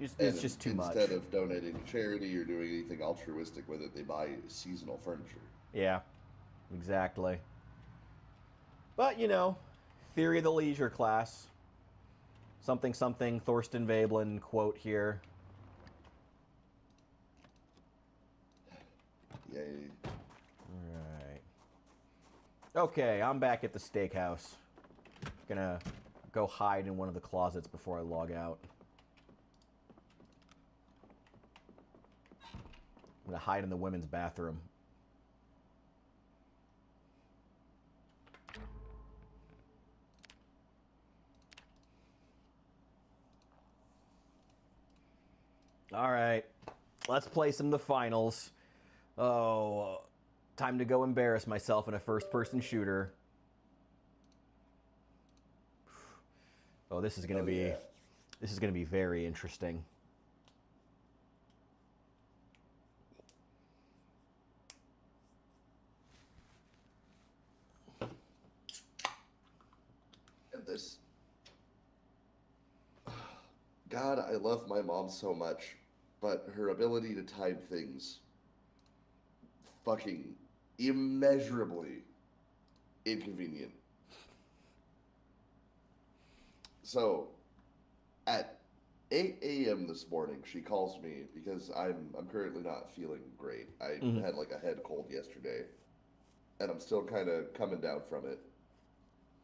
It's just too much. Instead of donating to charity or doing anything altruistic with it, they buy seasonal furniture. Yeah, exactly. But, you know, theory of the leisure class. Something, Thorsten Veblen quote here. Yay. Alright. Okay, I'm back at the steakhouse. Gonna go hide in one of the closets before I log out. I'm gonna hide in the women's bathroom. Alright, let's play some of the finals. Oh, time to go embarrass myself in a first-person shooter. Oh, this is gonna be very interesting. And this, God, I love my mom so much, but her ability to time things fucking immeasurably inconvenient. So, at 8 a.m. this morning, she calls me because I'm currently not feeling great. I had like a head cold yesterday, and I'm still kind of coming down from it.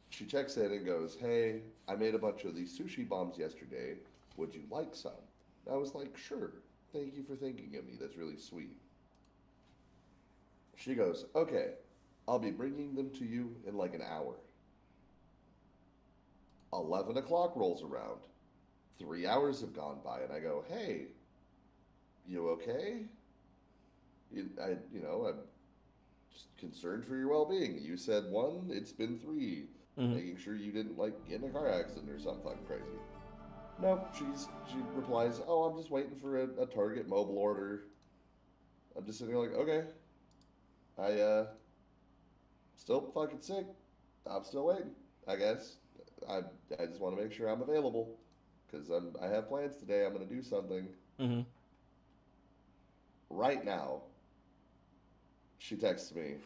She checks in and goes, "Hey, I made a bunch of these sushi bombs yesterday. Would you like some?" I was like, "Sure. Thank you for thinking of me. That's really sweet." She goes, "Okay, I'll be bringing them to you in like an hour." 11 o'clock rolls around. 3 hours have gone by, and I go, "Hey, you okay? I'm just concerned for your well-being. You said 1, it's been 3. Making sure you didn't, like, get in a car accident or something fucking crazy." Nope, she replies, "Oh, I'm just waiting for a Target mobile order." I'm just sitting there like, okay. Still fucking sick. I'm still waiting, I guess. I just want to make sure I'm available, because I have plans today. I'm going to do something. Mm-hmm. Right now, she texts me,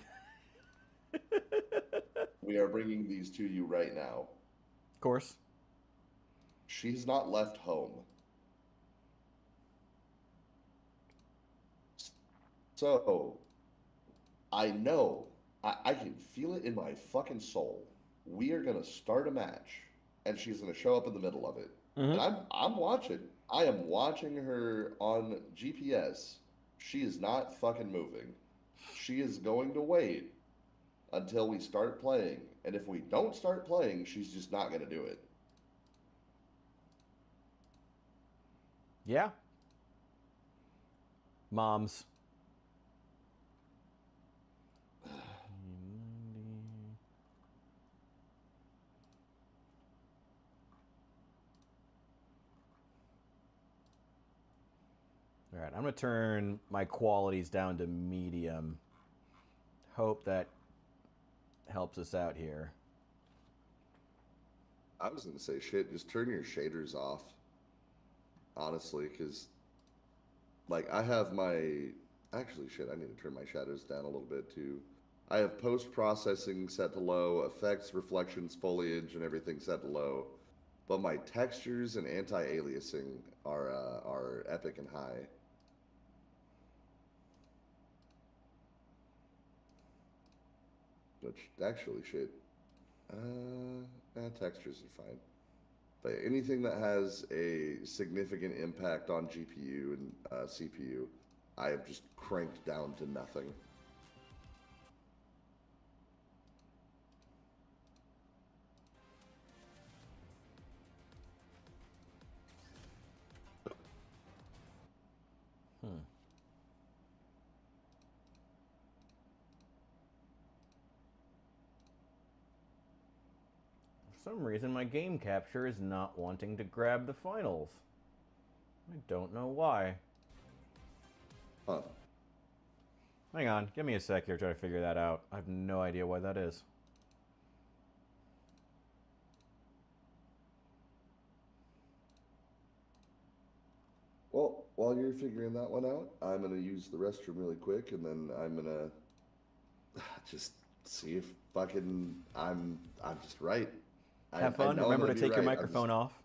"We are bringing these to you right now." Of course. She's not left home. So I know, I can feel it in my fucking soul. We are gonna start a match, and she's gonna show up in the middle of it. Mm-hmm. And I'm watching. I am watching her on GPS. She is not fucking moving. She is going to wait until we start playing. And if we don't start playing, she's just not gonna do it. Yeah. Moms. All right, I'm going to turn my qualities down to medium. Hope that helps us out here. I was gonna say shit, just turn your shaders off. Honestly, because like I have my actually shit, I need to turn my shadows down a little bit too. I have post processing set to low, effects, reflections, foliage, and everything set to low. But my textures and anti-aliasing are epic and high. Which actually shit. Textures are fine. But anything that has a significant impact on GPU and CPU, I have just cranked down to nothing. Hmm. For some reason, my game capture is not wanting to grab the finals. I don't know why. Huh. Hang on, give me a sec here to try to figure that out. I have no idea why that is. Well, while you're figuring that one out, I'm gonna use the restroom really quick, and then I'm gonna just see if fucking I'm just right. Have I fun. know I'm Remember gonna to be take your right. microphone off.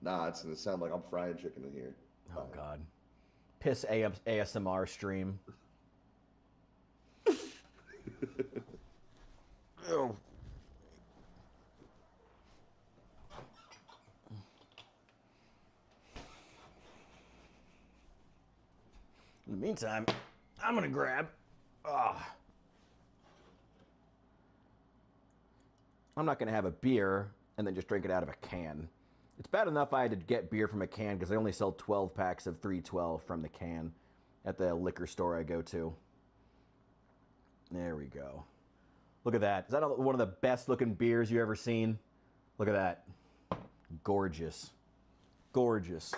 Nah, it's gonna sound like I'm frying chicken in here. Oh, God. Piss ASMR stream. Oh. In the meantime, I'm gonna grab. I'm not gonna have a beer and then just drink it out of a can. It's bad enough I had to get beer from a can because they only sell 12 packs of 312 from the can at the liquor store I go to. There we go. Look at that. Is that one of the best looking beers you've ever seen? Look at that. Gorgeous. Gorgeous.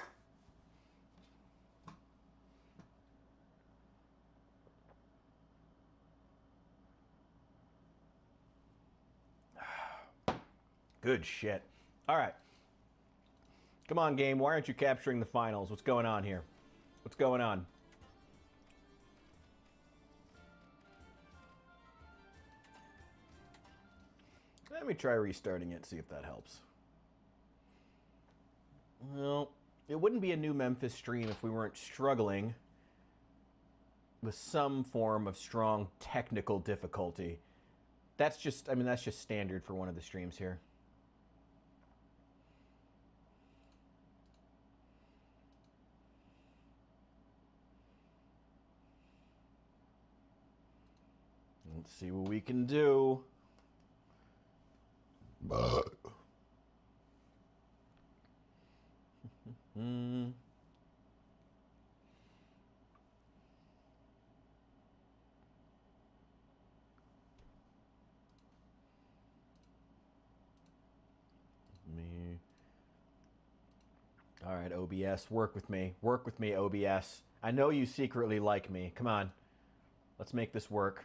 Good shit. All right. Come on, game. Why aren't you capturing the finals? What's going on here? What's going on? Let me try restarting it, see if that helps. Well, it wouldn't be a new Memphis stream if we weren't struggling with some form of strong technical difficulty. That's just standard for one of the streams here. Let's see what we can do. Me. All right, OBS, work with me. Work with me, OBS. I know you secretly like me. Come on. Let's make this work.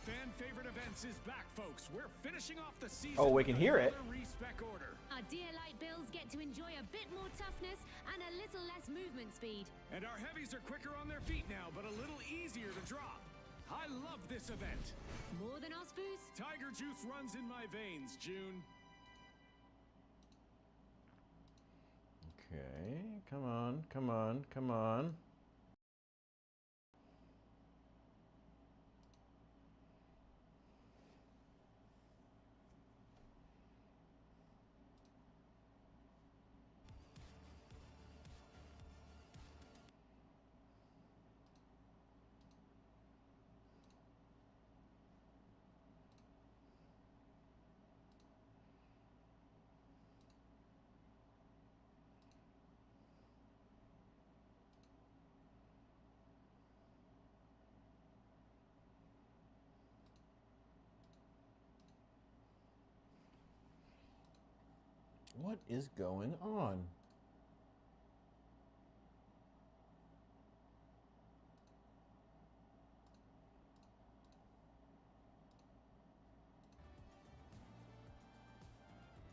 fan favorite events is back, folks. We're finishing off the season. Oh, we can hear it. Respec order. Our dear light bills get to enjoy a bit more toughness and a little less movement speed. And our heavies are quicker on their feet now, but a little easier to drop. I love this event. More than us boost? Tiger juice runs in my veins, June. Okay, come on, come on, come on. What is going on?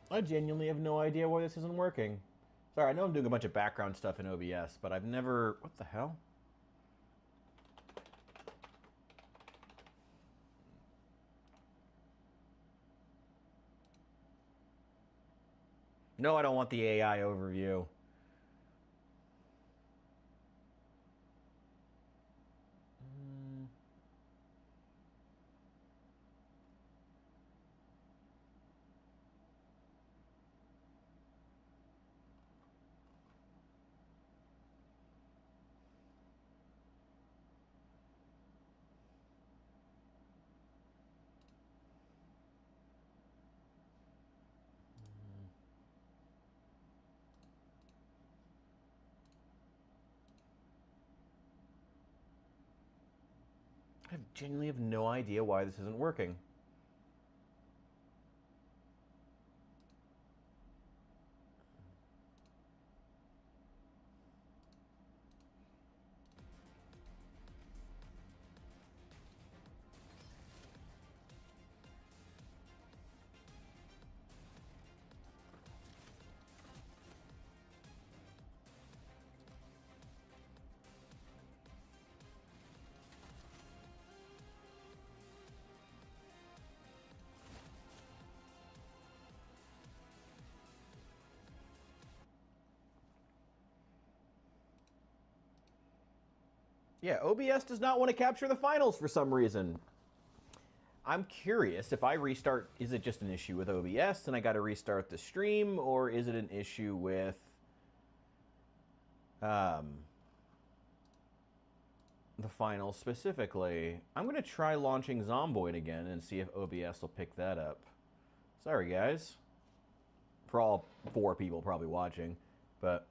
I genuinely have no idea why this isn't working. Sorry, I know I'm doing a bunch of background stuff in OBS, but I've never... What the hell? No, I don't want the AI overview. I genuinely have no idea why this isn't working. Yeah, OBS does not want to capture the finals for some reason. I'm curious if I restart, is it just an issue with OBS and I got to restart the stream, or is it an issue with the finals specifically? I'm going to try launching Zomboid again and see if OBS will pick that up. Sorry, guys. For all 4 people probably watching, but...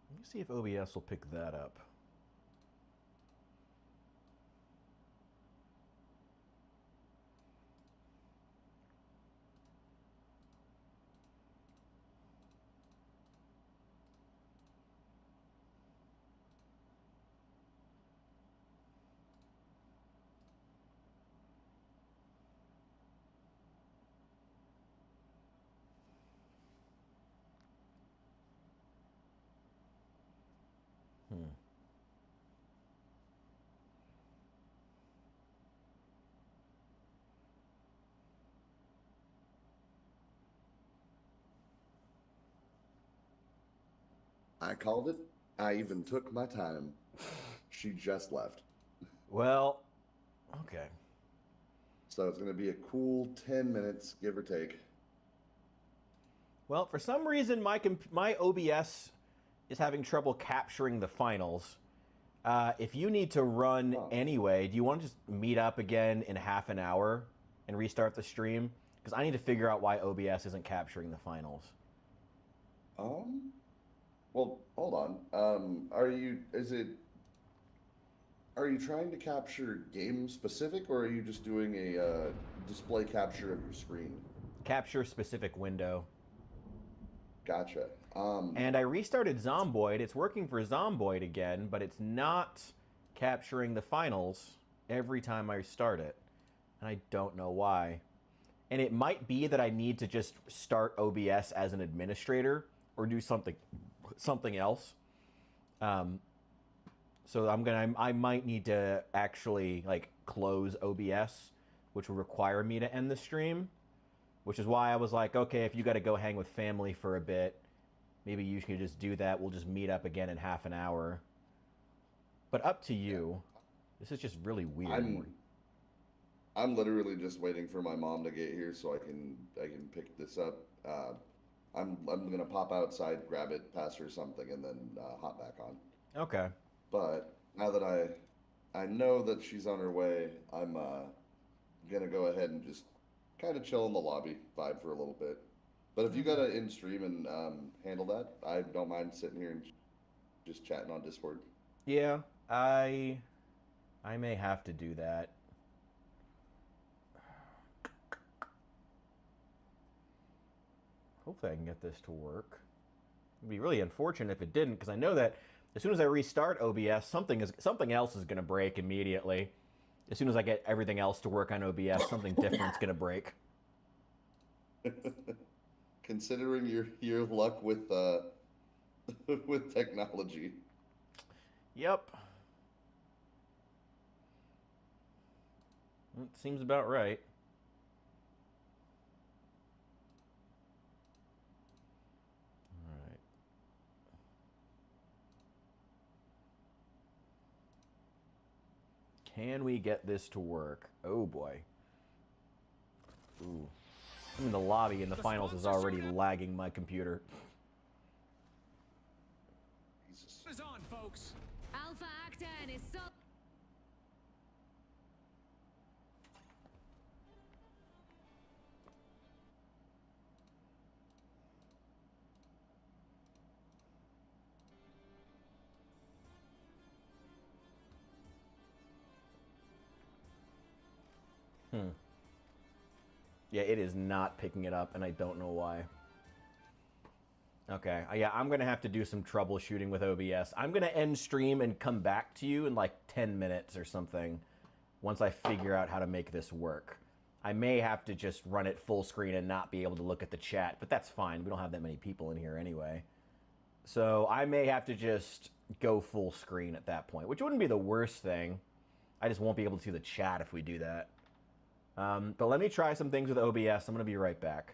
Let me see if OBS will pick that up. I called it. I even took my time. She just left. Well, okay. So it's going to be a cool 10 minutes, give or take. Well, for some reason, my OBS is having trouble capturing the finals. If you need to run anyway, do you want to just meet up again in half an hour and restart the stream? Because I need to figure out why OBS isn't capturing the finals. Well, hold on. Are you trying to capture game specific, or are you just doing a display capture of your screen? capture specific window. Gotcha. And I restarted Zomboid. It's working for Zomboid again, but it's not capturing the finals every time I start it. And I don't know why. And it might be that I need to just start OBS as an administrator or do something else. So I might need to actually like close OBS, which will require me to end the stream. Which is why I was like, okay, if you got to go hang with family for a bit, maybe you should just do that. We'll just meet up again in half an hour. But up to you. This is just really weird. I'm literally just waiting for my mom to get here so I can pick this up. I'm gonna pop outside, grab it, pass her something, and then hop back on. Okay. But now that I know that she's on her way, I'm gonna go ahead and just kind of chill in the lobby, vibe for a little bit. But if you gotta in stream and handle that, I don't mind sitting here and just chatting on Discord. Yeah, I may have to do that. Hopefully I can get this to work. It'd be really unfortunate if it didn't, because I know that as soon as I restart OBS, something else is going to break immediately. As soon as I get everything else to work on OBS, something different's going to break. Considering your luck with with technology. Yep. It seems about right. All right. Can we get this to work? Oh boy. Ooh. I'm in the lobby and the finals is already lagging my computer. Jesus. Is on, folks. Alpha Actor and his soul. Yeah, it is not picking it up, and I don't know why. Okay, yeah, I'm going to have to do some troubleshooting with OBS. I'm going to end stream and come back to you in like 10 minutes or something once I figure out how to make this work. I may have to just run it full screen and not be able to look at the chat, but that's fine. We don't have that many people in here anyway. So I may have to just go full screen at that point, which wouldn't be the worst thing. I just won't be able to see the chat if we do that. But let me try some things with OBS. I'm going to be right back.